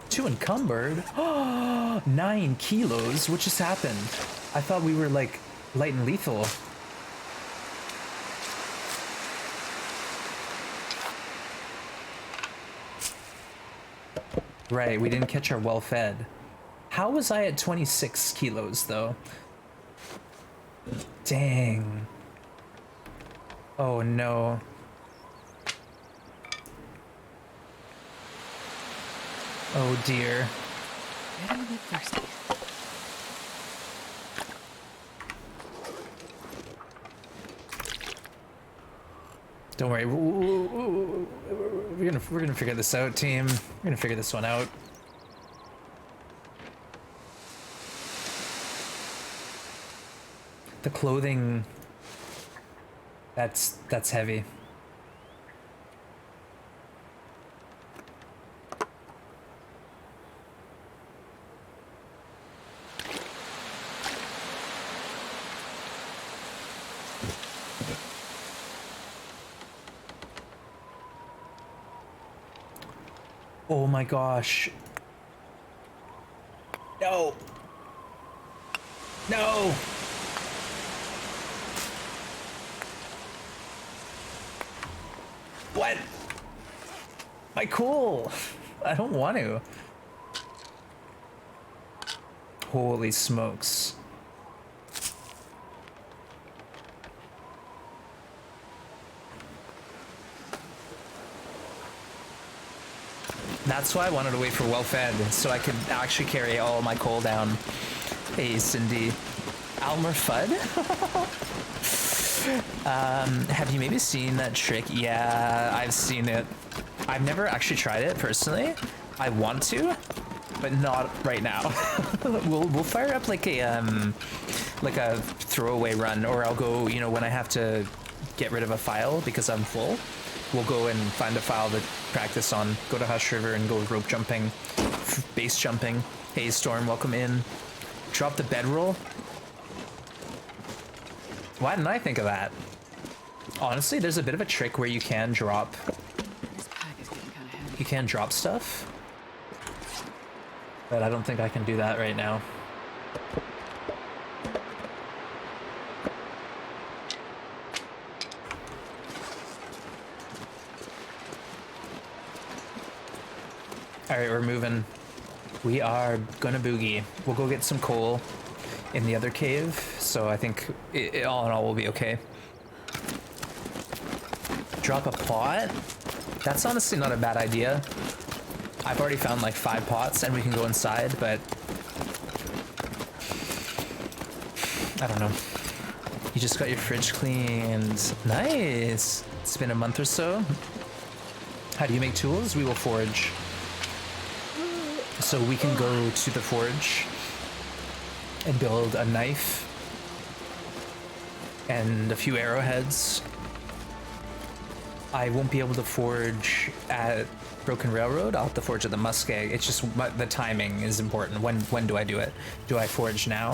2 encumbered. 9 kilos. What just happened? I thought we were like light and lethal. Right, we didn't catch our well fed. How was I at 26 kilos though? Dang. Oh no. Oh dear. Ready to get thirsty. Don't worry. We're gonna figure this out, team. We're gonna figure this one out. The clothing. That's heavy. Oh my gosh. No. No. What? Am I cool? I don't want to. Holy smokes. That's why I wanted to wait for well-fed, so I could actually carry all my coal down. Hey, Cindy. Almer Fudd? Have you maybe seen that trick? Yeah, I've seen it. I've never actually tried it personally. I want to, but not right now. We'll fire up like a throwaway run, or I'll go, you know, when I have to get rid of a file because I'm full, we'll go and find a file to practice on, go to Hush River and go rope jumping, base jumping. Hey Storm, welcome in. Drop the bedroll. Why didn't I think of that? Honestly, there's a bit of a trick where you can drop, This pack is getting kind of heavy. you can drop stuff, but I don't think I can do that right now. All right, we're moving. We are gonna boogie. We'll go get some coal in the other cave, so I think all in all we'll be okay. Drop a pot? That's honestly not a bad idea. I've already found like 5 pots and we can go inside, but I don't know. You just got your fridge cleaned. Nice. It's been a month or so. How do you make tools? We will forge. So we can go to the forge and build a knife and a few arrowheads. I won't be able to forge at Broken Railroad. I'll have to forge at the Muskeg. It's just the timing is important. When do I do it? Do I forge now,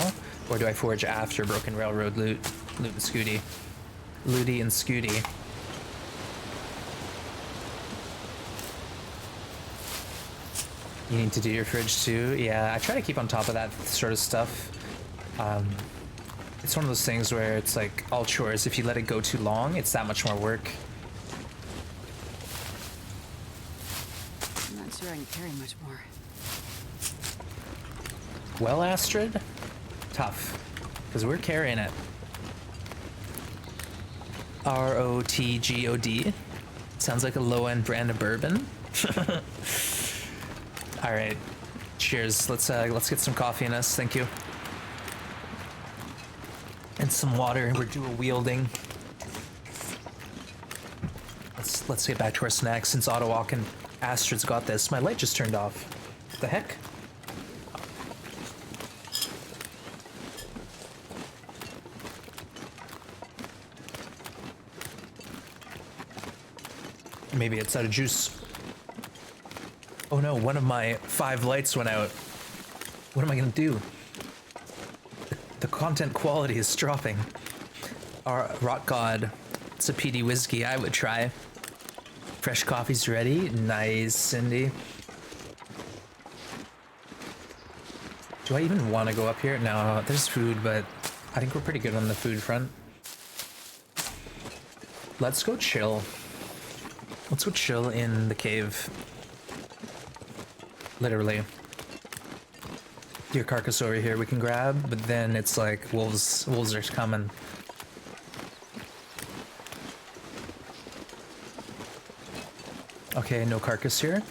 or do I forge after Broken Railroad loot and Scooty? Looty and Scooty. You need to do your fridge too? Yeah, I try to keep on top of that sort of stuff. It's one of those things where it's like all chores. If you let it go too long, it's that much more work. I'm not sure I can carry much more. Well, Astrid, tough, because we're carrying it. ROTGOD. Sounds like a low-end brand of bourbon. All right, cheers. Let's get some coffee in us. Thank you. And some water. We're dual wielding. Let's get back to our snacks since Ottawalk and Astrid's got this. My light just turned off. What the heck? Maybe it's out of juice. Oh no, one of my 5 lights went out. What am I gonna do? The content quality is dropping. Our Rock God, it's a PD whiskey I would try. Fresh coffee's ready. Nice, Cindy. Do I even want to go up here? No, there's food, but I think we're pretty good on the food front. Let's go chill. Let's go chill in the cave. Literally. Deer carcass over here we can grab, but then it's like wolves are coming. Okay, no carcass here.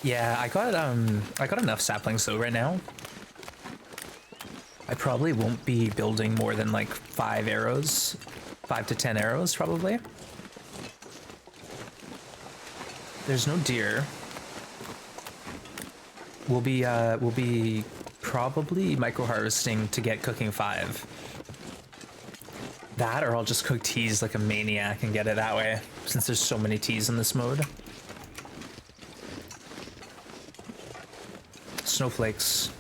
Yeah, I got enough saplings though right now. I probably won't be building more than like 5 arrows. 5 to 10 arrows, probably. There's no deer. We'll be probably micro-harvesting to get cooking 5. That, or I'll just cook teas like a maniac and get it that way, since there's so many teas in this mode. Snowflakes.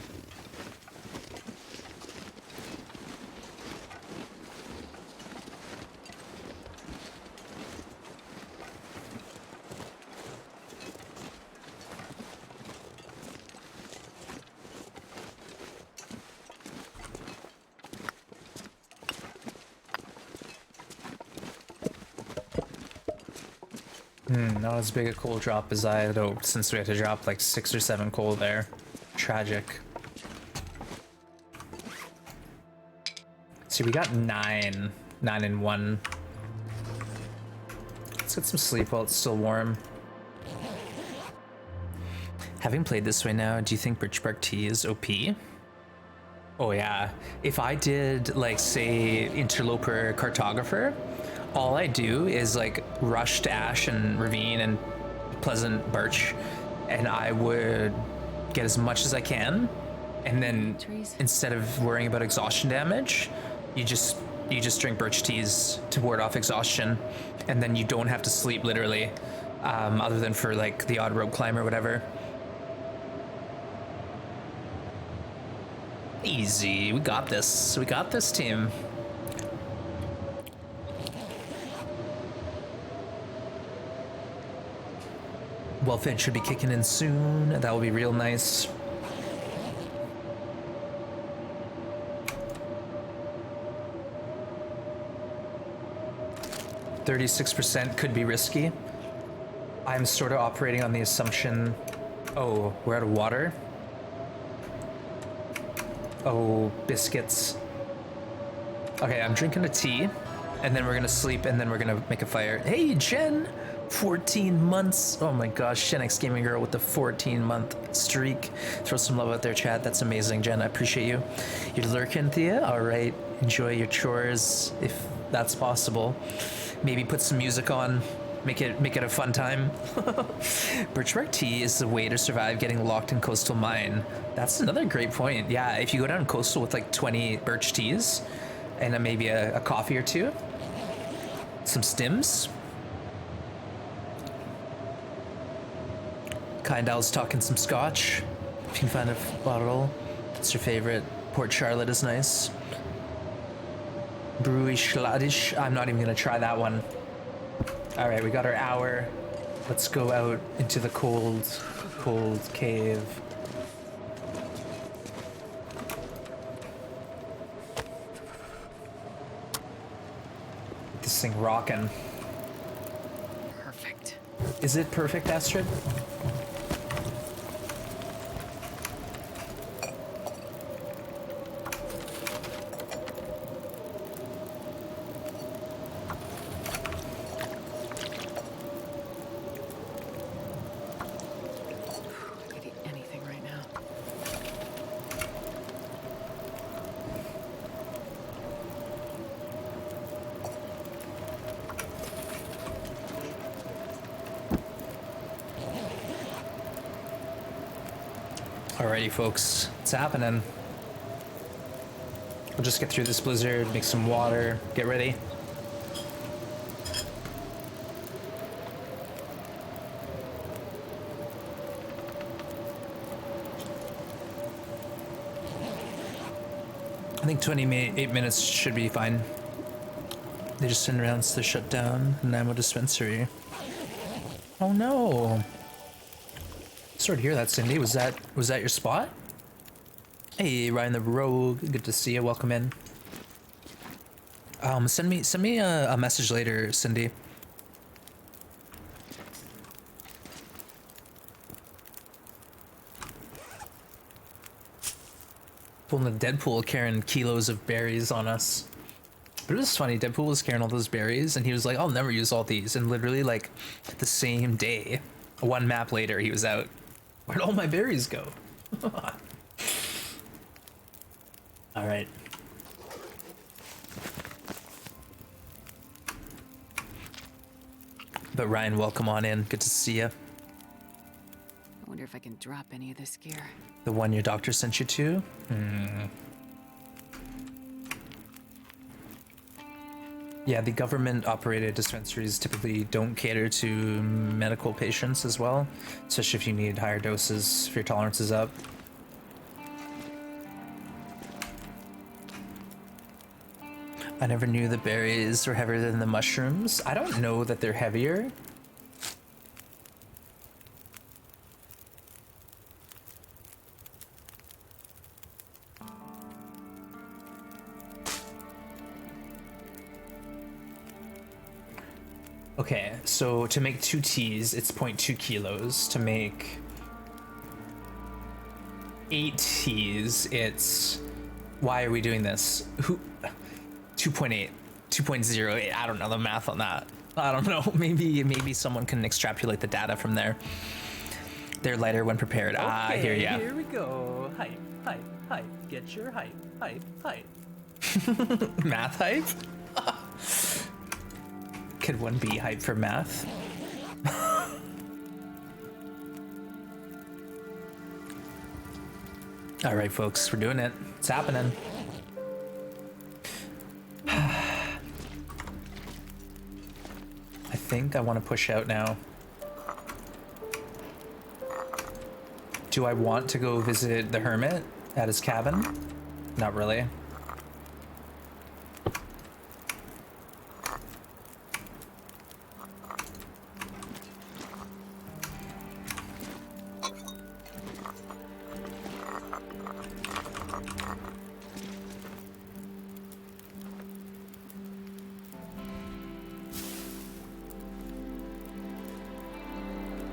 Not as big a coal drop as I had hoped, since we had to drop like 6 or 7 coal there. Tragic. See, we got 9 and 1. Let's get some sleep while it's still warm. Having played this way now, do you think birch bark tea is OP? Oh yeah. If I did like say interloper cartographer, all I do is like rushed ash and ravine and pleasant birch, and I would get as much as I can, and then Trees. instead of worrying about exhaustion damage, you just drink birch teas to ward off exhaustion, and then you don't have to sleep literally, other than for like the odd rope climb or whatever. Easy, we got this. We got this, team. Wealth Ed should be kicking in soon. That will be real nice. %36% could be risky. I'm sort of operating on the assumption. Oh, we're out of water. Oh, biscuits. Okay, I'm drinking a tea, and then we're gonna sleep, and then we're gonna make a fire. Hey, Jen! 14 months. Oh my gosh, Gen X Gaming Girl with the 14-month streak. Throw some love out there, chat. That's amazing, Jen. I appreciate you. You're lurking, Thea? All right. Enjoy your chores if that's possible. Maybe put some music on. Make it a fun time. Birchbark tea is the way to survive getting locked in coastal mine. That's another great point. Yeah, if you go down coastal with like 20 birch teas and then maybe a coffee or two, some stims. Kindal's talking some scotch. If you can find a bottle, it's your favorite. Port Charlotte is nice. Brewy Schladisch. I'm not even gonna try that one. All right, we got our hour. Let's go out into the cold, cold cave. This thing rocking. Perfect. Is it perfect, Astrid? I could eat anything right now. Alrighty, folks, it's happening. We'll just get through this blizzard, make some water, get ready. I think 28 minutes should be fine. They just announced the shutdown, Namo dispensary. Oh no! Sorry to hear that, Cindy. Was that your spot? Hey, Ryan the Rogue. Good to see you. Welcome in. Send me a message later, Cindy. Pulling the Deadpool carrying kilos of berries on us. But it was funny. Deadpool was carrying all those berries, and he was like, "I'll never use all these." And literally, like the same day, one map later, he was out. Where'd all my berries go? All right. But Ryan, welcome on in. Good to see you. I wonder if I can drop any of this gear. The one your doctor sent you to? Yeah, the government-operated dispensaries typically don't cater to medical patients as well, especially if you need higher doses if your tolerance is up. I never knew the berries were heavier than the mushrooms. I don't know that they're heavier. Okay, so to make 2 teas, it's 0.2 kilos. To make 8 teas, it's... Why are we doing this? 2.8, 2.08. I don't know the math on that. I don't know. Maybe someone can extrapolate the data from there. They're lighter when prepared. Ah, I hear ya. Here we go. Hype, hype, hype. Get your hype, hype, hype. Math hype? Could one be hype for math? All right, folks, we're doing it. It's happening. I think I want to push out now. Do I want to go visit the hermit at his cabin? Not really.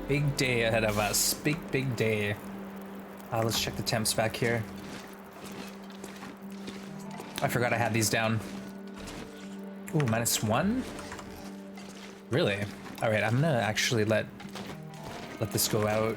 Big day ahead of us. Big day. Let's check the temps back here. I forgot I had these down. Ooh, -1? Really? All right, I'm gonna actually let this go out.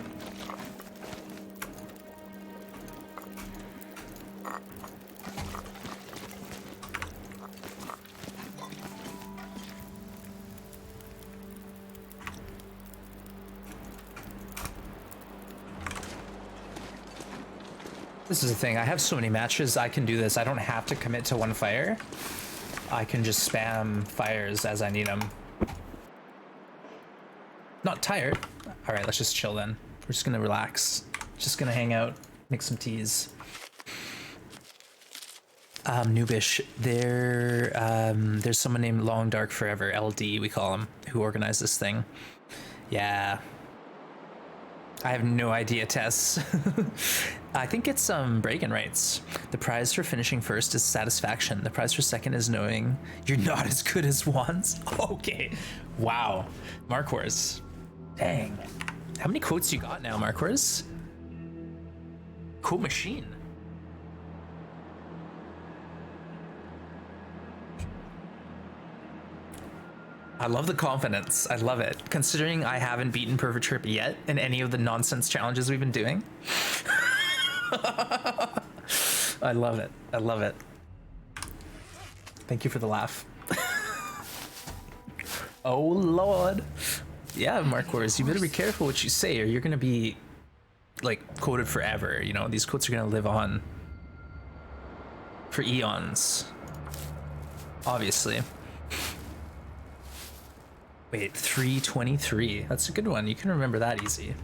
This is the thing, I have so many matches, I can do this. I don't have to commit to one fire. I can just spam fires as I need them. Not tired. All right, let's just chill then. We're just gonna relax. Just gonna hang out, make some teas. Noobish, there's someone named Long Dark Forever, LD we call him, who organized this thing. Yeah. I have no idea, Tess. I think it's bragging rights. The prize for finishing first is satisfaction. The prize for second is knowing you're not as good as once. Okay. Wow. Markwars. Dang. How many quotes you got now, Markwars? Quote machine. I love the confidence. I love it. Considering I haven't beaten Perfect Trip yet in any of the nonsense challenges we've been doing. I love it. I love it. Thank you for the laugh. Oh, Lord. Yeah, Markwars, you better be careful what you say or you're going to be, like, quoted forever. You know, these quotes are going to live on for eons. Obviously. Wait, 323. That's a good one. You can remember that easy.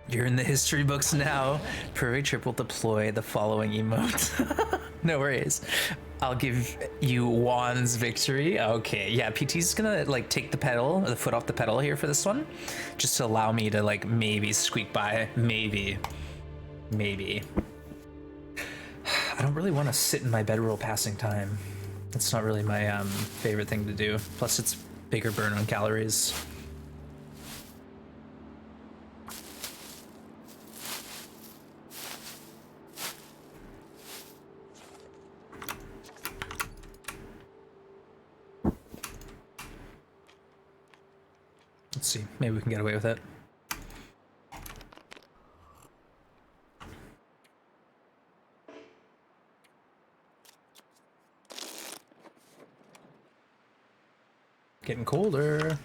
You're in the history books now. Perfect Trip will deploy the following emote. No worries. I'll give you Juan's victory. Okay, yeah, PT's gonna like take the pedal, the foot off the pedal here for this one, just to allow me to like maybe squeak by, maybe. I don't really want to sit in my bedroll passing time. It's not really my favorite thing to do. Plus, it's bigger burn on calories. Let's see, maybe we can get away with it. Getting colder.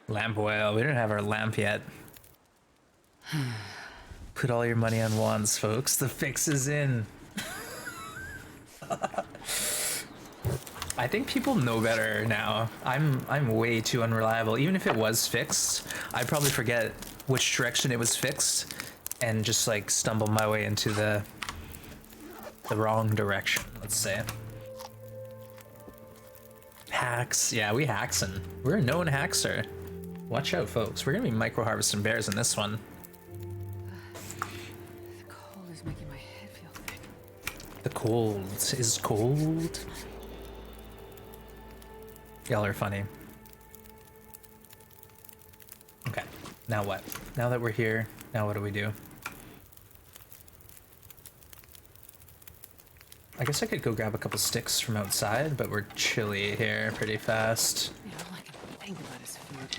Lamp oil. We don't have our lamp yet. Put all your money on wands, folks. The fix is in. I think people know better now. I'm way too unreliable. Even if it was fixed, I'd probably forget which direction it was fixed and just like stumble my way into the wrong direction, let's say. Hacks. Yeah, we hacksin'. We're a known hackser. Watch out, folks. We're gonna be micro harvesting bears in this one. The cold is making my head feel thick. The Cold is cold. Y'all are funny. Okay, now what? Now that we're here, now what do we do? I guess I could go grab a couple sticks from outside, but we're chilly here pretty fast. Yeah, all I can think about is food.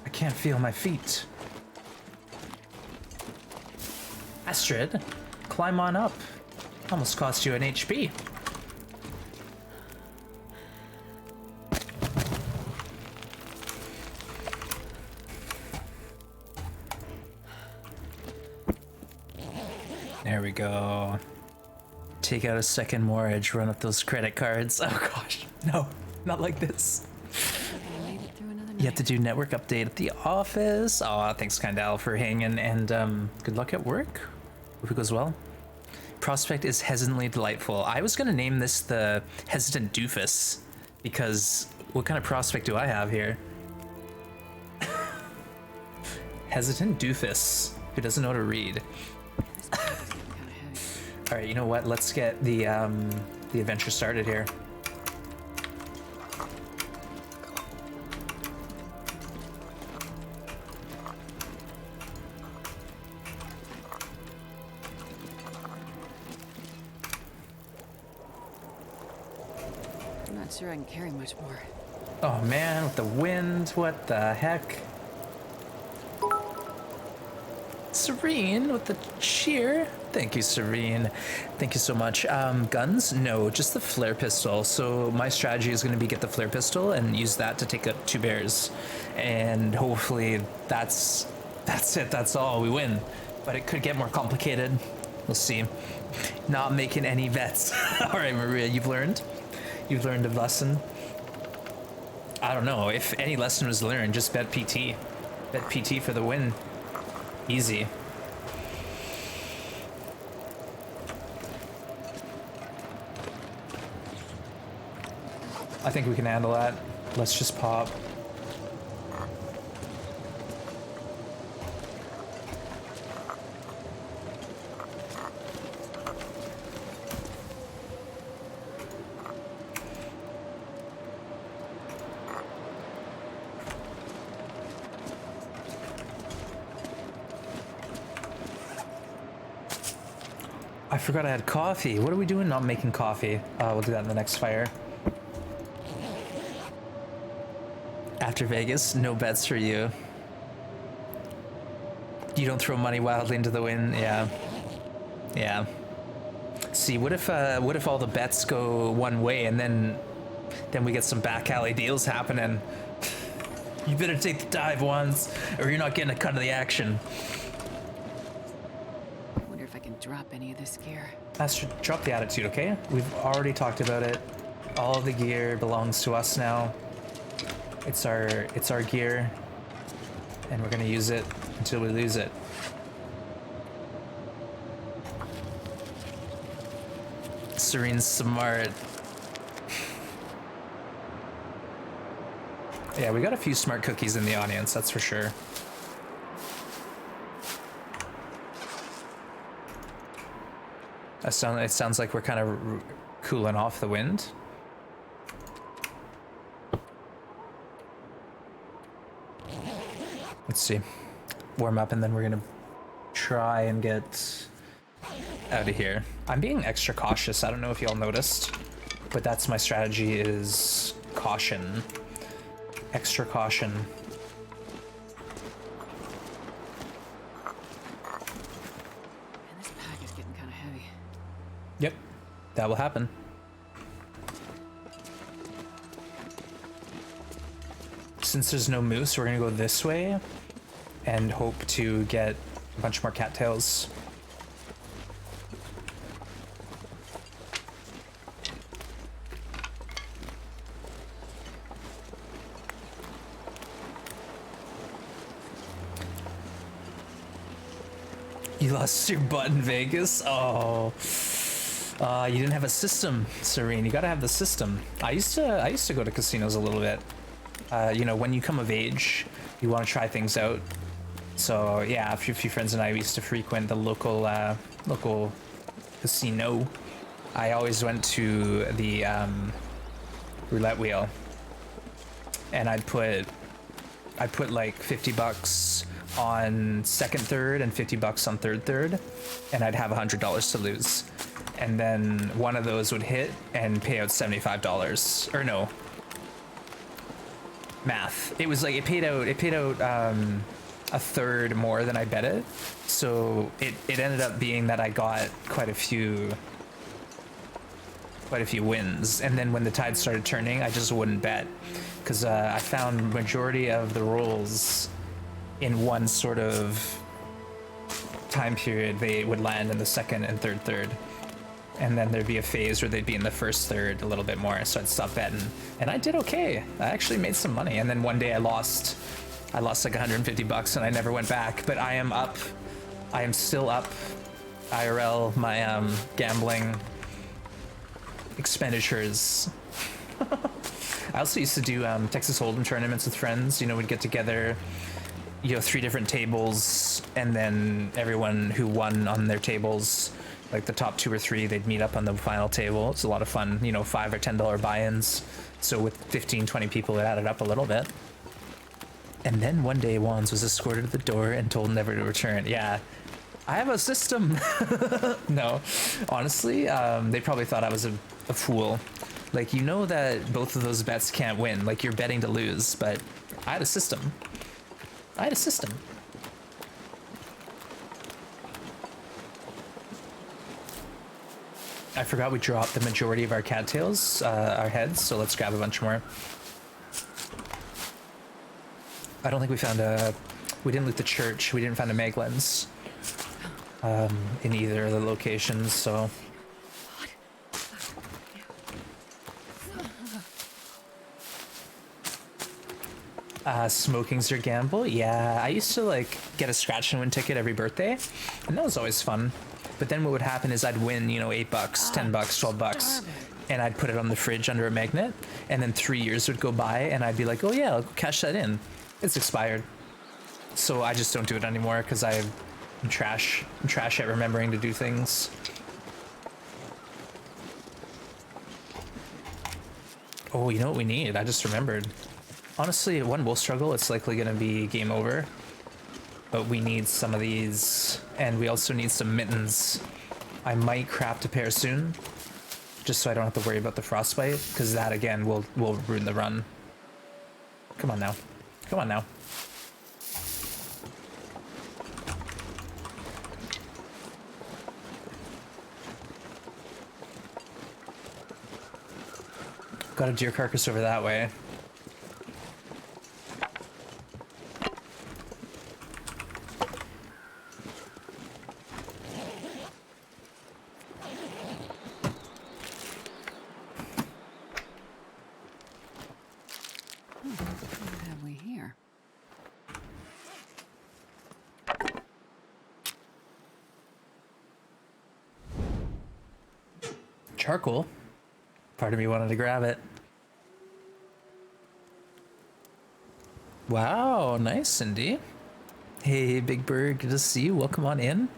I can't feel my feet. Astrid, climb on up. Almost cost you an HP. There we go. Take out a second mortgage, run up those credit cards. Oh gosh, no, not like this. I made it through another night. You have to do network update at the office. Oh, thanks, Kindal, for hanging, and good luck at work. Hope it goes well. Prospect is hesitantly delightful. I was gonna name this the Hesitant Doofus, because what kind of prospect do I have here? Hesitant Doofus, who doesn't know how to read. This bag is getting kind of heavy. All right, you know what? Let's get the adventure started here. I'm not sure I can carry much more. Oh man, with the wind, what the heck? Serene with the cheer. Thank you, Serene. Thank you so much. Guns? No, just the flare pistol. So my strategy is going to be get the flare pistol and use that to take out 2 bears. And hopefully that's it. That's all. We win. But it could get more complicated. We'll see. Not making any bets. All right, Maria, you've learned. You've learned a lesson. I don't know. If any lesson was learned, just bet PT. Bet PT for the win. Easy. I think we can handle that. Let's just pop. I forgot I had coffee. What are we doing not making coffee? We'll do that in the next fire. After Vegas, no bets for you. You don't throw money wildly into the wind. Yeah. Yeah. See, what if all the bets go one way and then we get some back alley deals happening? You better take the dive once, or you're not getting a cut of the action. Wonder if I can drop any of this gear. Astrid, drop the attitude, okay? We've already talked about it. All the gear belongs to us now. It's our gear, and we're gonna use it until we lose it. Serene's smart. Yeah, we got a few smart cookies in the audience, that's for sure. It sounds like we're kind of cooling off the wind. Let's see. Warm up, and then we're gonna try and get out of here. I'm being extra cautious. I don't know if y'all noticed, but that's my strategy, is caution. Extra caution. And this pack is getting kind of heavy. Yep, that will happen. Since there's no moose, we're gonna go this way and hope to get a bunch more cattails. lost your butt in Vegas? Oh. You didn't have a system, Serene. You gotta have the system. I used to go to casinos a little bit. You know, when you come of age, you want to try things out. So yeah, a few friends and I used to frequent the local casino. I always went to the roulette wheel, and I'd put like $50 on second third and $50 on third, and I'd have $100 to lose. And then one of those would hit and pay out $75. Or no. Math. It was like it paid out a third more than I bet it. So it ended up being that I got quite a few wins. And then when the tide started turning, I just wouldn't bet, because I found majority of the rolls in one sort of time period, they would land in the second and third, and then there'd be a phase where they'd be in the first third a little bit more, so I'd stop betting, and I did okay. I actually made some money, and then one day I lost like $150 and I never went back. But I am still up IRL, my gambling expenditures. I also used to do Texas Hold'em tournaments with friends. You know, we'd get together, you know, 3 different tables, and then everyone who won on their tables, like the top 2 or 3, they'd meet up on the final table. It's a lot of fun, you know, $5 or $10 buy-ins. So with 15, 20 people, it added up a little bit. And then one day Wands was escorted to the door and told never to return. Yeah, I have a system. No, honestly, they probably thought I was a fool. Like, you know that both of those bets can't win. Like, you're betting to lose, but I had a system. I forgot we dropped the majority of our cattails, our heads, so let's grab a bunch more. I don't think we found we didn't loot the church, we didn't find a Maglan's in either of the locations, so. Smoking's your gamble? Yeah, I used to like get a scratch and win ticket every birthday, and that was always fun. But then what would happen is I'd win, you know, $8, $10, $12, and I'd put it on the fridge under a magnet, and then 3 years would go by, and I'd be like, oh yeah, I'll cash that in. It's expired. So I just don't do it anymore, because I'm trash. I'm trash at remembering to do things. Oh, you know what we need? I just remembered. Honestly, one will struggle, it's likely going to be game over. But we need some of these, and we also need some mittens. I might craft a pair soon, just so I don't have to worry about the frostbite, because that again will ruin the run. Come on now. Come on now. Got a deer carcass over that way. What have we here? Charcoal. Part of me wanted to grab it. Wow, nice, Cindy. Hey, Big Bird, good to see you. Welcome on in.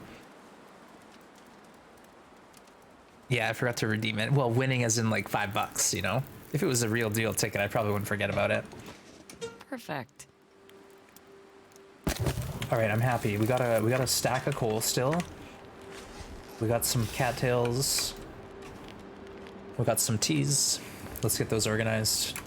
Yeah, I forgot to redeem it. Well, winning as in like $5, you know? If it was a real deal ticket, I probably wouldn't forget about it. Perfect. All right, I'm happy. We got a stack of coal still. We got some cattails. We got some teas. Let's get those organized.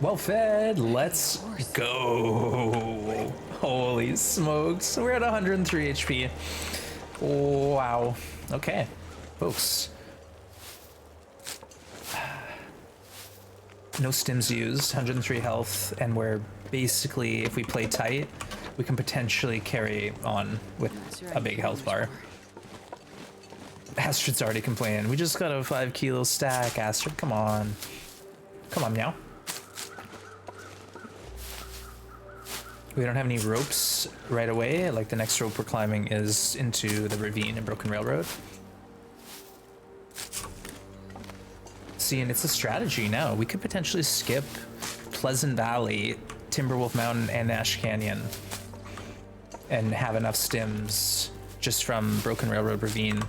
Well fed. Let's go. Holy smokes. We're at 103 HP. Wow. Okay, folks. No stims used, 103 health, and we're basically, if we play tight, we can potentially carry on with a big health bar. Astrid's already complaining. We just got a 5 kilo stack, Astrid. Come on. Come on, meow. We don't have any ropes right away. Like, the next rope we're climbing is into the ravine in Broken Railroad. See, and it's a strategy now. We could potentially skip Pleasant Valley, Timberwolf Mountain, and Ash Canyon and have enough stims just from Broken Railroad Ravine.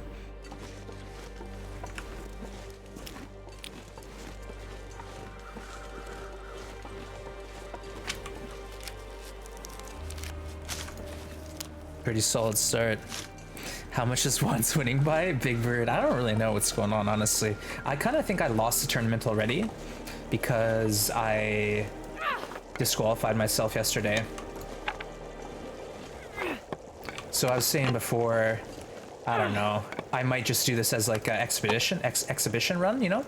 Pretty solid start. How much is Wands winning by? Big Bird. I don't really know what's going on, honestly. I kind of think I lost the tournament already because I disqualified myself yesterday. So I was saying before, I don't know, I might just do this as like an exhibition run, you know?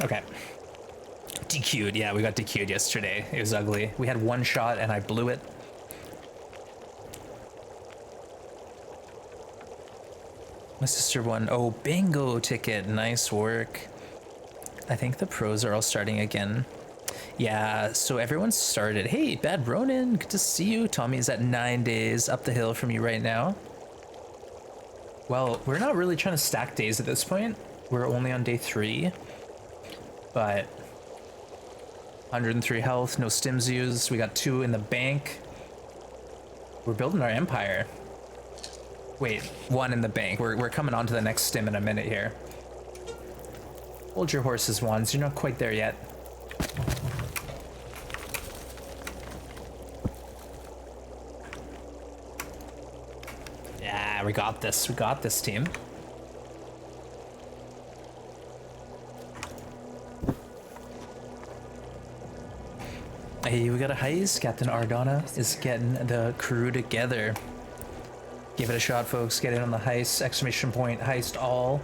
Okay. DQ'd. Yeah, we got DQ'd yesterday. It was ugly. We had one shot and I blew it. My sister won. Oh, bingo ticket. Nice work. I think the pros are all starting again. Yeah, so everyone's started. Hey, Bad Ronin, good to see you. Tommy's at 9 days up the hill from you right now. Well, we're not really trying to stack days at this point. We're only on day 3. But 103 health, no stims used. We got 2 in the bank. We're building our empire. Wait, 1 in the bank. We're coming on to the next stim in a minute here. Hold your horses, Wands. You're not quite there yet. Yeah, we got this. We got this, team. Hey, we got a heist. Captain Ardana is getting the crew together. Give it a shot, folks. Get in on the heist. Exclamation point, heist all.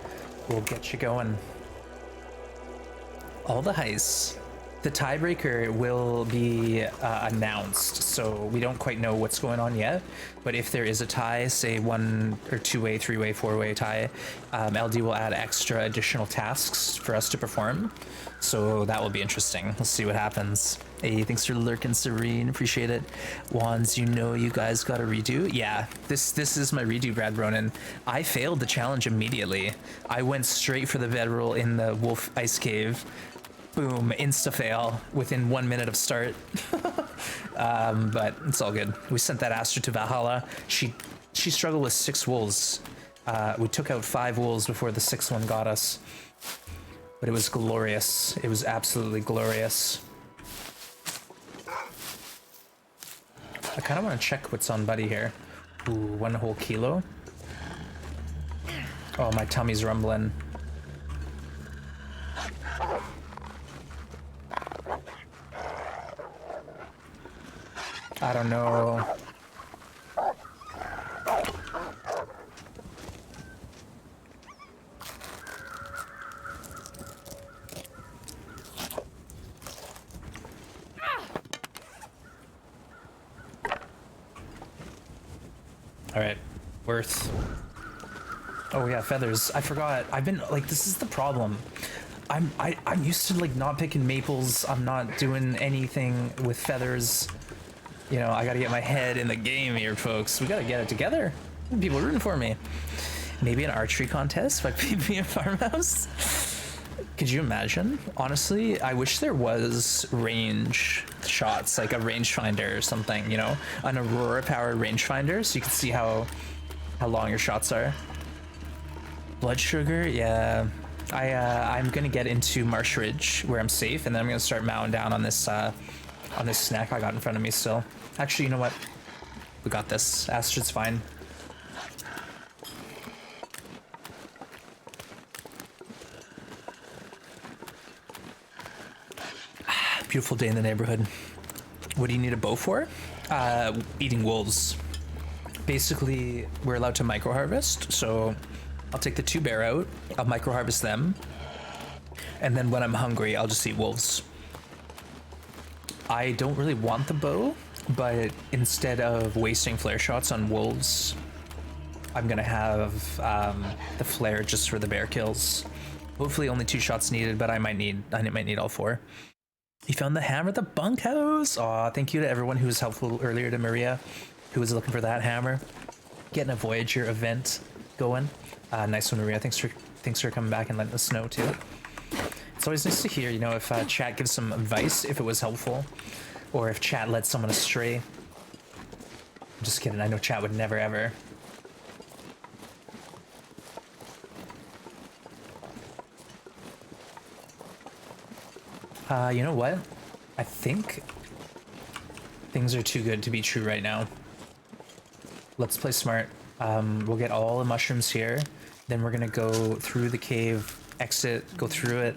We'll get you going. All the heists. The tiebreaker will be announced, so we don't quite know what's going on yet. But if there is a tie, say 1 or 2-way, 3-way, 4-way tie, LD will add extra additional tasks for us to perform. So that will be interesting. We'll see what happens. Hey, thanks for lurking, Serene. Appreciate it. Wands, you know you guys got a redo. Yeah, this is my redo, Brad Ronan. I failed the challenge immediately. I went straight for the bedroll in the Wolf Ice Cave. Boom, insta fail within 1 minute of start. But it's all good. We sent that Astrid to Valhalla. She struggled with 6 wolves. We took out 5 wolves before the 6th one got us. But it was glorious. It was absolutely glorious. I kind of want to check what's on Buddy here. Ooh, 1 whole kilo. Oh, my tummy's rumbling. I don't know. All right, worth. Oh yeah, feathers. I forgot. I've been like, this is the problem. I'm used to like not picking maples. I'm not doing anything with feathers. You know, I gotta get my head in the game here, folks. We gotta get it together. People rooting for me. Maybe an archery contest by PB and Farmhouse. Could you imagine? Honestly, I wish there was range shots, like a rangefinder or something, you know? An Aurora-powered rangefinder, so you can see how long your shots are. Blood sugar, yeah. I'm gonna get into Marsh Ridge, where I'm safe, and then I'm gonna start mowing down on this snack I got in front of me still. Actually, you know what? We got this. Astrid's fine. Beautiful day in the neighborhood. What do you need a bow for? Eating wolves. Basically, we're allowed to micro harvest, so I'll take the 2 bear out, I'll micro harvest them, and then when I'm hungry, I'll just eat wolves. I don't really want the bow, but instead of wasting flare shots on wolves, I'm gonna have the flare just for the bear kills. Hopefully only 2 shots needed, but I might need all 4. You found the hammer at the bunkhouse. Aw, thank you to everyone who was helpful earlier, to Maria, who was looking for that hammer. Getting a Voyager event going. Nice one, Maria. Thanks for coming back and letting us know too. It's always nice to hear, you know, if chat gives some advice, if it was helpful, or if chat led someone astray. I'm just kidding. I know chat would never ever. You know what? I think things are too good to be true right now. Let's play smart. We'll get all the mushrooms here. Then we're gonna go through the cave, exit, go through it,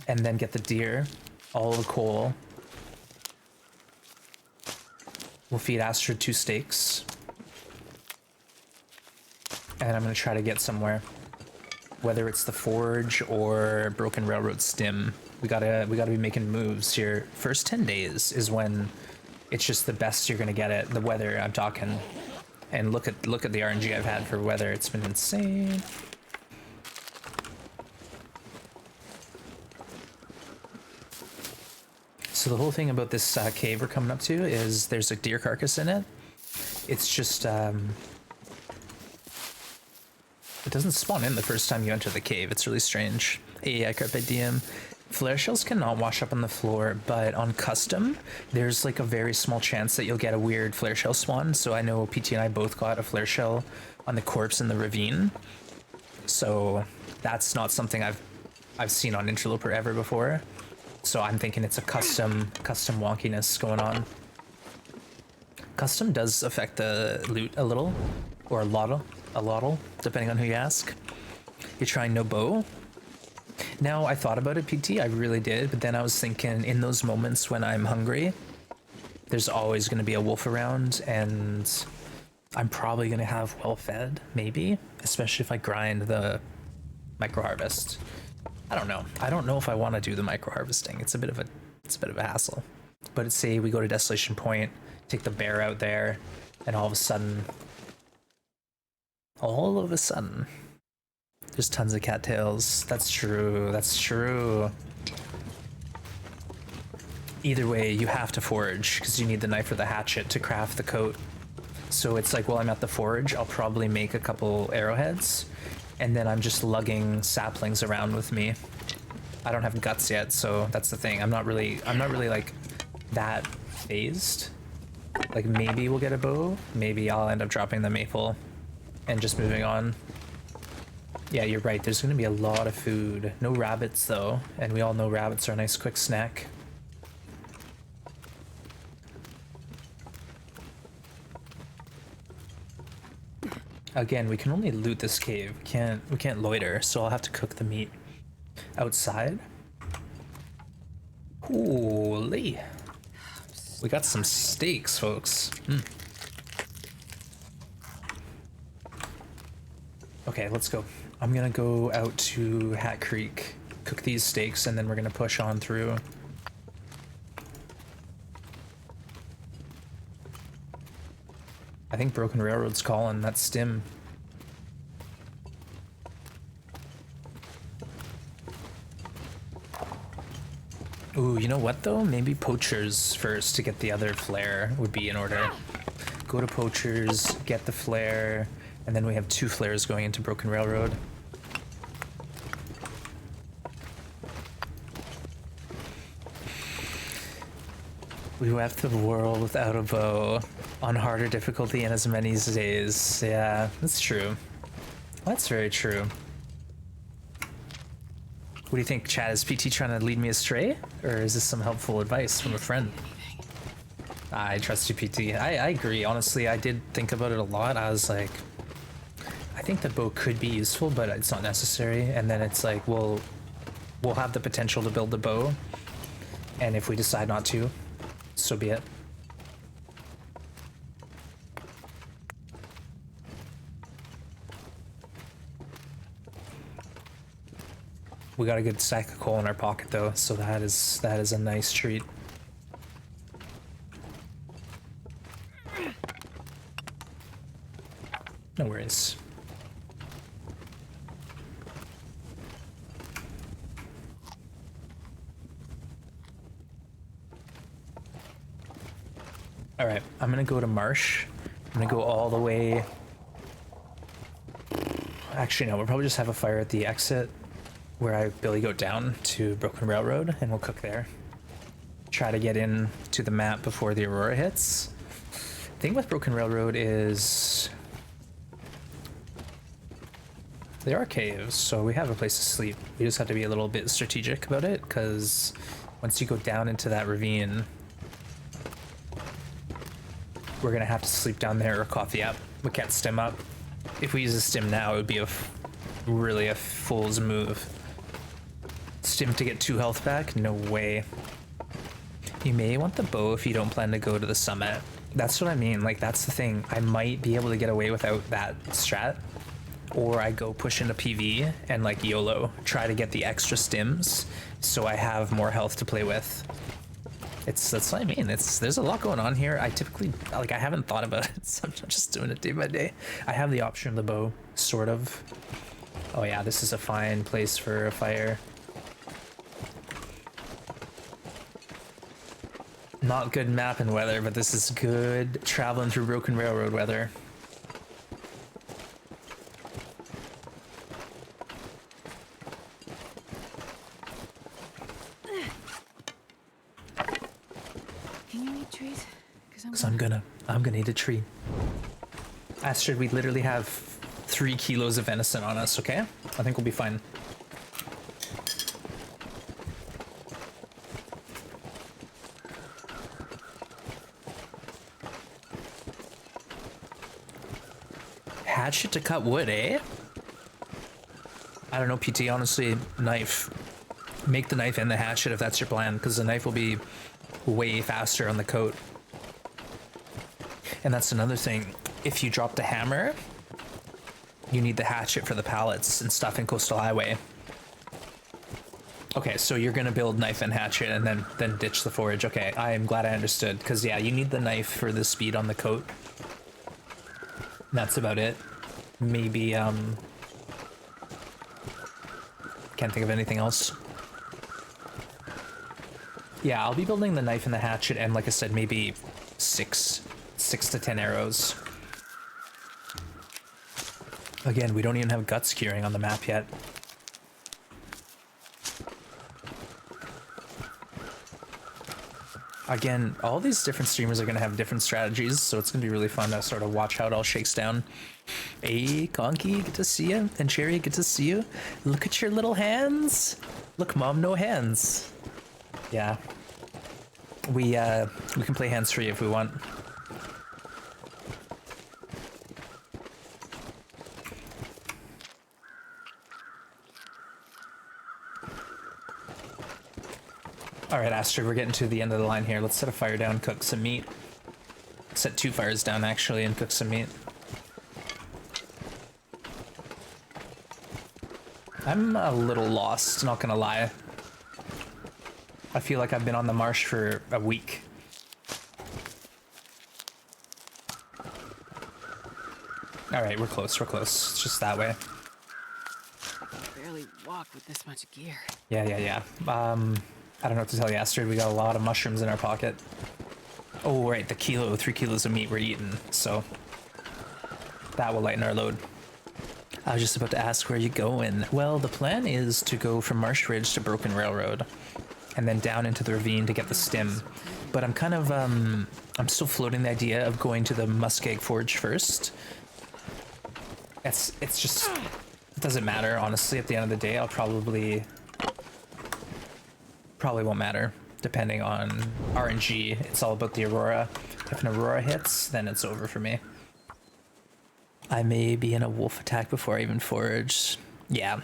and then get the deer, all the coal. We'll feed Astrid 2 steaks. And I'm gonna try to get somewhere. Whether it's the forge or Broken Railroad stim. We gotta be making moves here. First 10 days is when it's just the best you're gonna get it. The weather, I'm talking. And look at the RNG I've had for weather. It's been insane. So the whole thing about this cave we're coming up to is there's a deer carcass in it. It's just it doesn't spawn in the first time you enter the cave. It's really strange. Hey, Carpe Diem. Flare shells cannot wash up on the floor, but on custom, there's like a very small chance that you'll get a weird flare shell spawn. So I know PT and I both got a flare shell on the corpse in the ravine. So that's not something I've seen on Interloper ever before. So I'm thinking it's a custom wonkiness going on. Custom does affect the loot a little, or a lot, depending on who you ask. You're trying no bow. Now, I thought about it, PT, I really did, but then I was thinking, in those moments when I'm hungry, there's always going to be a wolf around, and I'm probably going to have well fed, maybe, especially if I grind the micro harvest. I don't know. I don't know if I want to do the micro harvesting. It's a bit of a hassle. But say we go to Desolation Point, take the bear out there, and all of a sudden, there's tons of cattails. That's true. That's true. Either way, you have to forage because you need the knife or the hatchet to craft the coat. So it's like, while I'm at the forge, I'll probably make a couple arrowheads, and then I'm just lugging saplings around with me. I don't have guts yet, so that's the thing. I'm not really like that phased. Like, maybe we'll get a bow. Maybe I'll end up dropping the maple and just moving on. Yeah, you're right. There's going to be a lot of food. No rabbits, though. And we all know rabbits are a nice quick snack. Again, we can only loot this cave. We can't loiter, so I'll have to cook the meat outside. Holy. We got some steaks, folks. Okay, let's go. I'm gonna go out to Hat Creek, cook these steaks, and then we're gonna push on through. I think Broken Railroad's calling. That's Stim. Ooh, you know what though? Maybe Poachers first to get the other flare would be in order. Go to Poachers, get the flare, and then we have 2 flares going into Broken Railroad. We left the world without a bow on harder difficulty and as many days. Yeah, that's true. That's very true. What do you think, Chad? Is PT trying to lead me astray? Or is this some helpful advice from a friend? I trust you, PT. I agree. Honestly, I did think about it a lot. I was like, I think the bow could be useful, but it's not necessary. And then it's like, we'll have the potential to build the bow, and if we decide not to, so be it. We got a good stack of coal in our pocket though, so that is a nice treat. No worries. All right, I'm gonna go to Marsh. I'm gonna go all the way. Actually, no, we'll probably just have a fire at the exit where I Billy Goat down to Broken Railroad, and we'll cook there. Try to get in to the map before the Aurora hits. The thing with Broken Railroad is there are caves, so we have a place to sleep. We just have to be a little bit strategic about it, because once you go down into that ravine, we're gonna have to sleep down there or coffee up. We can't stim up. If we use a stim now, it would be really a fool's move. Stim to get 2 health back? No way. You may want the bow if you don't plan to go to the summit. That's what I mean. Like, that's the thing. I might be able to get away without that strat. Or I go push into PV and like YOLO, try to get the extra stims so I have more health to play with. That's what I mean. There's a lot going on here. I typically, like, I haven't thought about it, so I'm just doing it day by day. I have the option of the bow, sort of. Oh yeah, this is a fine place for a fire. Not good map and weather, but this is good traveling through Broken Railroad weather. Can you eat trees? Because I'm gonna eat a tree. Astrid, we literally have 3 kilos of venison on us, okay? I think we'll be fine. Hatchet to cut wood, eh? I don't know, PT, honestly, knife. Make the knife and the hatchet if that's your plan, because the knife will be way faster on the coat. And that's another thing. If you drop the hammer, you need the hatchet for the pallets and stuff in Coastal Highway. Okay, so you're gonna build knife and hatchet and then ditch the forage. Okay, I am glad I understood, because yeah, you need the knife for the speed on the coat. That's about it. Maybe, can't think of anything else. Yeah, I'll be building the knife and the hatchet, and like I said, maybe 6 to 10 arrows. Again, we don't even have guts curing on the map yet. Again, all these different streamers are going to have different strategies, so it's going to be really fun to sort of watch how it all shakes down. Hey, Conky, good to see you. And Cherry, good to see you. Look at your little hands. Look, Mom, no hands. Yeah. We can play hands-free if we want. All right, Astrid, we're getting to the end of the line here. Let's set a fire down, cook some meat. Set 2 fires down, actually, and cook some meat. I'm a little lost, not gonna lie. I feel like I've been on the marsh for a week. All right, we're close, we're close. It's just that way. Barely walk with this much gear. Yeah. I don't know what to tell you, Astrid. We got a lot of mushrooms in our pocket. Oh, right, the 3 kilos of meat we're eating, so that will lighten our load. I was just about to ask where you going. Well, the plan is to go from Marsh Ridge to Broken Railroad, and then down into the ravine to get the stim. But I'm kind of, I'm still floating the idea of going to the Muskeg Forge first. It's just, it doesn't matter, honestly. At the end of the day, I'll probably won't matter. depending on RNG. It's all about the Aurora. If an Aurora hits, then it's over for me. I may be in a wolf attack before I even forage. Yeah,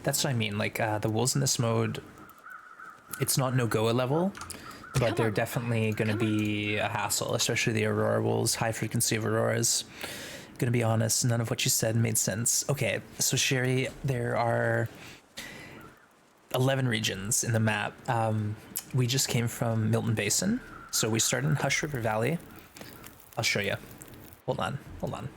that's what I mean. Like, the wolves in this mode, it's not no-goa level, but they're definitely going to be a hassle, especially the Aurora wolves, high frequency of Auroras. Gonna be honest, none of what you said made sense. Okay, so Sherry, there are 11 regions in the map. We just came from Milton Basin, so we started in Hush River Valley. I'll show you. Hold on, hold on.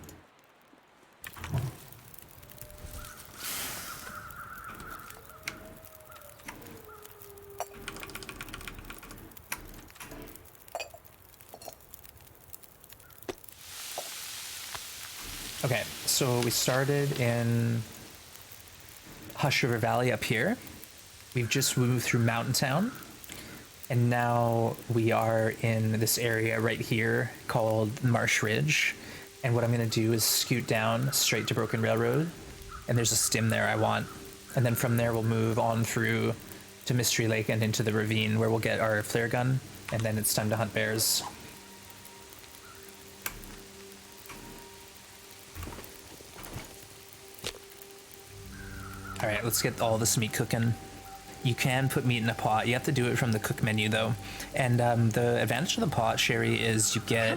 Okay, so we started in Hush River Valley up here. We've just moved through Mountain Town, and now we are in this area right here called Marsh Ridge. And what I'm gonna do is scoot down straight to Broken Railroad, and there's a stim there I want. And then from there we'll move on through to Mystery Lake and into the ravine where we'll get our flare gun, and then it's time to hunt bears. All right, let's get all this meat cooking. You can put meat in a pot. You have to do it from the cook menu though. And the advantage of the pot, Sherry, is you get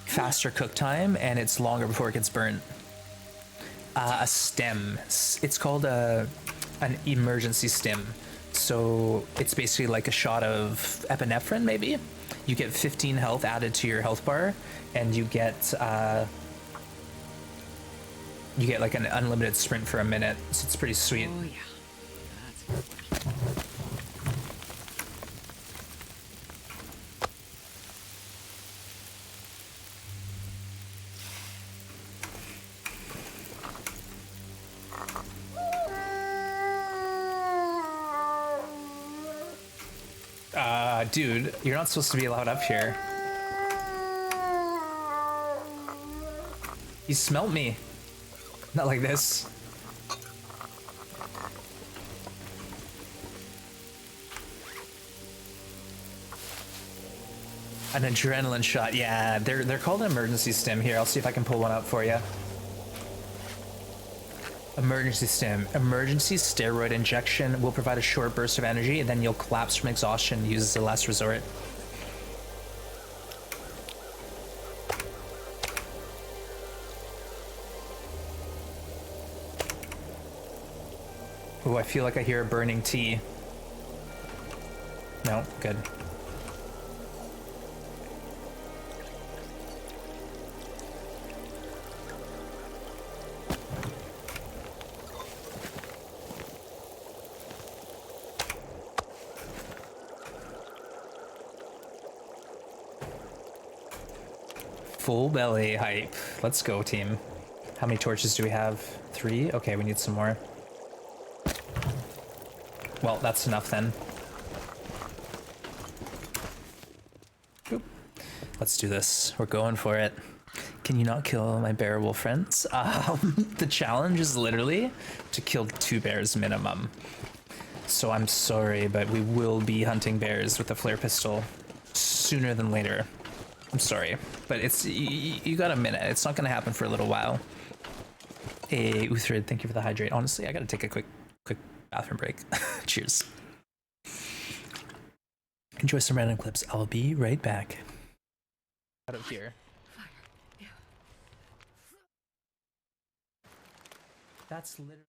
faster cook time and it's longer before it gets burnt. A stem. It's called an emergency stim. So it's basically like a shot of epinephrine, maybe. You get 15 health added to your health bar, and you get like an unlimited sprint for a minute. So it's pretty sweet. Oh, yeah. Dude, you're not supposed to be allowed up here. He smelt me. Not like this. An adrenaline shot. Yeah, they're called an emergency stim. Here, I'll see if I can pull one up for you. Emergency stim. Emergency steroid injection will provide a short burst of energy, and then you'll collapse from exhaustion. Use as a last resort. Oh, I feel like I hear a burning tea. No, good. Full belly hype. Let's go, team. How many torches do we have? 3? Okay, we need some more. Well, that's enough then. Boop. Let's do this. We're going for it. Can you not kill my bear wolf friends? The challenge is literally to kill 2 bears minimum. So I'm sorry, but we will be hunting bears with a flare pistol sooner than later. I'm sorry, but it's you got a minute. It's not gonna happen for a little while. Hey, Uthrid, thank you for the hydrate. Honestly, I gotta take a quick bathroom break. Cheers. Enjoy some random clips. I'll be right back. Out of here. That's literally.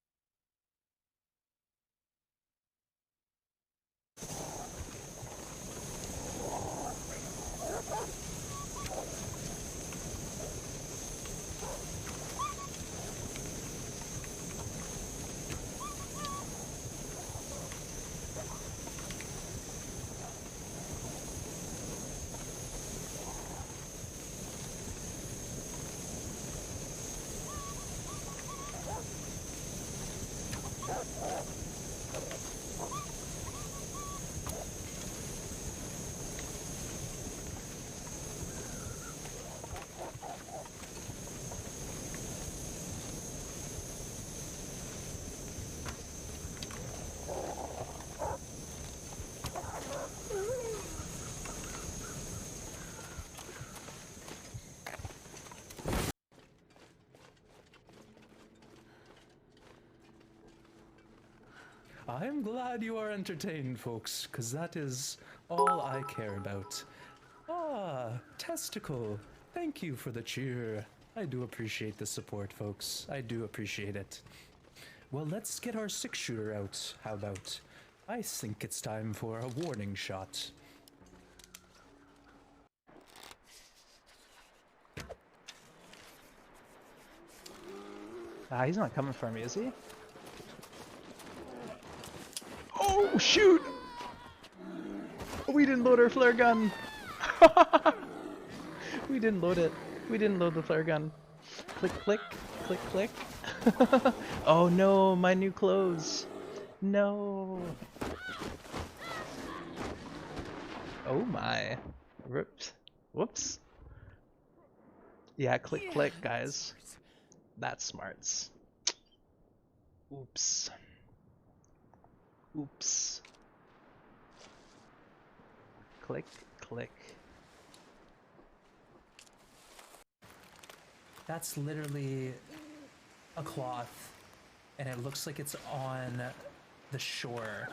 I'm glad you are entertained, folks, because that is all I care about. Ah, Testicle. Thank you for the cheer. I do appreciate the support, folks. I do appreciate it. Well, let's get our 6-shooter out. How about? I think it's time for a warning shot. Ah, he's not coming for me, is he? Oh, shoot! We didn't load our flare gun! We didn't load it. We didn't load the flare gun. Click, click, click, click. Oh no, my new clothes. No. Oh my. Ripped. Whoops. Yeah, click, click, guys. That's smarts. Oops. Oops. Click, click. That's literally a cloth, and it looks like it's on the shore.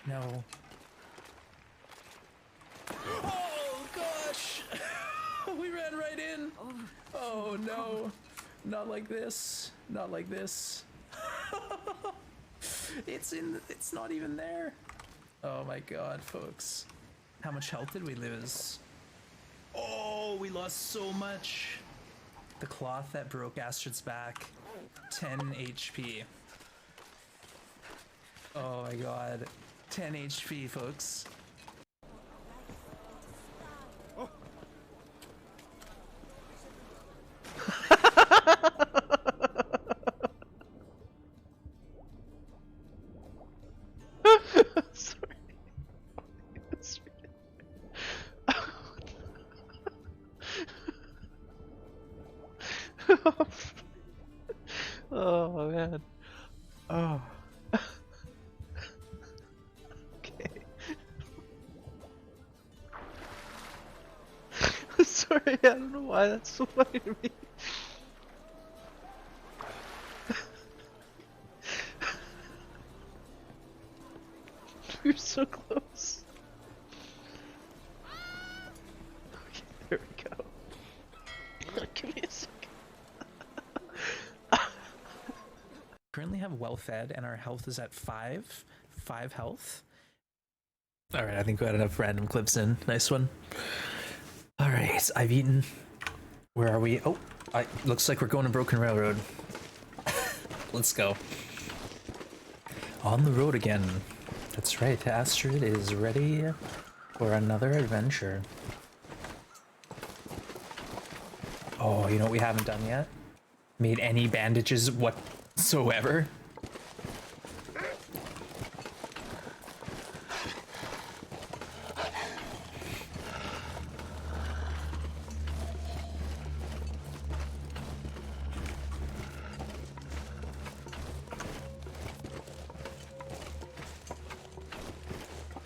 No. Oh gosh! We ran right in! Oh no! Not like this. Not like this. It's not even there. Oh my god, folks. How much health did we lose? Oh, we lost so much. The cloth that broke Astrid's back. 10 HP. Oh my god. 10 HP, folks. Sorry. Oh man. Oh. Okay. Sorry, I don't know why that's so funny to me. You're so close. Okay, there we go. Give me a second. Currently have well fed and our health is at 5 health. All right, I think we got enough random clips in. Nice one. All right, I've eaten. Where are we? Oh, looks like we're going to Broken Railroad. Let's go. On the road again. That's right, Astrid is ready for another adventure. Oh, you know what we haven't done yet? Made any bandages whatsoever.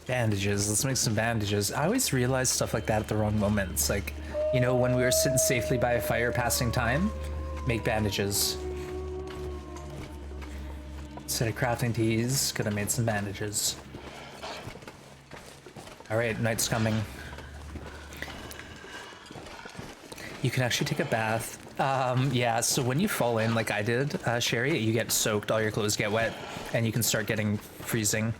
Bandages, let's make some bandages. I always realize stuff like that at the wrong moments. Like, you know, when we were sitting safely by a fire passing time, make bandages. Instead of crafting teas, could have made some bandages. Alright, night's coming. You can actually take a bath. Yeah, so when you fall in like I did, Sherry, you get soaked, all your clothes get wet, and you can start getting freezing.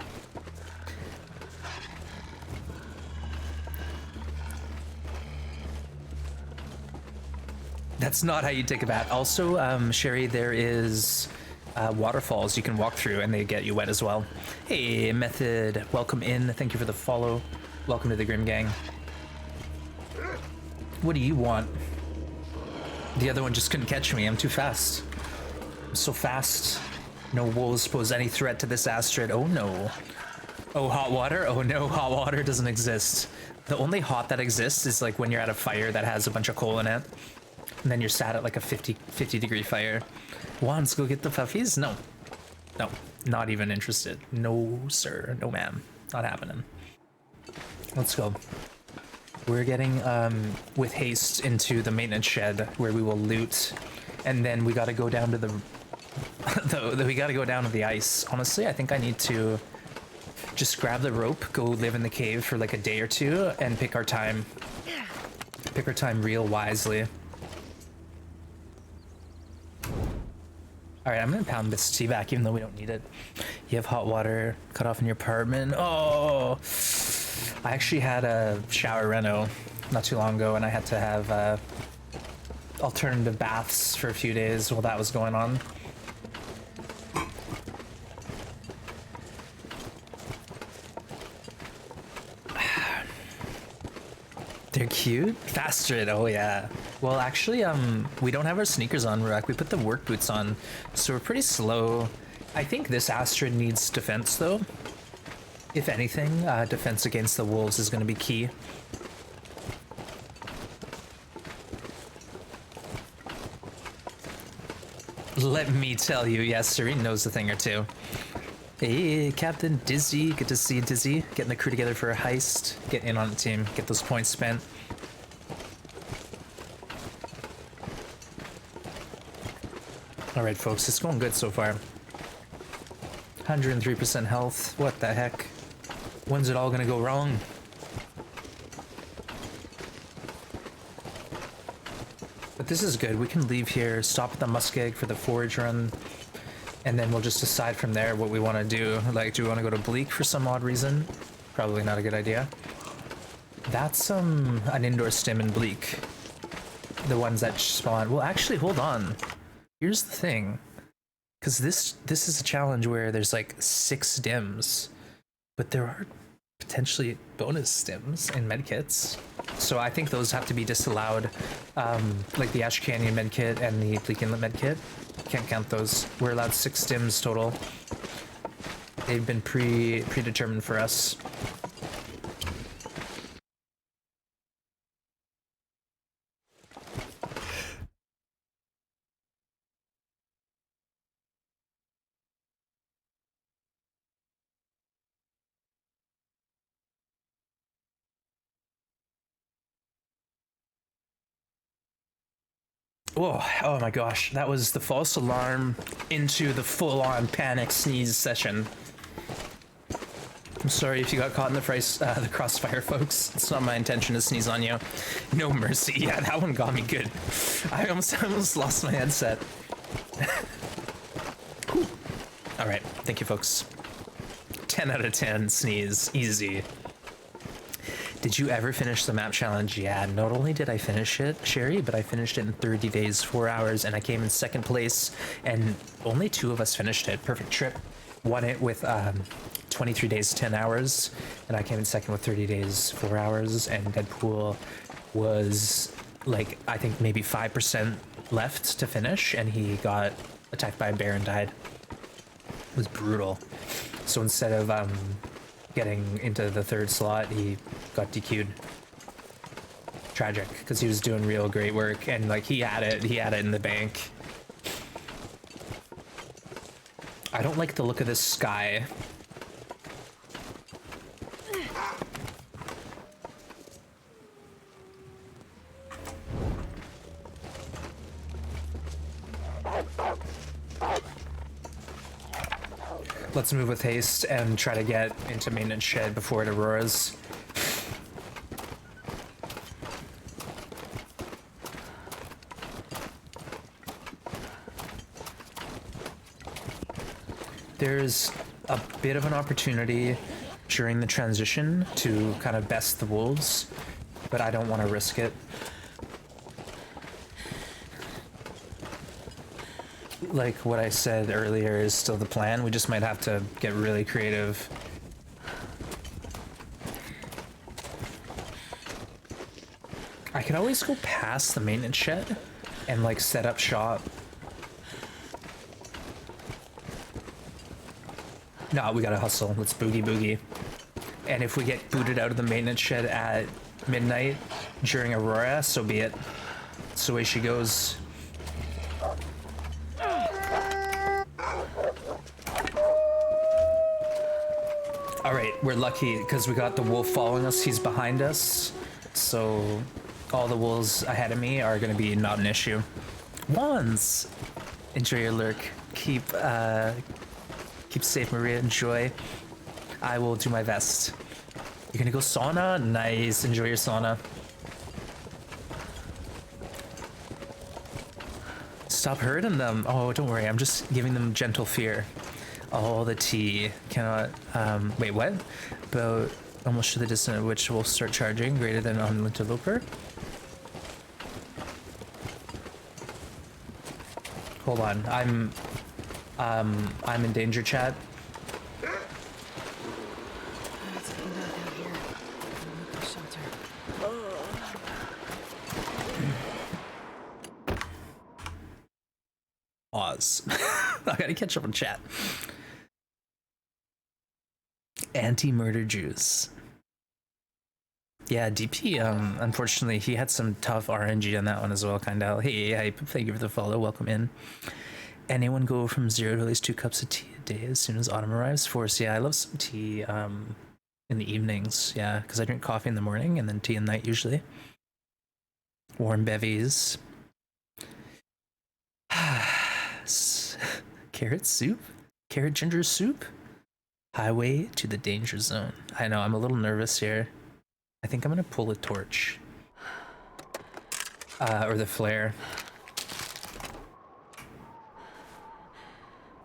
That's not how you take a bath. Also, Sherry, there is waterfalls you can walk through and they get you wet as well. Hey, Method, welcome in. Thank you for the follow. Welcome to the Grim Gang. What do you want? The other one just couldn't catch me. I'm too fast. I'm so fast. No wolves pose any threat to this Astrid. Oh no. Oh, hot water? Oh no, hot water doesn't exist. The only hot that exists is like when you're at a fire that has a bunch of coal in it. And then you're sat at like a 50 degree fire. Wands, go get the fuffies? No. No, not even interested. No, sir. No, ma'am. Not happening. Let's go. We're getting with haste into the maintenance shed where we will loot, and then we got to go down to the we got to go down to the ice. Honestly, I think I need to just grab the rope, go live in the cave for like a day or two, and pick our time. Pick our time real wisely. All right, I'm gonna pound this tea back even though we don't need it. You have hot water cut off in your apartment. Oh, I actually had a shower reno not too long ago, and I had to have alternative baths for a few days while that was going on. They're cute. Faster, oh yeah. Well, actually, we don't have our sneakers on, Ruck. We put the work boots on, so we're pretty slow. I think this Astrid needs defense, though. If anything, defense against the wolves is going to be key. Let me tell you, yes, Serene knows a thing or two. Hey, Captain Dizzy. Good to see you, Dizzy. Getting the crew together for a heist. Get in on the team. Get those points spent. All right, folks. It's going good so far. 103% health. What the heck? When's it all gonna go wrong? But this is good. We can leave here, stop at the Muskeg for the forage run, and then we'll just decide from there what we want to do. Like, do we want to go to Bleak for some odd reason? Probably not a good idea. That's an indoor stim in Bleak. The ones that spawn. Well, actually, hold on. Here's the thing. Because this is a challenge where there's like 6 stims, but there are potentially bonus stims in medkits. So I think those have to be disallowed. Like the Ash Canyon medkit and the Bleak Inlet medkit. Can't count those. We're allowed 6 stims total. They've been predetermined for us. Whoa, oh my gosh, that was the false alarm into the full-on panic sneeze session. I'm sorry if you got caught in the crossfire, folks. It's not my intention to sneeze on you. No mercy. Yeah, that one got me good. I almost lost my headset. All right, thank you, folks. 10 out of 10 sneeze, easy. Did you ever finish the map challenge? Yeah, not only did I finish it, Sherry, but I finished it in 30 days, 4 hours, and I came in 2nd place, and only 2 of us finished it. Perfect Trip won it with 23 days, 10 hours, and I came in 2nd with 30 days, 4 hours, and Deadpool was like, I think maybe 5% left to finish, and he got attacked by a bear and died. It was brutal. So instead of getting into the 3rd slot, he got DQ'd. Tragic, because he was doing real great work, and like he had it in the bank. I don't like the look of this sky. Let's move with haste and try to get into maintenance shed before it auroras. There's a bit of an opportunity during the transition to kind of best the wolves, but I don't want to risk it. Like what I said earlier is still the plan. We just might have to get really creative. I could always go past the maintenance shed and like set up shop. No, we gotta hustle. Let's boogie boogie. And if we get booted out of the maintenance shed at midnight during Aurora, so be it. That's the way she goes. All right, we're lucky because we got the wolf following us. He's behind us. So all the wolves ahead of me are going to be not an issue. Wands! Enjoy your lurk. Keep safe, Maria. Enjoy. I will do my best. You're gonna go sauna? Nice. Enjoy your sauna. Stop hurting them. Oh, don't worry. I'm just giving them gentle fear. Oh, the tea. Cannot. Wait, what? About almost to the distance at which will start charging, greater than on interloper. Hold on. I'm in danger, chat. It's getting dark out here. I'm looking for shelter. Pause. I gotta catch up on chat. Anti-murder juice. Yeah, DP, unfortunately, he had some tough RNG on that one as well, kinda. Hey, hype, thank you for the follow, welcome in. Anyone go from 0 to at least 2 cups of tea a day as soon as autumn arrives? Force, yeah, I love some tea in the evenings, yeah, because I drink coffee in the morning and then tea at night usually. Warm bevies. Carrot soup? Carrot ginger soup? Highway to the danger zone. I know, I'm a little nervous here. I think I'm gonna pull a torch. Or the flare.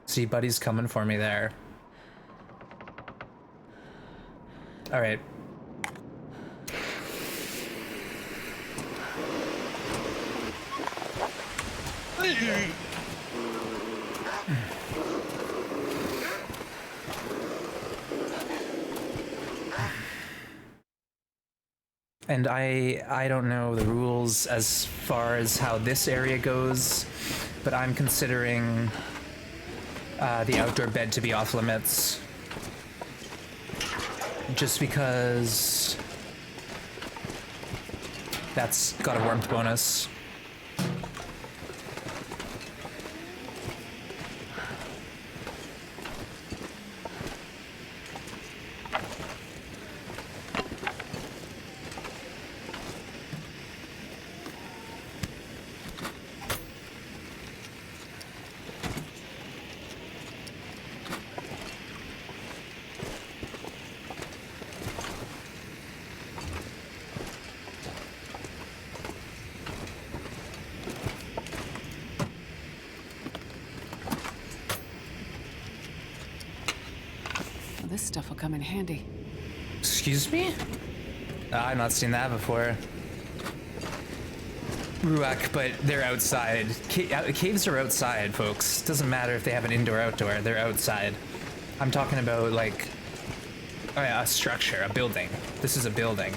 See, buddy's coming for me there. Alright. And I don't know the rules as far as how this area goes, but I'm considering the outdoor bed to be off limits. Just because that's got a warmth bonus. Well, this stuff will come in handy. Excuse me? I've not seen that before. Ruach, but they're outside. Caves are outside, folks. Doesn't matter if they have an indoor outdoor, they're outside. I'm talking about like a structure, a building. This is a building.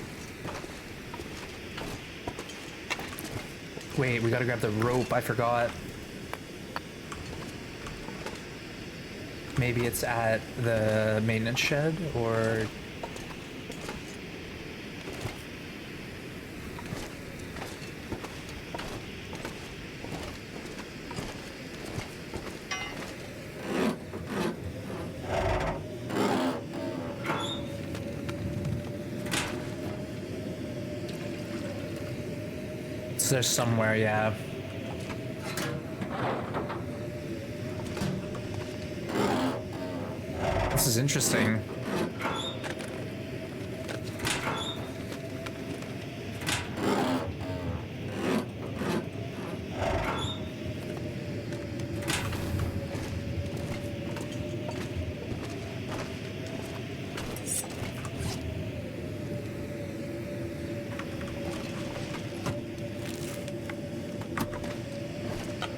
Wait, we gotta grab the rope, I forgot. Maybe it's at the maintenance shed, or... It's there somewhere, yeah. This is interesting.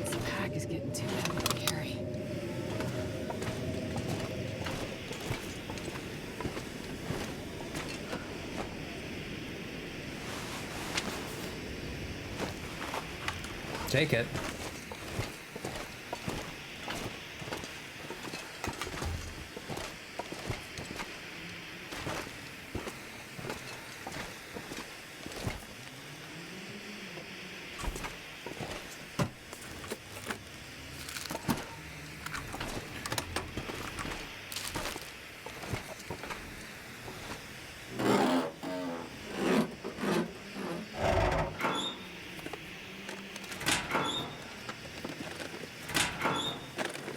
This pack is getting too heavy to carry. Take it.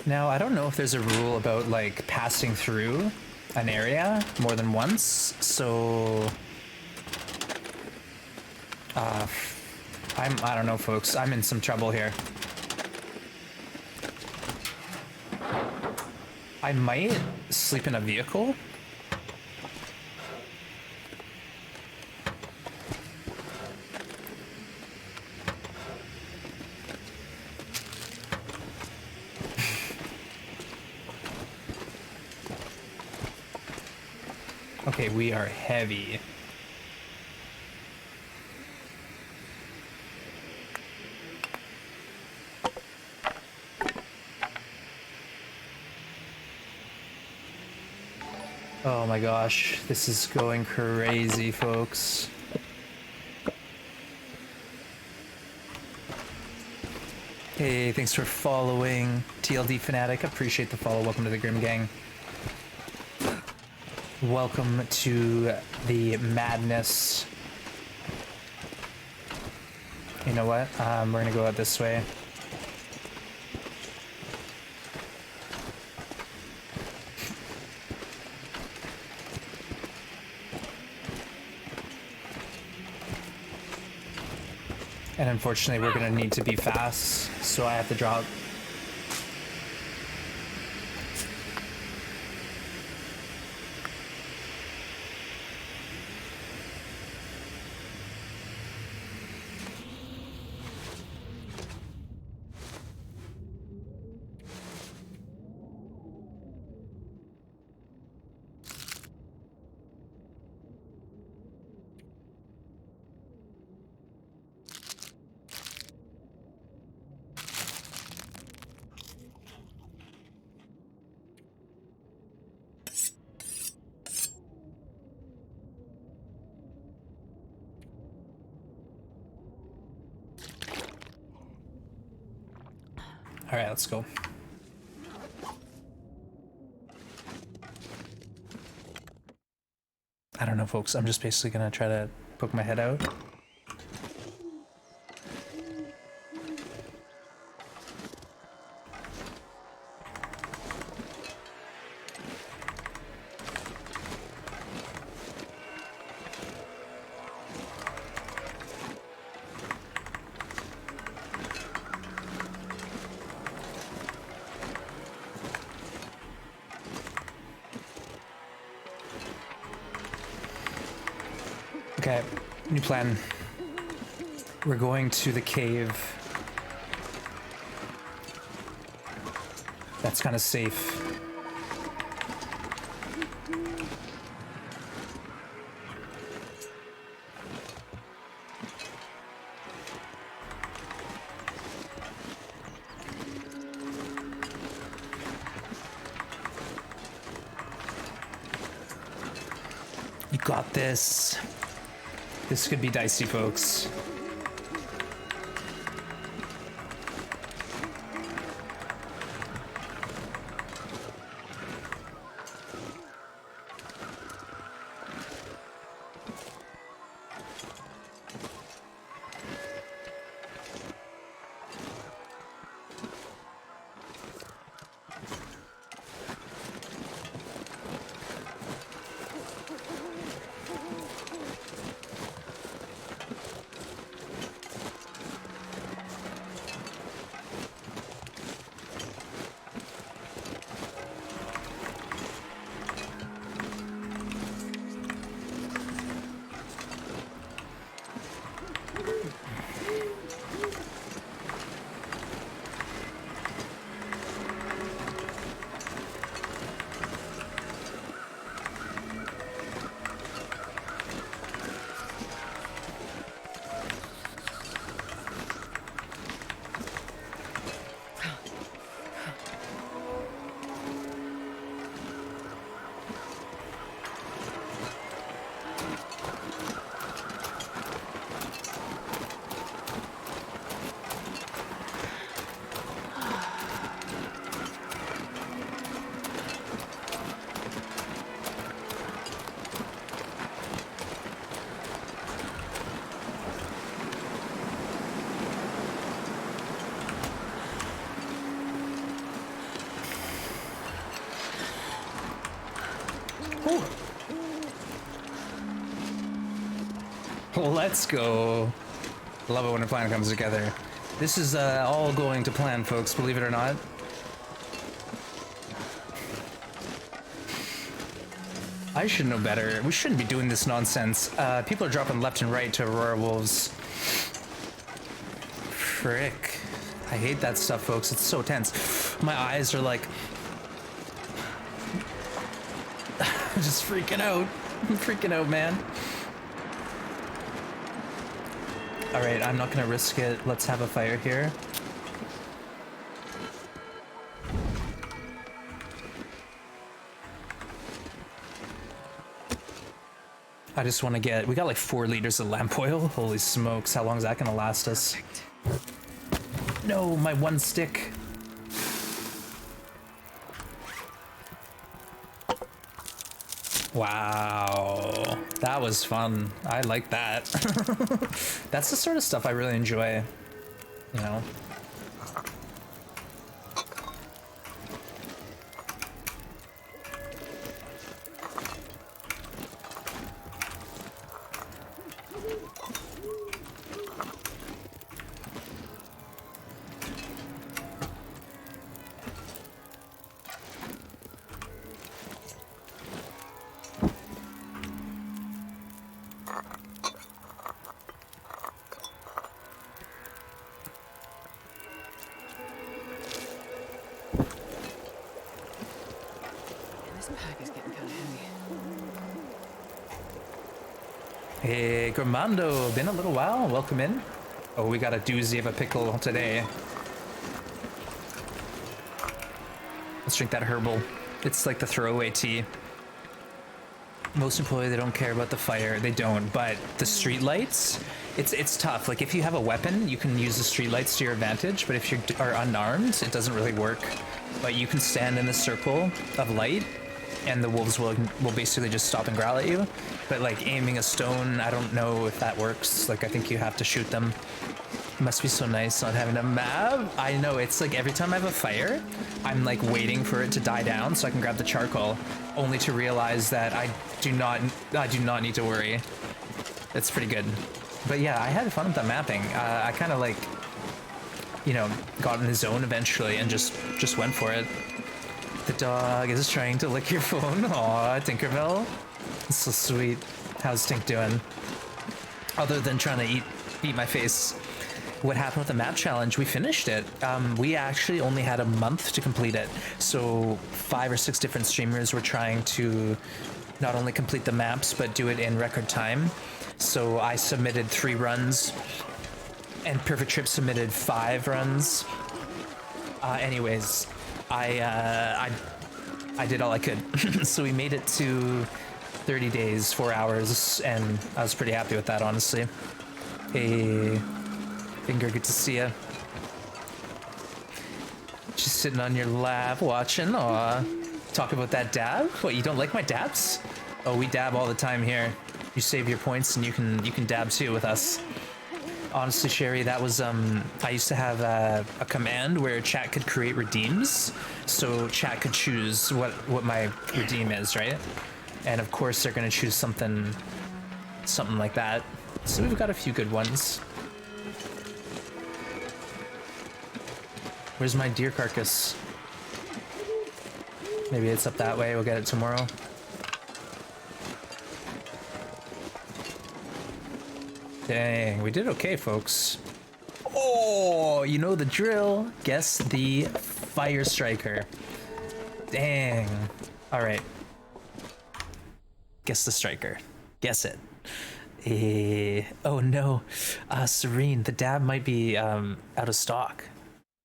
Now, I don't know if there's a rule about like passing through an area more than once, so I don't know, folks. I'm in some trouble here. I might sleep in a vehicle. Okay, we are heavy. Oh my gosh, this is going crazy, folks. Hey, thanks for following, TLD Fanatic. Appreciate the follow. Welcome to the Grim Gang. Welcome to the madness. You know what? We're gonna go out this way. And unfortunately, we're gonna need to be fast, so I have to drop. All right, let's go. I don't know, folks. I'm just basically gonna try to poke my head out. Okay, new plan. We're going to the cave. That's kind of safe. You got this. This could be dicey, folks. Ooh. Let's go. Love it when a plan comes together. This is all going to plan, folks, believe it or not. I should know better. We shouldn't be doing this nonsense. People are dropping left and right to Aurora Wolves. Frick. I hate that stuff, folks. It's so tense. My eyes are like... just freaking out. I'm freaking out, man. Alright, I'm not gonna risk it. Let's have a fire here. I just want to get... We got like 4 liters of lamp oil. Holy smokes, how long is that gonna last us? No, my one stick. Wow, that was fun. I like that. That's the sort of stuff I really enjoy, you know? This pack is getting kind of heavy. Hey, Gramando, been a little while. Welcome in. Oh, we got a doozy of a pickle today. Let's drink that herbal. It's like the throwaway tea. Most employees, they don't care about the fire. They don't, but the street lights, it's tough. Like if you have a weapon, you can use the street lights to your advantage, but if you are unarmed, it doesn't really work. But you can stand in the circle of light and the wolves will basically just stop and growl at you. But like aiming a stone, I don't know if that works. Like I think you have to shoot them. It must be so nice not having a map. I know, it's like every time I have a fire, I'm like waiting for it to die down so I can grab the charcoal, only to realize that I do not need to worry. It's pretty good. But yeah, I had fun with the mapping. I kind of like, you know, got in the zone eventually and just went for it. The dog is trying to lick your phone. Aw, Tinkerbell. It's so sweet. How's Tink doing? Other than trying to eat my face. What happened with the map challenge? We finished it. We actually only had a month to complete it. So 5 or 6 different streamers were trying to not only complete the maps, but do it in record time. So I submitted 3 runs and Perfect Trip submitted 5 runs. Anyways, I did all I could. So we made it to 30 days, 4 hours, and I was pretty happy with that, honestly. Hey, Finger, good to see ya. Just sitting on your lap watching. Aw, talk about that dab. What, you don't like my dabs? Oh, we dab all the time here. You save your points and you can dab too with us. Honestly, Sherry, that was I used to have a command where chat could create redeems, so chat could choose what my redeem is, right? And of course they're gonna choose something like that. So we've got a few good ones. Where's my deer carcass? Maybe it's up that way. We'll get it tomorrow. Dang, we did okay, folks. Oh, you know the drill. Guess the fire striker. Dang. All right. Guess the striker. Guess it. Oh no. Serene, the dab might be out of stock.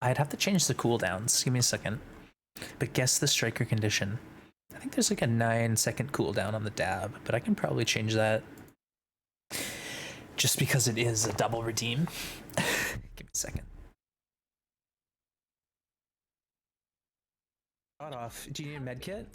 I'd have to change the cooldowns. Give me a second. But guess the striker condition. I think there's like a 9-second cooldown on the dab, but I can probably change that. Just because it is a double redeem. Give me a second. Got off. Do you need a med kit?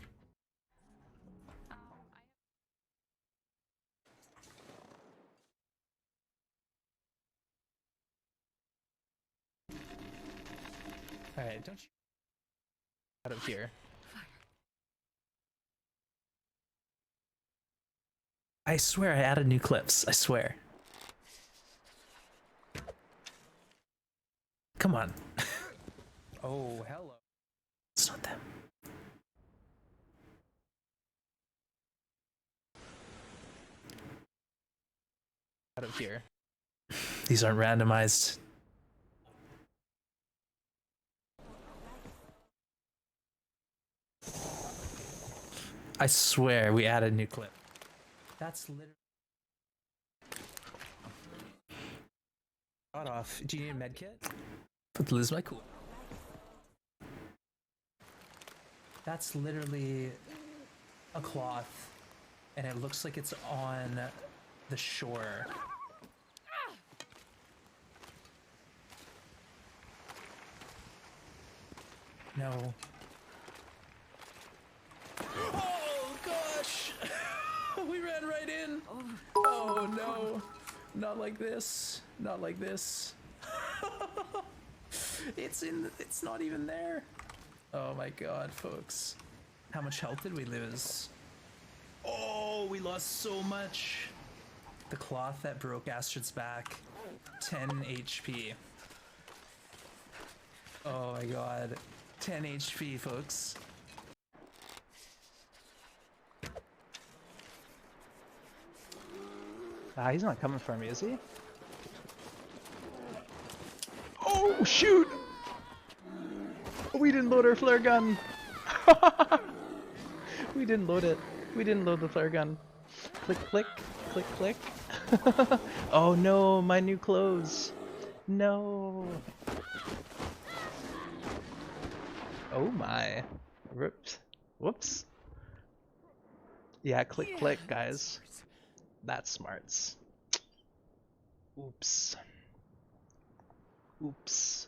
Alright, don't you out of here. I swear I added new clips. I swear. Come on. Oh, hello. It's not them. Out of here. These aren't randomized. I swear we added a new clip. That's literally. Got off. Do you need a med kit? Put lose my cool. That's literally a cloth, and it looks like it's on the shore. No. Oh gosh! We ran right in. Oh no! Not like this. Not like this. It's not even there. Oh my god, folks. How much health did we lose? Oh, we lost so much. The cloth that broke Astrid's back. 10 HP. Oh my god. 10 HP, folks. Ah, he's not coming for me, is he? Oh, shoot! We didn't load our flare gun! We didn't load it. We didn't load the flare gun. Click, click, click, click. Oh no, my new clothes. No. Oh my. Ripped. Whoops. Yeah, click, click, guys. That's smarts. Oops. Oops.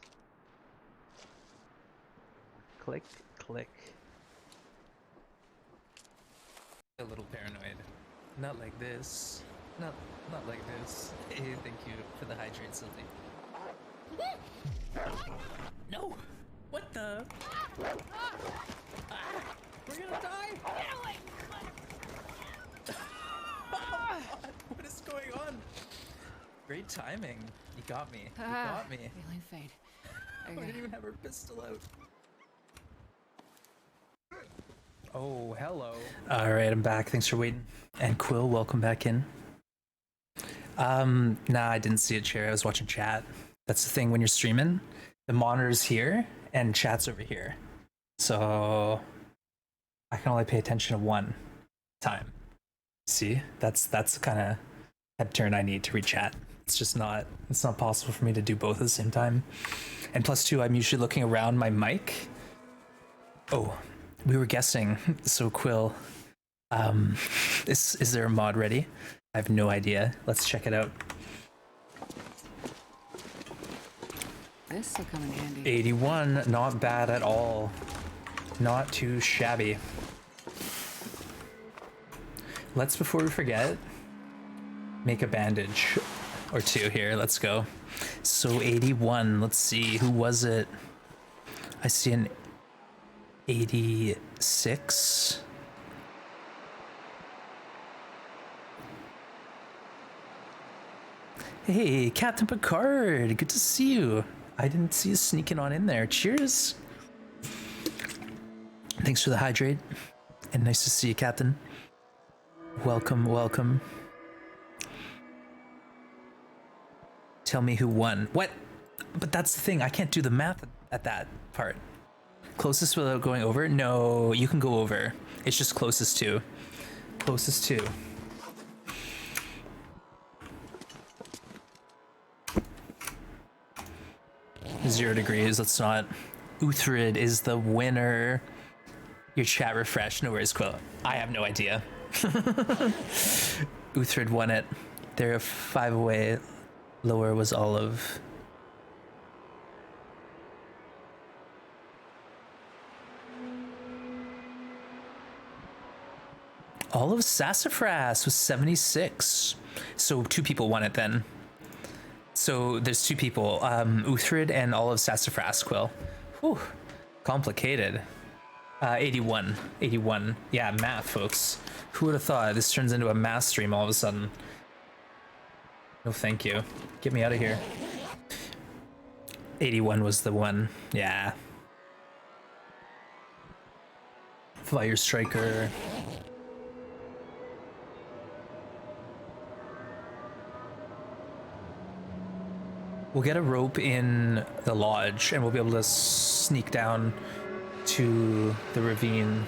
Click, click. A little paranoid. Not like this. Not like this. Hey, thank you for the hydrate, Sylvie. No! What the? Ah, we're gonna die! What is going on? Great timing. You got me. You got me. Feeling faint. We didn't even have our pistol out. Oh, hello. All right, I'm back. Thanks for waiting. And Quill, welcome back in. Nah, I didn't see a chair. I was watching chat. That's the thing when you're streaming. The monitor's here and chat's over here. So I can only pay attention to one time. See? That's the kind of head turn I need to read chat. It's not possible for me to do both at the same time. And plus two, I'm usually looking around my mic. Oh, we were guessing. So Quill, is there a mod ready? I have no idea. Let's check it out. This will come in handy. 81, not bad at all. Not too shabby. Let's, before we forget, make a bandage or two here. Let's go. So 81, let's see, who was it? I see an 86. Hey, Captain Picard, good to see you. I didn't see you sneaking on in there. Cheers. Thanks for the hydrate. And nice to see you, Captain. Welcome, welcome. Tell me who won. What? But that's the thing, I can't do the math at that part. Closest without going over? No, you can go over. It's just closest to. Closest to. Zero degrees, let's not. Uthrid is the winner. Your chat refreshed, no worries, Quill. I have no idea. Uthrid won it. They're 5 away. Lower was Olive. Olive Sassafras was 76. So 2 people won it then. So there's 2 people, Uthrid and Olive Sassafras, Quill. Whew, complicated. 81. 81. Yeah, math, folks. Who would have thought this turns into a math stream all of a sudden? No, thank you. Get me out of here. 81 was the one. Yeah. Fire Striker. We'll get a rope in the lodge and we'll be able to sneak down to the ravine,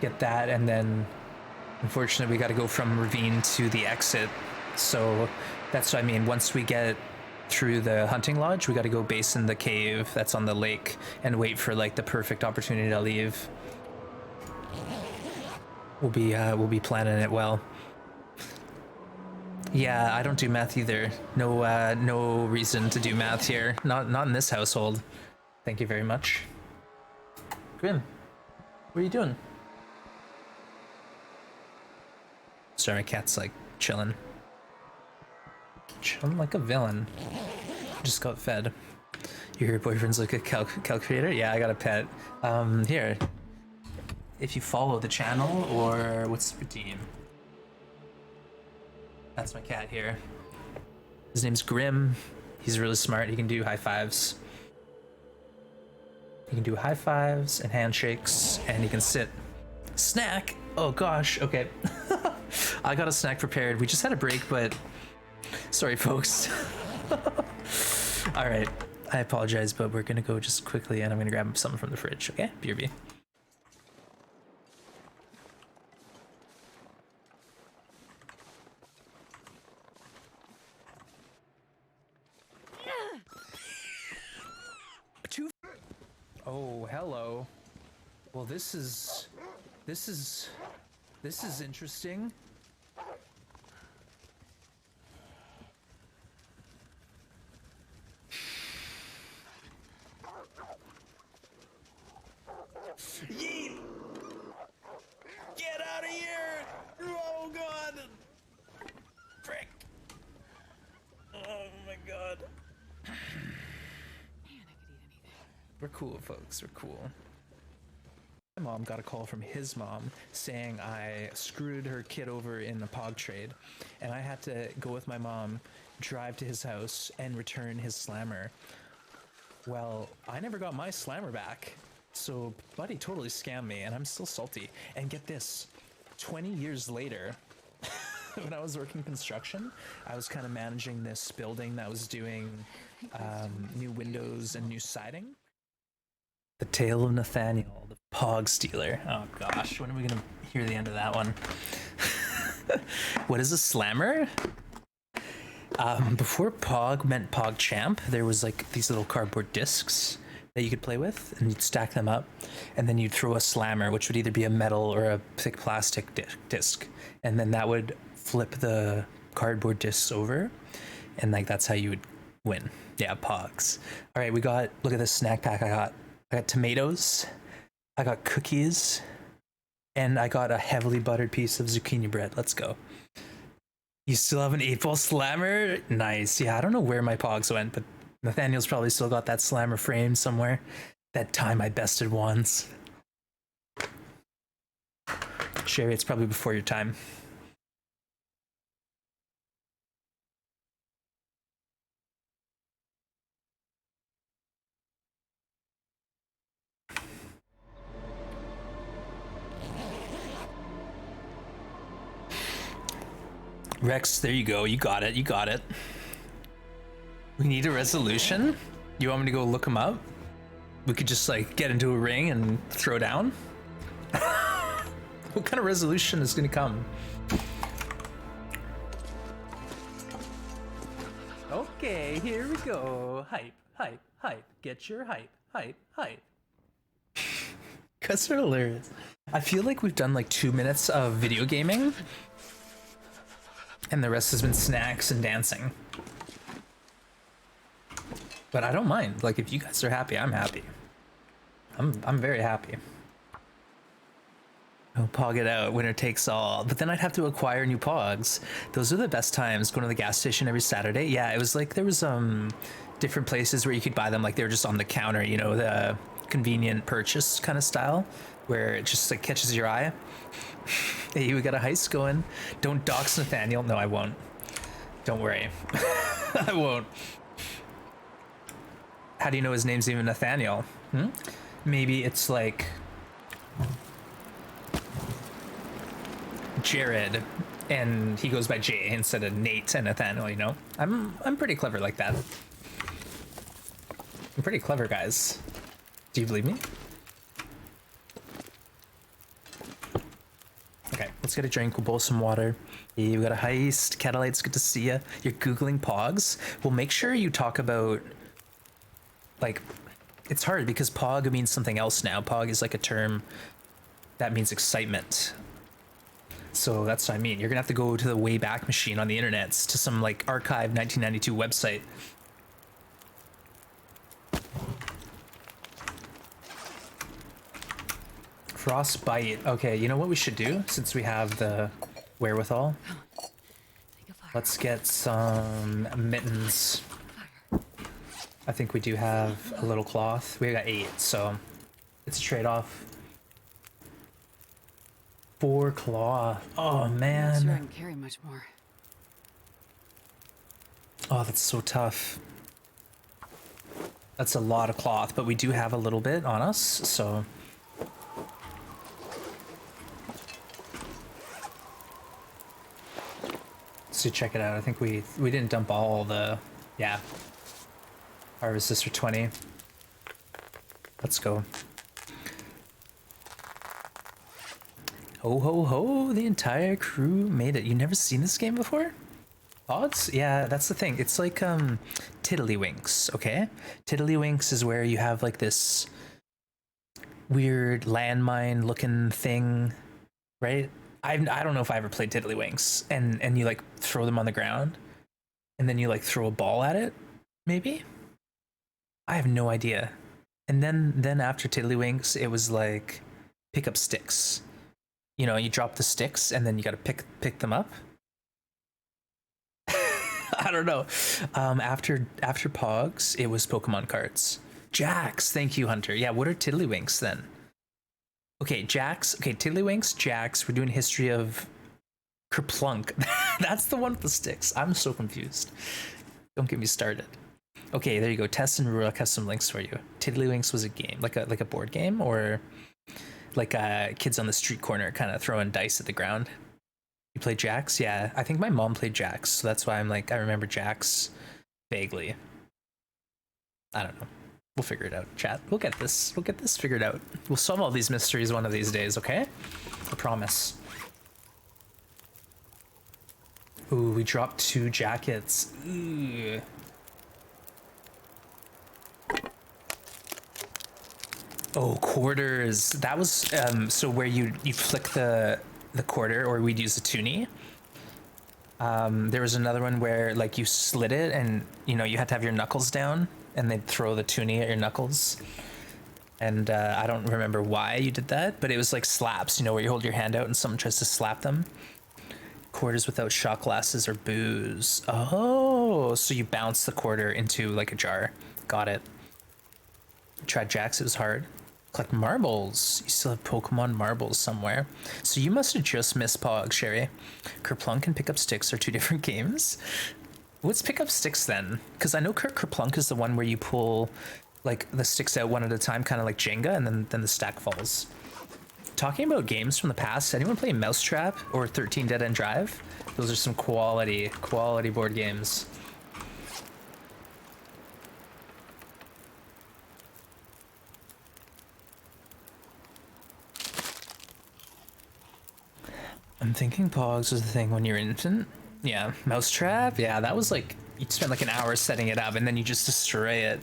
get that, and then unfortunately we got to go from ravine to the exit. So that's what I mean. Once we get through the hunting lodge, we got to go base in the cave that's on the lake and wait for like the perfect opportunity to leave. We'll be planning it well. Yeah, I don't do math either. No reason to do math here. Not in this household. Thank you very much. Grim, what are you doing? Sorry, my cat's like chilling. Chilling like a villain. Just got fed. Your boyfriend's like a calculator? Yeah, I got a pet. Here. If you follow the channel, or what's the redeem? That's my cat here. His name's Grim. He's really smart. He can do high fives. He can do high fives and handshakes, and he can sit. Snack! Oh gosh, okay. I got a snack prepared. We just had a break, but sorry, folks. All right, I apologize, but we're gonna go just quickly, and I'm gonna grab something from the fridge. Okay, BRB. Oh, hello. Well, this is interesting. Yeet! Get out of here! Oh god! Frick! Oh my god. We're cool, folks. We're cool. My mom got a call from his mom saying I screwed her kid over in a pog trade, and I had to go with my mom, drive to his house, and return his slammer. Well, I never got my slammer back, so buddy totally scammed me, and I'm still salty. And get this, 20 years later, when I was working construction, I was kind of managing this building that was doing new windows and new siding. The Tale of Nathaniel, the Pog Stealer. Oh gosh, when are we gonna hear the end of that one? What is a slammer? Before Pog meant Pog Champ, there was like these little cardboard discs that you could play with, and you'd stack them up, and then you'd throw a slammer, which would either be a metal or a thick plastic disc, and then that would flip the cardboard discs over, and like that's how you would win. Yeah, Pogs. All right, look at this snack pack I got tomatoes, I got cookies, and I got a heavily buttered piece of zucchini bread. Let's go. You still have an 8-ball slammer? Nice. Yeah, I don't know where my Pogs went, but Nathaniel's probably still got that slammer frame somewhere. That time I bested wands. Sherry, it's probably before your time. Rex, there you go. You got it. You got it. We need a resolution? You want me to go look him up? We could just like get into a ring and throw down? What kind of resolution is gonna come? Okay, here we go. Hype, hype, hype. Get your hype, hype, hype. Cuts are hilarious. I feel like we've done like 2 minutes of video gaming, and the rest has been snacks and dancing. But I don't mind. Like, if you guys are happy, I'm happy. I'm very happy. Oh, pog it out, winner takes all. But then I'd have to acquire new pogs. Those are the best times, going to the gas station every Saturday. Yeah, it was like there was different places where you could buy them, like they were just on the counter, you know, the convenient purchase kind of style. where it just like catches your eye. Hey, we got a heist going. Don't dox Nathaniel. No, I won't. Don't worry. I won't. How do you know his name's even Nathaniel? Hmm? Maybe it's like Jared, and he goes by Jay instead of Nate and Nathaniel. You know, I'm pretty clever like that. I'm pretty clever, guys. Do you believe me? Okay, let's get a drink. We'll bowl some water. Yeah, we got a heist. Catalyte's good to see ya. You're Googling Pogs. Well, make sure you talk about, like, it's hard because Pog means something else now. Pog is like a term that means excitement. So that's what I mean. You're gonna have to go to the Wayback Machine on the internet, to some like archive 1992 website. Frostbite. Okay, you know what we should do since we have the wherewithal? Take a fire. Let's get some mittens. I think we do have a little cloth. We got 8, so it's a trade-off. 4 cloth. Oh I'm not sure I man. can carry much more. Oh, that's so tough. That's a lot of cloth, but we do have a little bit on us, so. So check it out. I think we didn't dump all the, yeah. Harvest this for 20. Let's go. Ho ho ho, the entire crew made it. You never seen this game before? Pogs? Yeah, that's the thing. It's like Tiddlywinks, okay? Tiddlywinks is where you have like this weird landmine looking thing, right? I don't know if I ever played Tiddlywinks, and you like throw them on the ground and then you like throw a ball at it, maybe? I have no idea. And then after Tiddlywinks, it was like pick up sticks. You know, you drop the sticks and then you gotta pick them up. I don't know. After Pogs, it was Pokemon cards. Jax, thank you, Hunter. Yeah, what are Tiddlywinks then? Okay, Jax. Okay, Tiddlywinks, Jax. We're doing history of Kerplunk. That's the one with the sticks. I'm so confused. Don't get me started. Okay, there you go. Tess and Rurik have some links for you. Tiddlywinks was a game, like a board game, or like kids on the street corner kind of throwing dice at the ground. You play Jax? Yeah, I think my mom played Jax, so that's why I'm like, I remember Jax vaguely. I don't know. We'll figure it out, chat. We'll get this figured out. We'll solve all these mysteries one of these days, okay? I promise. Ooh, we dropped 2 jackets. Ooh. Oh, quarters. That was so where you flick the quarter, or we'd use a toonie. There was another one where like you slid it and you know you had to have your knuckles down and they'd throw the toonie at your knuckles. And I don't remember why you did that, but it was like slaps, you know, where you hold your hand out and someone tries to slap them. Quarters without shot glasses or booze. Oh, so you bounce the quarter into like a jar. Got it. Tried Jax, it was hard. Collect marbles. You still have Pokemon marbles somewhere. So you must have just missed Pog, Sherry. Kerplunk and Pick Up Sticks are 2 different games. What's Pick Up Sticks then? Because I know Kerplunk is the one where you pull like the sticks out one at a time, kind of like Jenga, and then the stack falls. Talking about games from the past, anyone play Mousetrap or 13 Dead End Drive? Those are some quality board games. I'm thinking Pogs was the thing when you're infant. Yeah, Mousetrap. Yeah, that was like you spent like an hour setting it up and then you just destroy it.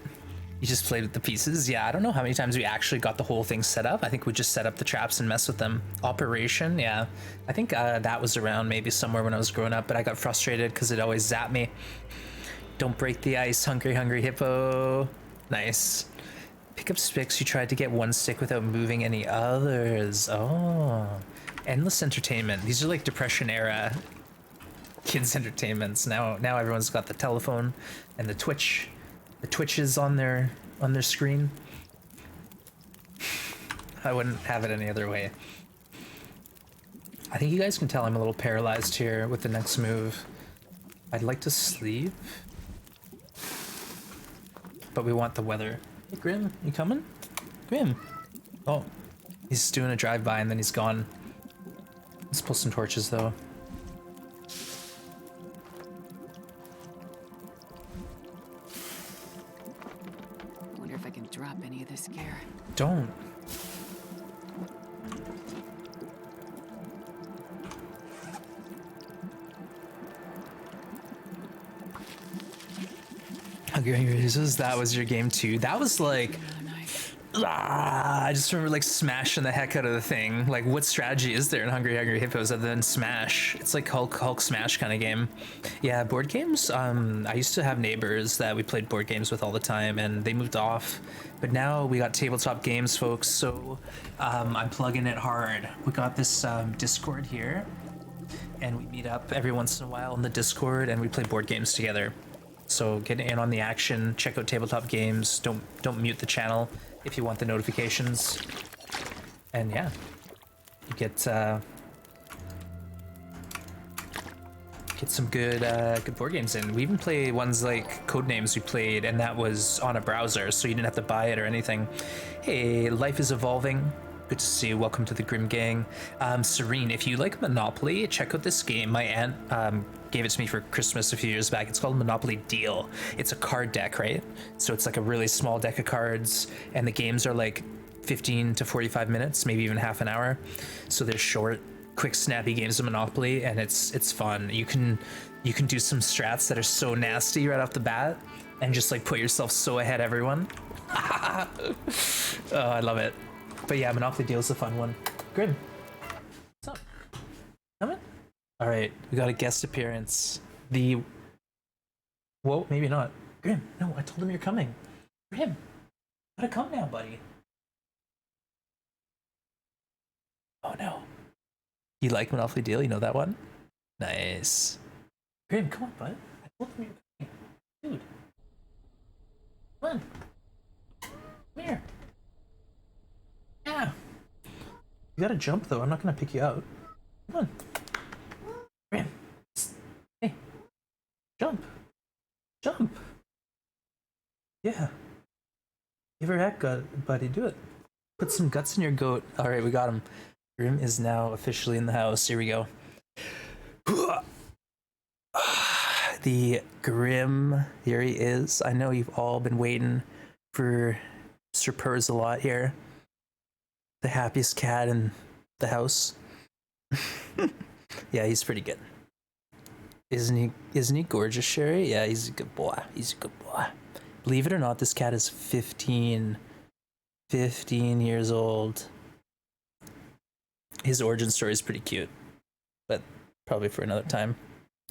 You just played with the pieces. Yeah, I don't know how many times we actually got the whole thing set up. I think we just set up the traps and mess with them. Operation. Yeah, I think that was around maybe somewhere when I was growing up, but I got frustrated because it always zapped me. Don't break the ice, hungry hippo. Nice. Pick up sticks. You tried to get 1 stick without moving any others. Oh. Endless entertainment. These are like Depression era kids entertainments. Now everyone's got the telephone and the Twitch. The Twitch is on their screen. I wouldn't have it any other way. I think you guys can tell I'm a little paralyzed here with the next move. I'd like to sleep, but we want the weather. Hey, Grim, you coming? Grim. Oh, he's doing a drive-by and then he's gone. Let's pull some torches though. I wonder if I can drop any of this gear. Don't. That was your game too. That was like, Oh, nice. I just remember like smashing the heck out of the thing. Like, what strategy is there in Hungry Hungry Hippos other than smash? It's like Hulk smash kind of game. Yeah, board games. I used to have neighbors that we played board games with all the time, and they moved off. But now we got tabletop games, folks. So I'm plugging it hard. We got this Discord here, and we meet up every once in a while in the Discord, and we play board games together. So get in on the action. Check out tabletop games. Don't mute the channel if you want the notifications. And yeah, you get some good board games in. We even play ones like Codenames we played, and that was on a browser, so you didn't have to buy it or anything. Hey, life is evolving. Good to see you. Welcome to the Grim Gang. Serene, if you like Monopoly, check out this game. My aunt gave it to me for Christmas a few years back. It's called Monopoly Deal. It's a card deck, right? So it's like a really small deck of cards, and the games are like 15 to 45 minutes, maybe even half an hour. So they're short, quick, snappy games of Monopoly, and it's fun. You can do some strats that are so nasty right off the bat, and just like put yourself so ahead of everyone. Oh, I love it. But yeah, Monopoly Deal is a fun one. Grim, what's up? Coming? All right, we got a guest appearance. Whoa, maybe not. Grim, no, I told him you're coming. Grim, gotta come now, buddy. Oh no. You like Monopoly Deal? You know that one? Nice. Grim, come on, bud. I told him you're coming. Dude. Come on. Come here. Yeah. You gotta jump though. I'm not gonna pick you out. Come on. Grim. Hey. Jump. Jump. Yeah. Give her a heck, buddy. Do it. Put some guts in your goat. Alright, we got him. Grim is now officially in the house. Here we go. The Grim. Here he is. I know you've all been waiting for Sir Purrs a lot here. The happiest cat in the house. Yeah, he's pretty good. Isn't he gorgeous, Sherry? Yeah, he's a good boy. He's a good boy. Believe it or not, this cat is 15 years old. His origin story is pretty cute, but probably for another time.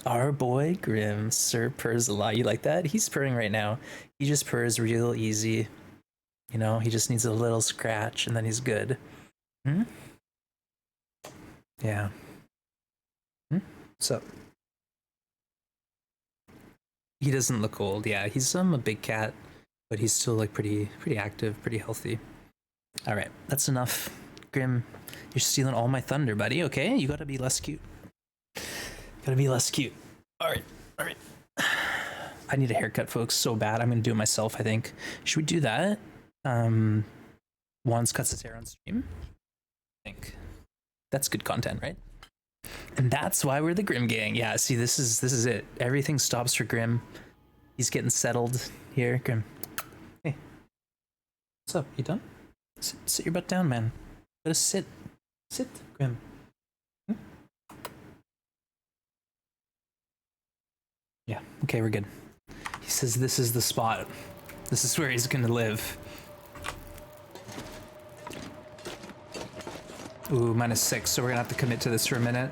Our boy Grim, Sir Purrs a lot. You like that? He's purring right now. He just purrs real easy. You know, he just needs a little scratch and then he's good. Hmm? Yeah. Hmm? What's up? He doesn't look old. Yeah, he's a big cat, but he's still like pretty active, pretty healthy. All right, that's enough. Grim, you're stealing all my thunder, buddy. Okay, you gotta be less cute. Gotta be less cute. All right. I need a haircut, folks, so bad. I'm gonna do it myself, I think. Should we do that? Wands cuts his hair on stream. I think that's good content, right? And that's why we're the Grim Gang. Yeah, see, this is it. Everything stops for Grim. He's getting settled here. Grim, hey, what's up? You done? Sit your butt down, man. Gotta sit, Grim. Hmm? Yeah. Okay, we're good. He says this is the spot. This is where he's gonna live. Ooh, -6, so we're gonna have to commit to this for a minute.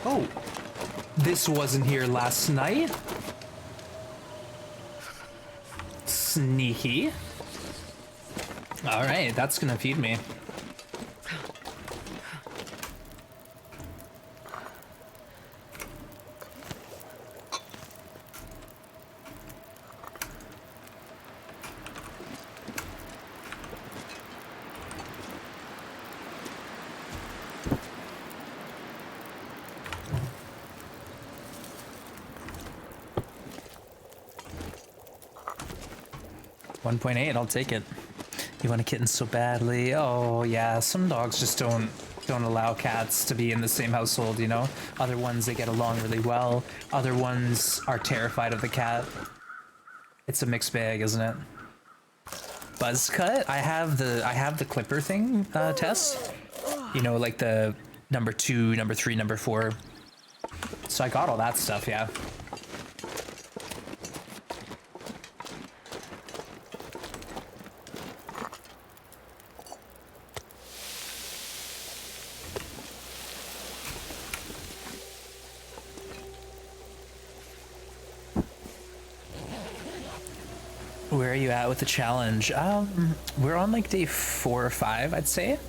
Oh, this wasn't here last night. Sneaky. All right, that's gonna feed me. .8, I'll take it. You want a kitten so badly? Oh yeah, some dogs just don't allow cats to be in the same household, you know? Other ones, they get along really well. Other ones are terrified of the cat. It's a mixed bag, isn't it? Buzz cut? I have the clipper thing test. You know, like the number 2, number 3, number 4. So I got all that stuff, yeah. Where are you at with the challenge? We're on like day 4 or 5, I'd say.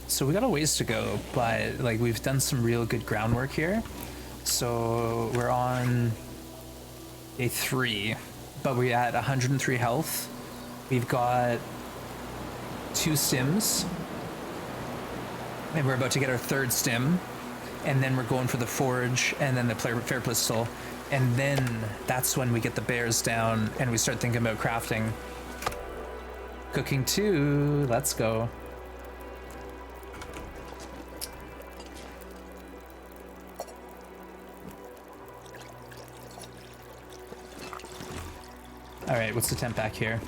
So we got a ways to go, but like we've done some real good groundwork here. So we're on day 3, but we're at 103 health. We've got 2 stims, and we're about to get our 3rd stim, and then we're going for the forge, and then the fair pistol. And then that's when we get the bears down and we start thinking about crafting. Cooking 2, let's go. All right, what's the temp back here?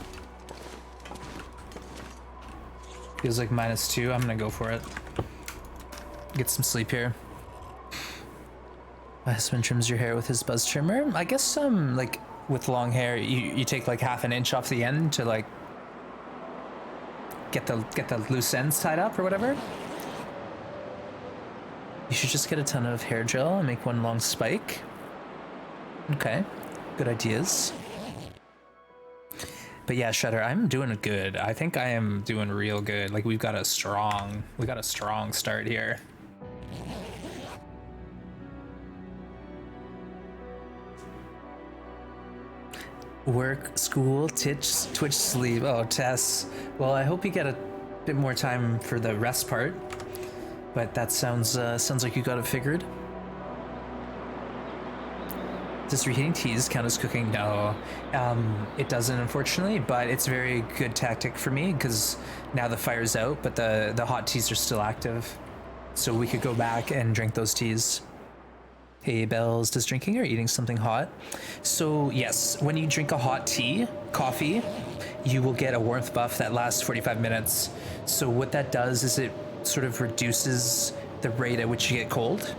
Feels like -2, I'm gonna go for it. Get some sleep here. My husband trims your hair with his buzz trimmer. I guess like with long hair, you take like half an inch off the end to like get the loose ends tied up or whatever. You should just get a ton of hair gel and make one long spike. Okay, good ideas. But yeah, Shredder, I'm doing good. I think I am doing real good. Like we got a strong start here. Work, school, Twitch, sleep. Oh, Tess. Well, I hope you get a bit more time for the rest part. But that sounds like you got it figured. Does reheating teas count as cooking? No, it doesn't, unfortunately. But it's a very good tactic for me because now the fire's out, but the hot teas are still active, so we could go back and drink those teas. Hey Bells, does drinking or eating something hot? So yes, when you drink a hot tea, coffee, you will get a warmth buff that lasts 45 minutes. So what that does is it sort of reduces the rate at which you get cold.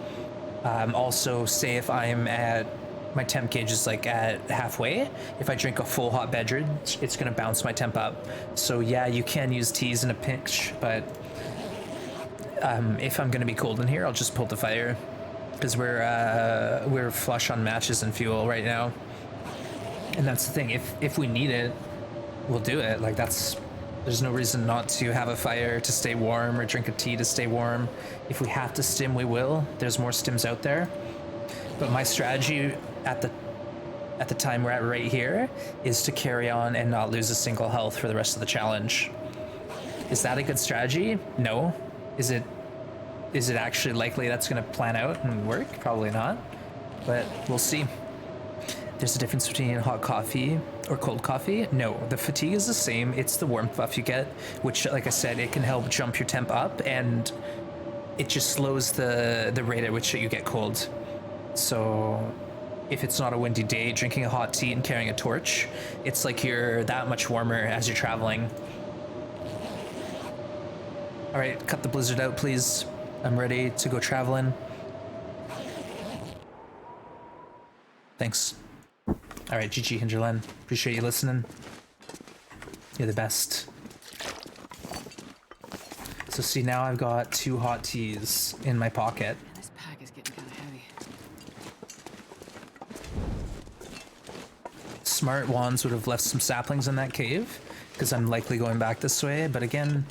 Also, say if I'm at, my temp gauge is like at halfway, if I drink a full hot beverage, it's gonna bounce my temp up. So yeah, you can use teas in a pinch, but if I'm gonna be cold in here, I'll just pull the fire. Because we're flush on matches and fuel right now, and that's the thing. If we need it, we'll do it. Like there's no reason not to have a fire to stay warm or drink a tea to stay warm. If we have to stim, we will. There's more stims out there. But my strategy at the time we're at right here is to carry on and not lose a single health for the rest of the challenge. Is that a good strategy? No. Is it actually likely that's going to plan out and work? Probably not, but we'll see. There's a difference between hot coffee or cold coffee? No, the fatigue is the same. It's the warmth buff you get, which, like I said, it can help jump your temp up, and it just slows the rate at which you get cold. So if it's not a windy day, drinking a hot tea and carrying a torch, it's like you're that much warmer as you're traveling. All right, cut the blizzard out, please. I'm ready to go traveling. Thanks. All right, GG Hinterland. Appreciate you listening. You're the best. So see, now I've got 2 hot teas in my pocket. Man, this pack is getting kind of heavy. smart ones would have left some saplings in that cave, because I'm likely going back this way. But again,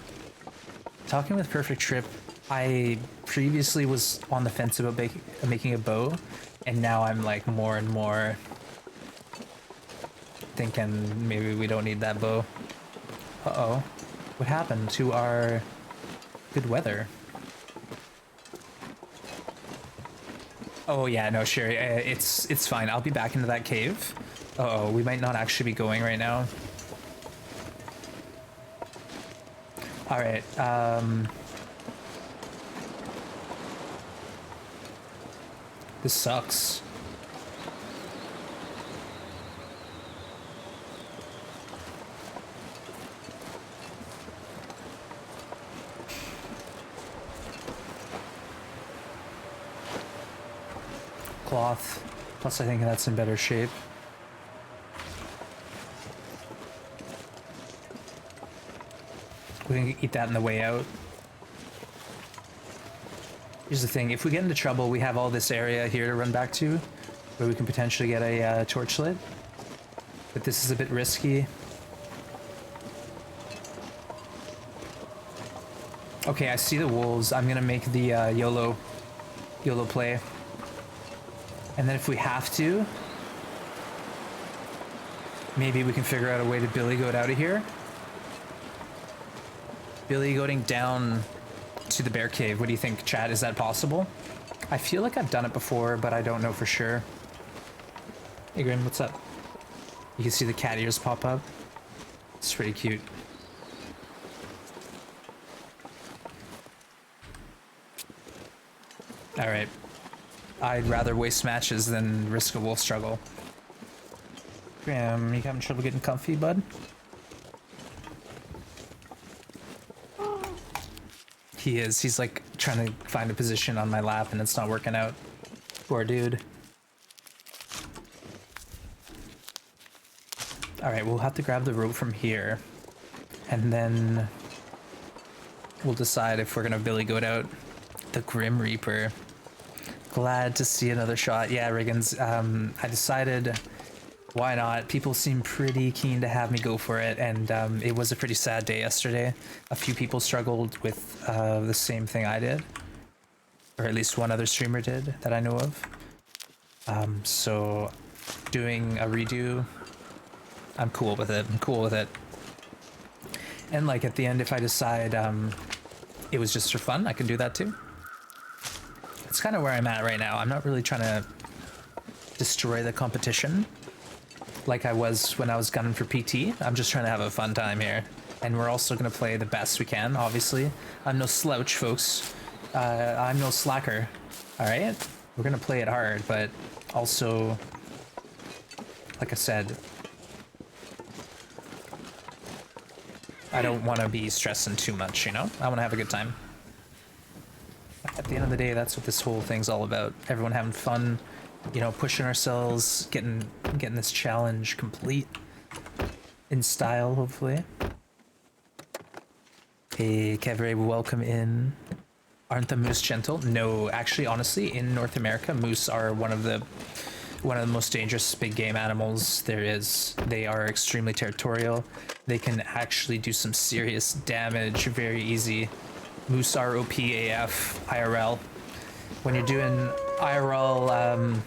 talking with Perfect Trip, I previously was on the fence about making a bow, and now I'm like more and more thinking maybe we don't need that bow. Uh-oh. What happened to our good weather? Oh yeah, no, sure. It's fine. I'll be back into that cave. Uh-oh, we might not actually be going right now. All right. This sucks. Cloth. Plus, I think that's in better shape. We can eat that on the way out. Here's the thing, if we get into trouble, we have all this area here to run back to, where we can potentially get a torch lit. But this is a bit risky. Okay, I see the wolves. I'm gonna make the YOLO play. And then if we have to, maybe we can figure out a way to billy goat out of here. Billy goating down to the bear cave. What do you think, chat? Is that possible? I feel like I've done it before, but I don't know for sure. Hey Grim, what's up? You can see the cat ears pop up. It's pretty cute. Alright. I'd rather waste matches than risk a wolf struggle. Grim, you having trouble getting comfy, bud? He is. He's like trying to find a position on my lap and it's not working out. Poor dude. Alright, we'll have to grab the rope from here. And then we'll decide if we're gonna billy goat out the Grim Reaper. Glad to see another shot. Yeah, Riggins, I decided why not? People seem pretty keen to have me go for it, and it was a pretty sad day yesterday. A few people struggled with the same thing I did, or at least one other streamer did that I know of. So doing a redo, I'm cool with it. I'm cool with it. And like at the end, if I decide it was just for fun, I can do that too. It's kind of where I'm at right now. I'm not really trying to destroy the competition like I was when I was gunning for PT. I'm just trying to have a fun time here. And we're also going to play the best we can, obviously. I'm no slouch, folks. I'm no slacker. Alright? We're going to play it hard, but also, like I said, I don't want to be stressing too much, you know? I want to have a good time. At the end of the day, that's what this whole thing's all about. Everyone having fun, you know, pushing ourselves, getting this challenge complete in style, hopefully. Hey, Kevre, welcome in. Aren't the moose gentle? No, actually, honestly, in North America, moose are one of the most dangerous big game animals there is. They are extremely territorial. They can actually do some serious damage very easy. Moose are OP AF IRL. When you're doing IRL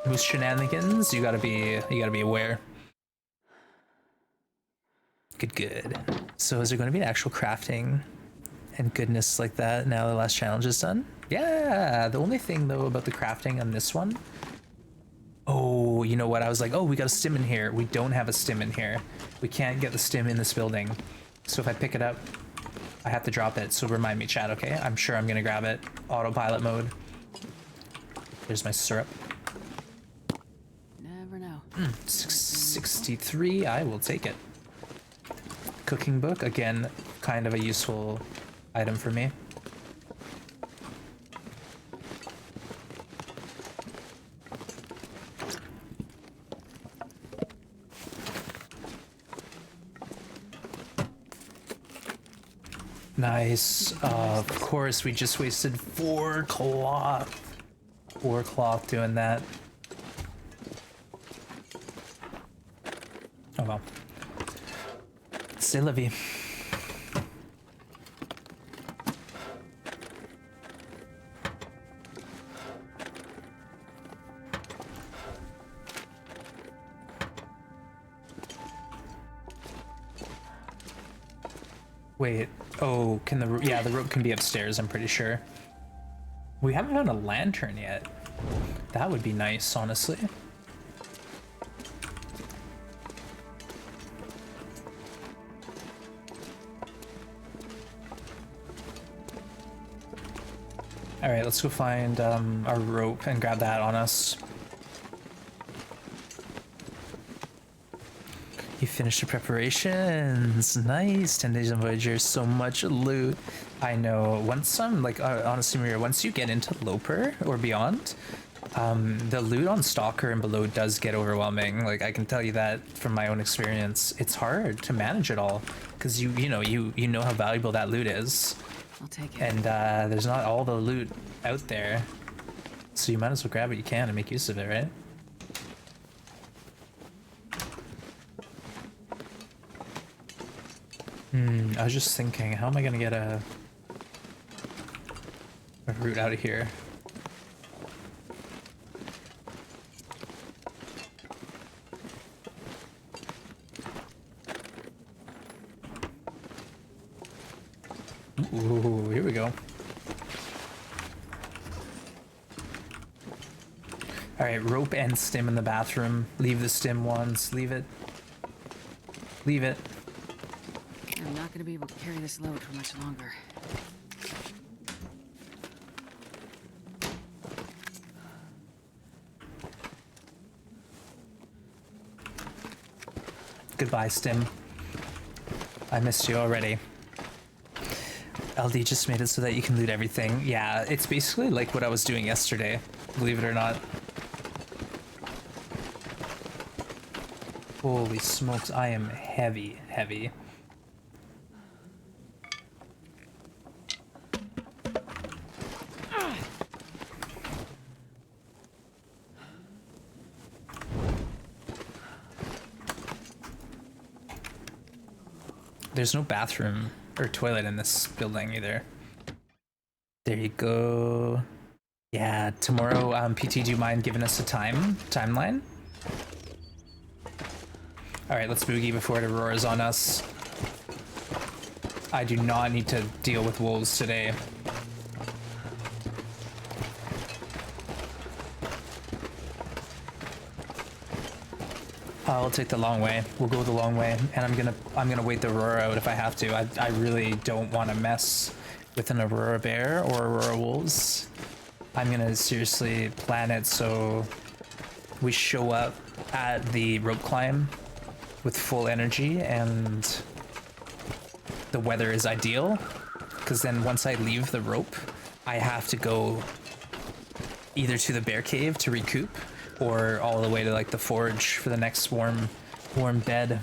moose shenanigans, you gotta be aware. Good. So is there gonna be an actual crafting and goodness like that now the last challenge is done? Yeah, the only thing though about the crafting on this one, oh, you know what? I was like, oh, we got a stim in here. We don't have a stim in here. We can't get the stim in this building. So if I pick it up, I have to drop it. So remind me, chat, okay? I'm sure I'm gonna grab it. Autopilot mode. There's my syrup. Never know. 63, I will take it. Cooking book, again, kind of a useful item for me. Nice. Of course, we just wasted 4 cloth. 4 cloth doing that. C'est la vie. Wait, oh, can the, yeah, the rope can be upstairs, I'm pretty sure. We haven't found a lantern yet. That would be nice, honestly. All right, let's go find our rope and grab that on us. You finished the preparations. Nice. 10 days on Voyager. So much loot. I know. Once I'm like, honestly, Maria, once you get into Loper or beyond, the loot on Stalker and below does get overwhelming. Like, I can tell you that from my own experience. It's hard to manage it all because you know how valuable that loot is. I'll take it. And there's not all the loot out there, so you might as well grab what you can and make use of it, right? I was just thinking, how am I gonna get a route out of here? Ooh, here we go. All right, rope and stim in the bathroom. Leave the stim ones. Leave it. Leave it. I'm not gonna be able to carry this load for much longer. Goodbye, stim. I missed you already. LD just made it so that you can loot everything. Yeah, it's basically like what I was doing yesterday, believe it or not. Holy smokes, I am heavy. There's no bathroom or toilet in this building either. There you go. Yeah, tomorrow, PT, do you mind giving us a timeline? All right, let's boogie before it auroras on us. I do not need to deal with wolves today. I'll take the long way. We'll go the long way, and I'm gonna wait the Aurora out if I have to. I really don't want to mess with an Aurora bear or Aurora wolves. I'm gonna seriously plan it so we show up at the rope climb with full energy and the weather is ideal. Because then once I leave the rope, I have to go either to the bear cave to recoup, or all the way to like the forge for the next warm bed.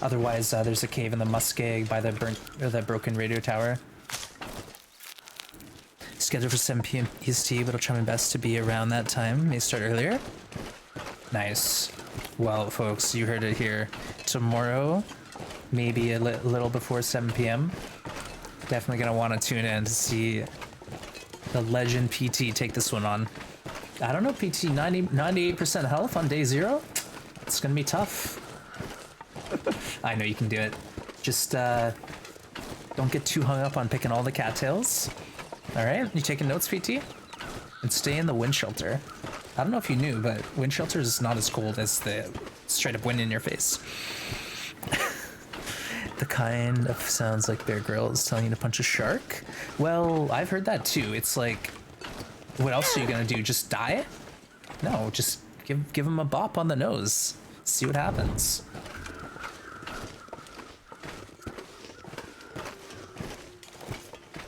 Otherwise, there's a cave in the muskeg by the broken radio tower. Scheduled for 7 p.m. EST, but I'll try my best to be around that time. May start earlier. Nice. Well, folks, you heard it here. Tomorrow, maybe a little before 7 p.m. Definitely gonna want to tune in to see the legend PT take this one on. I don't know, PT, 98% health on day 0? It's gonna be tough. I know you can do it. Just don't get too hung up on picking all the cattails. Alright, you taking notes, PT? And stay in the wind shelter. I don't know if you knew, but wind shelter is not as cold as the straight up wind in your face. The kind of sounds like Bear Grylls telling you to punch a shark. Well, I've heard that too. It's like, what else are you gonna do? Just die? No, just give him a bop on the nose. See what happens.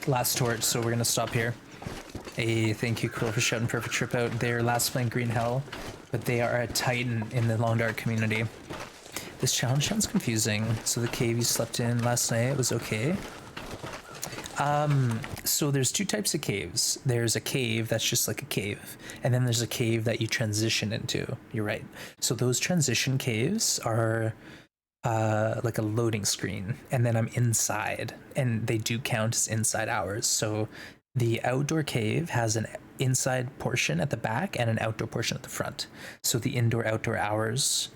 Last torch, so we're gonna stop here. Hey, thank you, Quill, for shouting Perfect Trip out. They're last playing Green Hell, but they are a titan in the Long Dark community. This challenge sounds confusing. So the cave you slept in last night was okay. So there's two types of caves. There's a cave that's just like a cave, and then there's a cave that you transition into. You're right. So those transition caves are like a loading screen, and then I'm inside, and they do count as inside hours. So the outdoor cave has an inside portion at the back and an outdoor portion at the front. So the indoor outdoor hours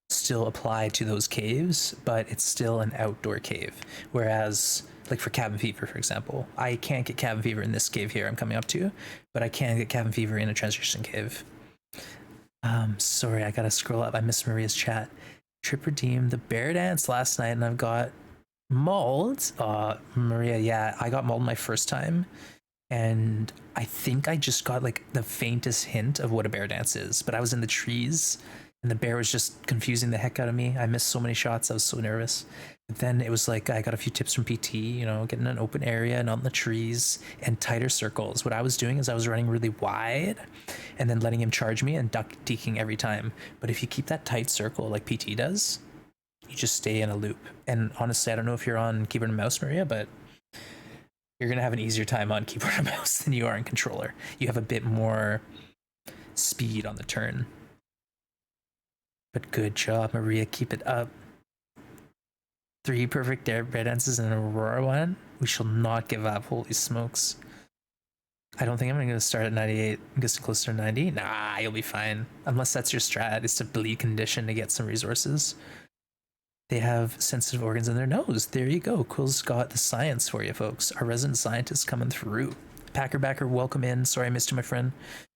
still apply to those caves, but it's still an outdoor cave. Whereas, like for cabin fever, for example, I can't get cabin fever in this cave here I'm coming up to, but I can get cabin fever in a transition cave. Sorry, I gotta scroll up. I missed Maria's chat. Trip redeemed the bear dance last night, and I've got mauled. Maria, yeah, I got mauled my first time, and I think I just got like the faintest hint of what a bear dance is, but I was in the trees and the bear was just confusing the heck out of me. I missed so many shots. I was so nervous. But then it was like I got a few tips from PT, you know, getting an open area, not in the trees, and tighter circles. What I was doing is I was running really wide and then letting him charge me and duck deking every time. But if you keep that tight circle like PT does, you just stay in a loop. And honestly, I don't know if you're on keyboard and mouse, Maria, but you're going to have an easier time on keyboard and mouse than you are in controller. You have a bit more speed on the turn. But good job, Maria. Keep it up. 3 perfect bear dances and an Aurora one. We shall not give up. Holy smokes. I don't think I'm going to start at 98. I'm getting closer to 90. Nah, you'll be fine. Unless that's your strat, is to bleed condition to get some resources. They have sensitive organs in their nose. There you go. Quill's got the science for you, folks. Our resident scientist coming through. Packerbacker, welcome in. Sorry I missed you, my friend.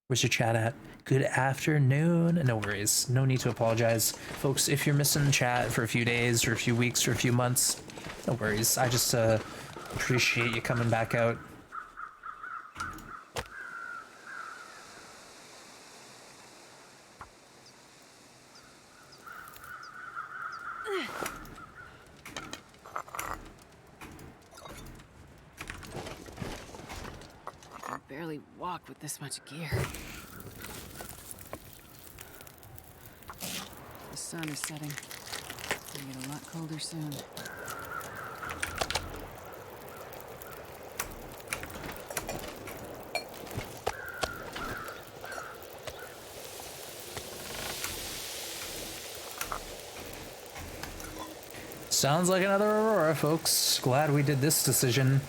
Where's your chat at? Good afternoon. No worries. No need to apologize. Folks, if you're missing chat for a few days or a few weeks or a few months, no worries. I just appreciate you coming back out. I can barely walk with this much gear. The sun is setting. It's gonna get a lot colder soon. Sounds like another Aurora, folks. Glad we did this decision.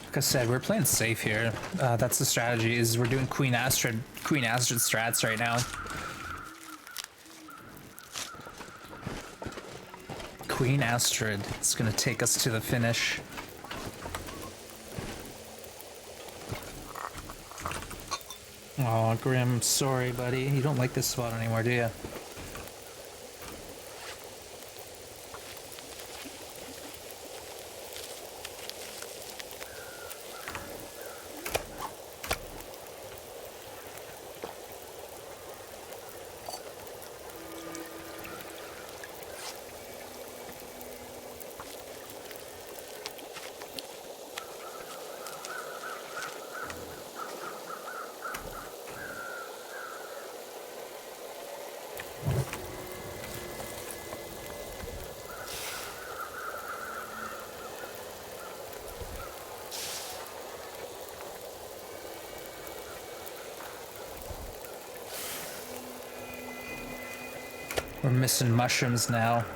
Like I said, we're playing safe here. That's the strategy. Is we're doing Queen Astrid strats right now. Queen Astrid. It's gonna take us to the finish. Oh, Grim, sorry, buddy. You don't like this spot anymore, do you? We're missing mushrooms now.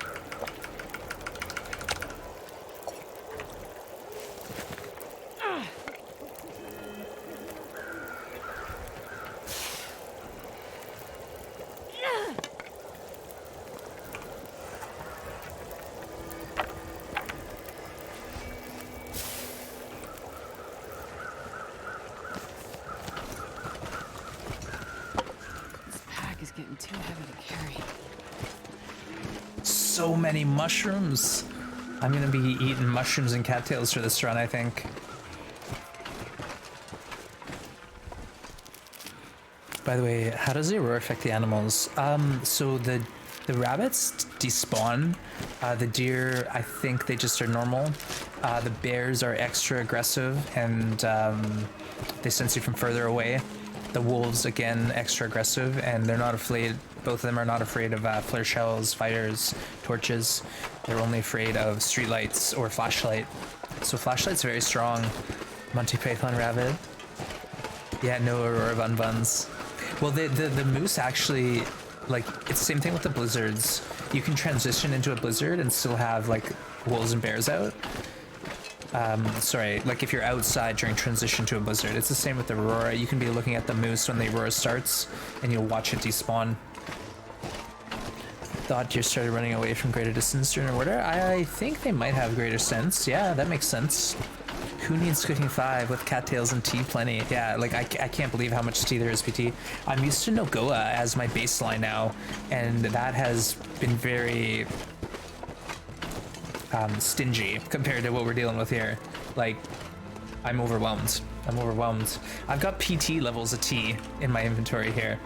This pack is getting too heavy to carry. So many mushrooms. I'm gonna be eating mushrooms and cattails for this run, I think. By the way, how does the Aurora affect the animals? So the rabbits despawn. The deer, I think they just are normal. The bears are extra aggressive and they sense you from further away. The wolves, again, extra aggressive, and they're not afraid. Both of them are not afraid of flare shells, fires, torches. They're only afraid of streetlights or flashlight. So flashlight's very strong. Monty Python Rabbit. Yeah, no Aurora Bun Buns. Well, the moose actually, like, it's the same thing with the blizzards. You can transition into a blizzard and still have, like, wolves and bears out. Sorry, like if you're outside during transition to a blizzard. It's the same with the Aurora. You can be looking at the moose when the Aurora starts, and you'll watch it despawn. Thought you started running away from greater distance during order. I think they might have greater sense. Yeah, that makes sense. Who needs cooking 5 with cattails and tea plenty? Yeah, like I can't believe how much tea there is, PT. I'm used to Nogoa as my baseline now, and that has been very stingy compared to what we're dealing with here. Like, I'm overwhelmed. I'm overwhelmed. I've got PT levels of tea in my inventory here.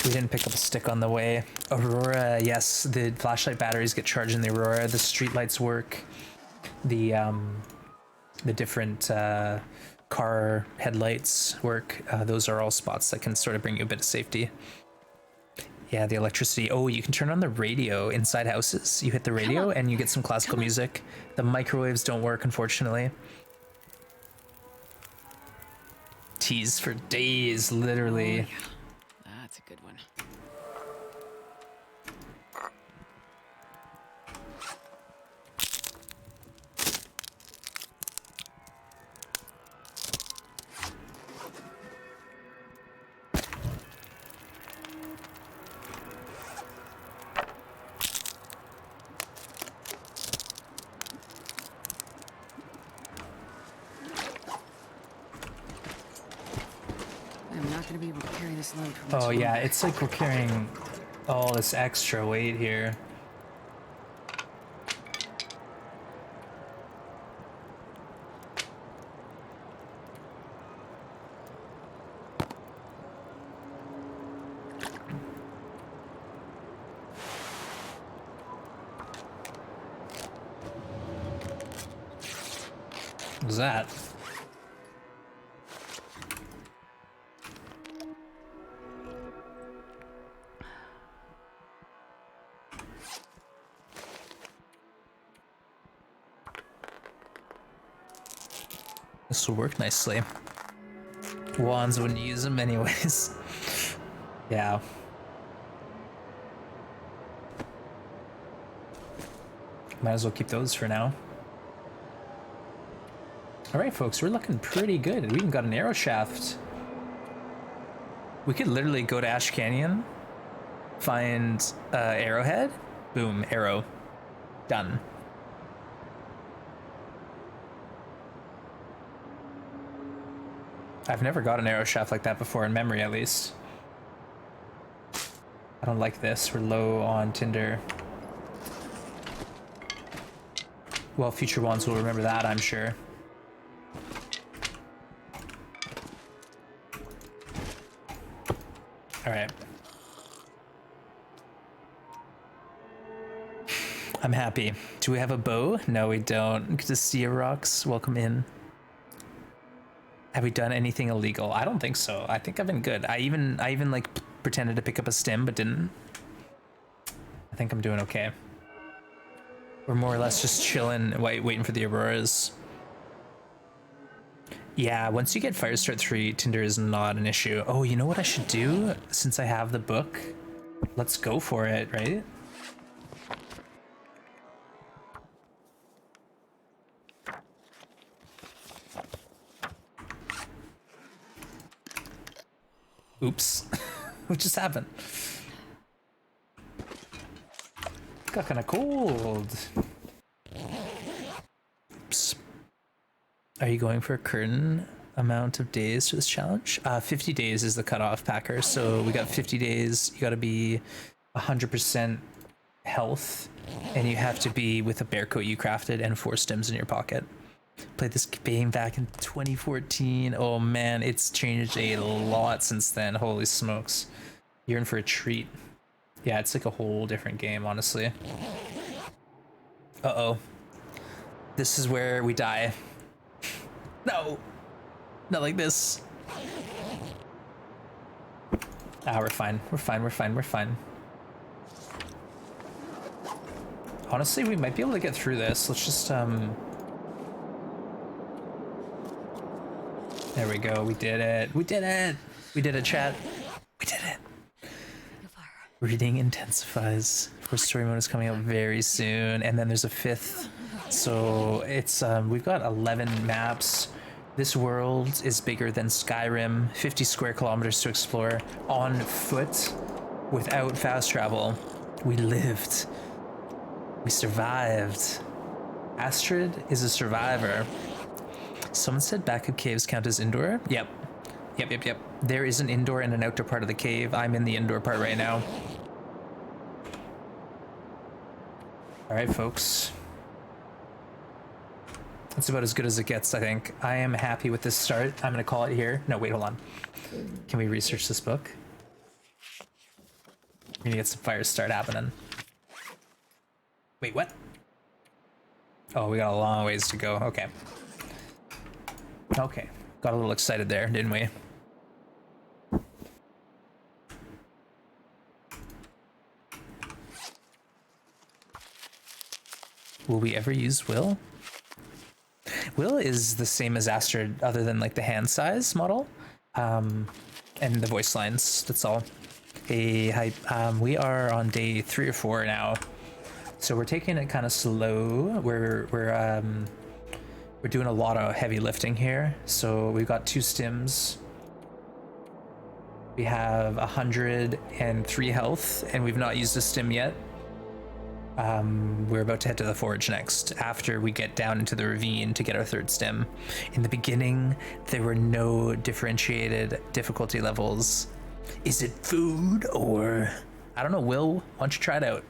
We didn't pick up a stick on the way. Aurora, yes, the flashlight batteries get charged in the Aurora. The street lights work. The different car headlights work. Those are all spots that can sort of bring you a bit of safety. Yeah, the electricity. Oh, you can turn on the radio inside houses. You hit the radio and you get some classical music. The microwaves don't work, unfortunately. Tease for days, literally. Oh, yeah. That's a good one. I'm not gonna be able to carry this load for much Oh yeah, longer. it's like we're carrying all this extra weight here. What was that? This will work nicely. Wands wouldn't use them anyways. Yeah. Might as well keep those for now. Alright folks, we're looking pretty good. We even got an arrow shaft. We could literally go to Ash Canyon, find arrowhead, boom, arrow. Done. I've never got an arrow shaft like that before, in memory at least. I don't like this. We're low on tinder. Well, future ones will remember that, I'm sure. Alright. I'm happy. Do we have a bow? No, we don't. Good to see you, Rocks. Welcome in. Have we done anything illegal? I don't think so. I think I've been good. I even like pretended to pick up a stem but didn't. I think I'm doing okay. We're more or less just chilling, waiting for the auroras. Yeah, once you get Firestart 3, Tinder is not an issue. Oh, you know what I should do? Since I have the book, let's go for it, right? Oops. What just happened? Got kind of cold. Oops. Are you going for a curtain amount of days for this challenge? 50 days is the cutoff, Packer. So we got 50 days. You got to be 100% health, and you have to be with a bear coat you crafted and 4 stems in your pocket. Played this game back in 2014. Oh man, it's changed a lot since then. Holy smokes. You're in for a treat. Yeah, it's like a whole different game, honestly. Uh-oh. This is where we die. No! Not like this. Ah, we're fine. We're fine. We're fine. We're fine. Honestly, we might be able to get through this. Let's just, There we go. We did it. We did it. We did it, chat. We did it. Reading intensifies. Of course, story mode is coming out very soon, and then there's a 5th. So it's we've got 11 maps. This world is bigger than Skyrim. 50 square kilometers to explore on foot, without fast travel. We lived. We survived. Astrid is a survivor. Someone said backup caves count as indoor. Yep. Yep. There is an indoor and an outdoor part of the cave. I'm in the indoor part right now. All right, folks. It's about as good as it gets, I think. I am happy with this start. I'm gonna call it here. No, wait, hold on. Can we research this book? We're gonna get some fire start happening. Wait, what? Oh, we got a long ways to go. Okay. Okay. Got a little excited there, didn't we? Will we ever use Will? Will is the same as Astrid, other than like the hand size model, and the voice lines. That's all. Hey, hi. We are on day 3 or 4 now, so we're taking it kind of slow. We're doing a lot of heavy lifting here. So we've got 2 stims. We have 103 health, and we've not used a stim yet. We're about to head to the forge next after we get down into the ravine to get our 3rd stim. In the beginning, there were no differentiated difficulty levels. Is it food or... I don't know, Will, why don't you try it out?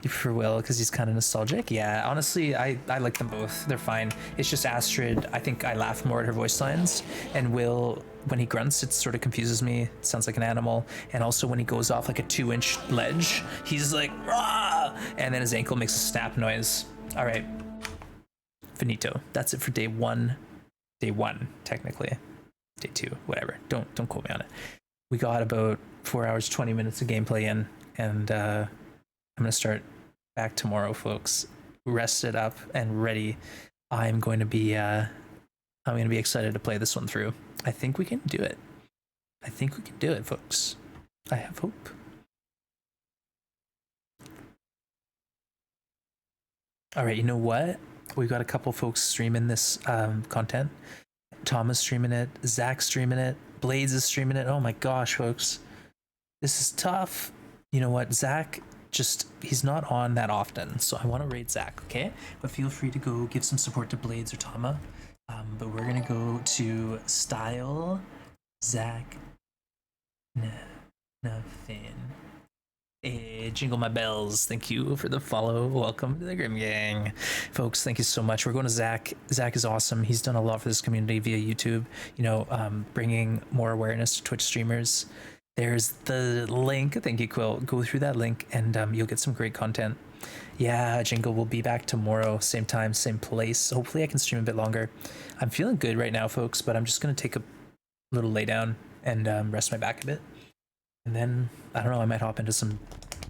You prefer Will because he's kind of nostalgic? Yeah, honestly, I like them both. They're fine. It's just Astrid, I think I laugh more at her voice lines, and Will, when he grunts, it sort of confuses me. It sounds like an animal. And also when he goes off like a 2-inch ledge, he's like, rah! And then his ankle makes a snap noise. All right, finito. That's it for day 1. Day 1, technically. Day 2, whatever. Don't quote me on it. We got about 4 hours, 20 minutes of gameplay in, and I'm gonna start back tomorrow, folks. Rested up and ready. I'm going to be excited to play this one through. I think we can do it. I think we can do it, folks. I have hope. All right, you know what? We've got a couple folks streaming this content. Thomas streaming it, Zach streaming it, Blades is streaming it. Oh my gosh, folks. This is tough. You know what? Zach, he's not on that often, so I want to raid Zach, okay? But feel free to go give some support to Blades or Tama. But we're gonna go to Style, Zach, Nothing. Hey, jingle my bells. Thank you for the follow. Welcome to the Grim Gang. Folks, thank you so much. We're going to Zach. Zach is awesome. He's done a lot for this community via YouTube, bringing more awareness to Twitch streamers. There's the link. Thank you, Quill. Go through that link and you'll get some great content. Yeah, Jingle will be back tomorrow, same time, same place. Hopefully I can stream a bit longer. I'm feeling good right now, folks, but I'm just going to take a little lay down and rest my back a bit. And then, I don't know, I might hop into some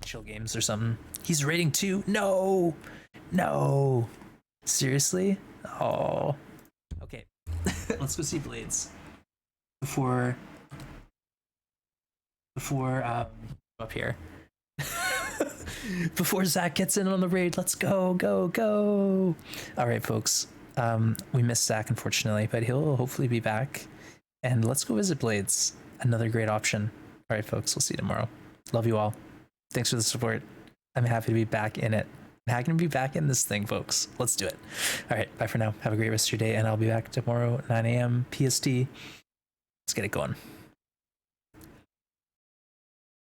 chill games or something. He's rating 2. No! No! Seriously? Oh. Okay. Let's go see Blades. Before up here. Before Zach gets in on the raid, let's go, go, go. All right, folks. We missed Zach, unfortunately, but he'll hopefully be back. And let's go visit Blades. Another great option. All right, folks, we'll see you tomorrow. Love you all. Thanks for the support. I'm happy to be back in it. I'm happy to be back in this thing, folks. Let's do it. All right, bye for now. Have a great rest of your day, and I'll be back tomorrow, 9 a.m. PST. Let's get it going.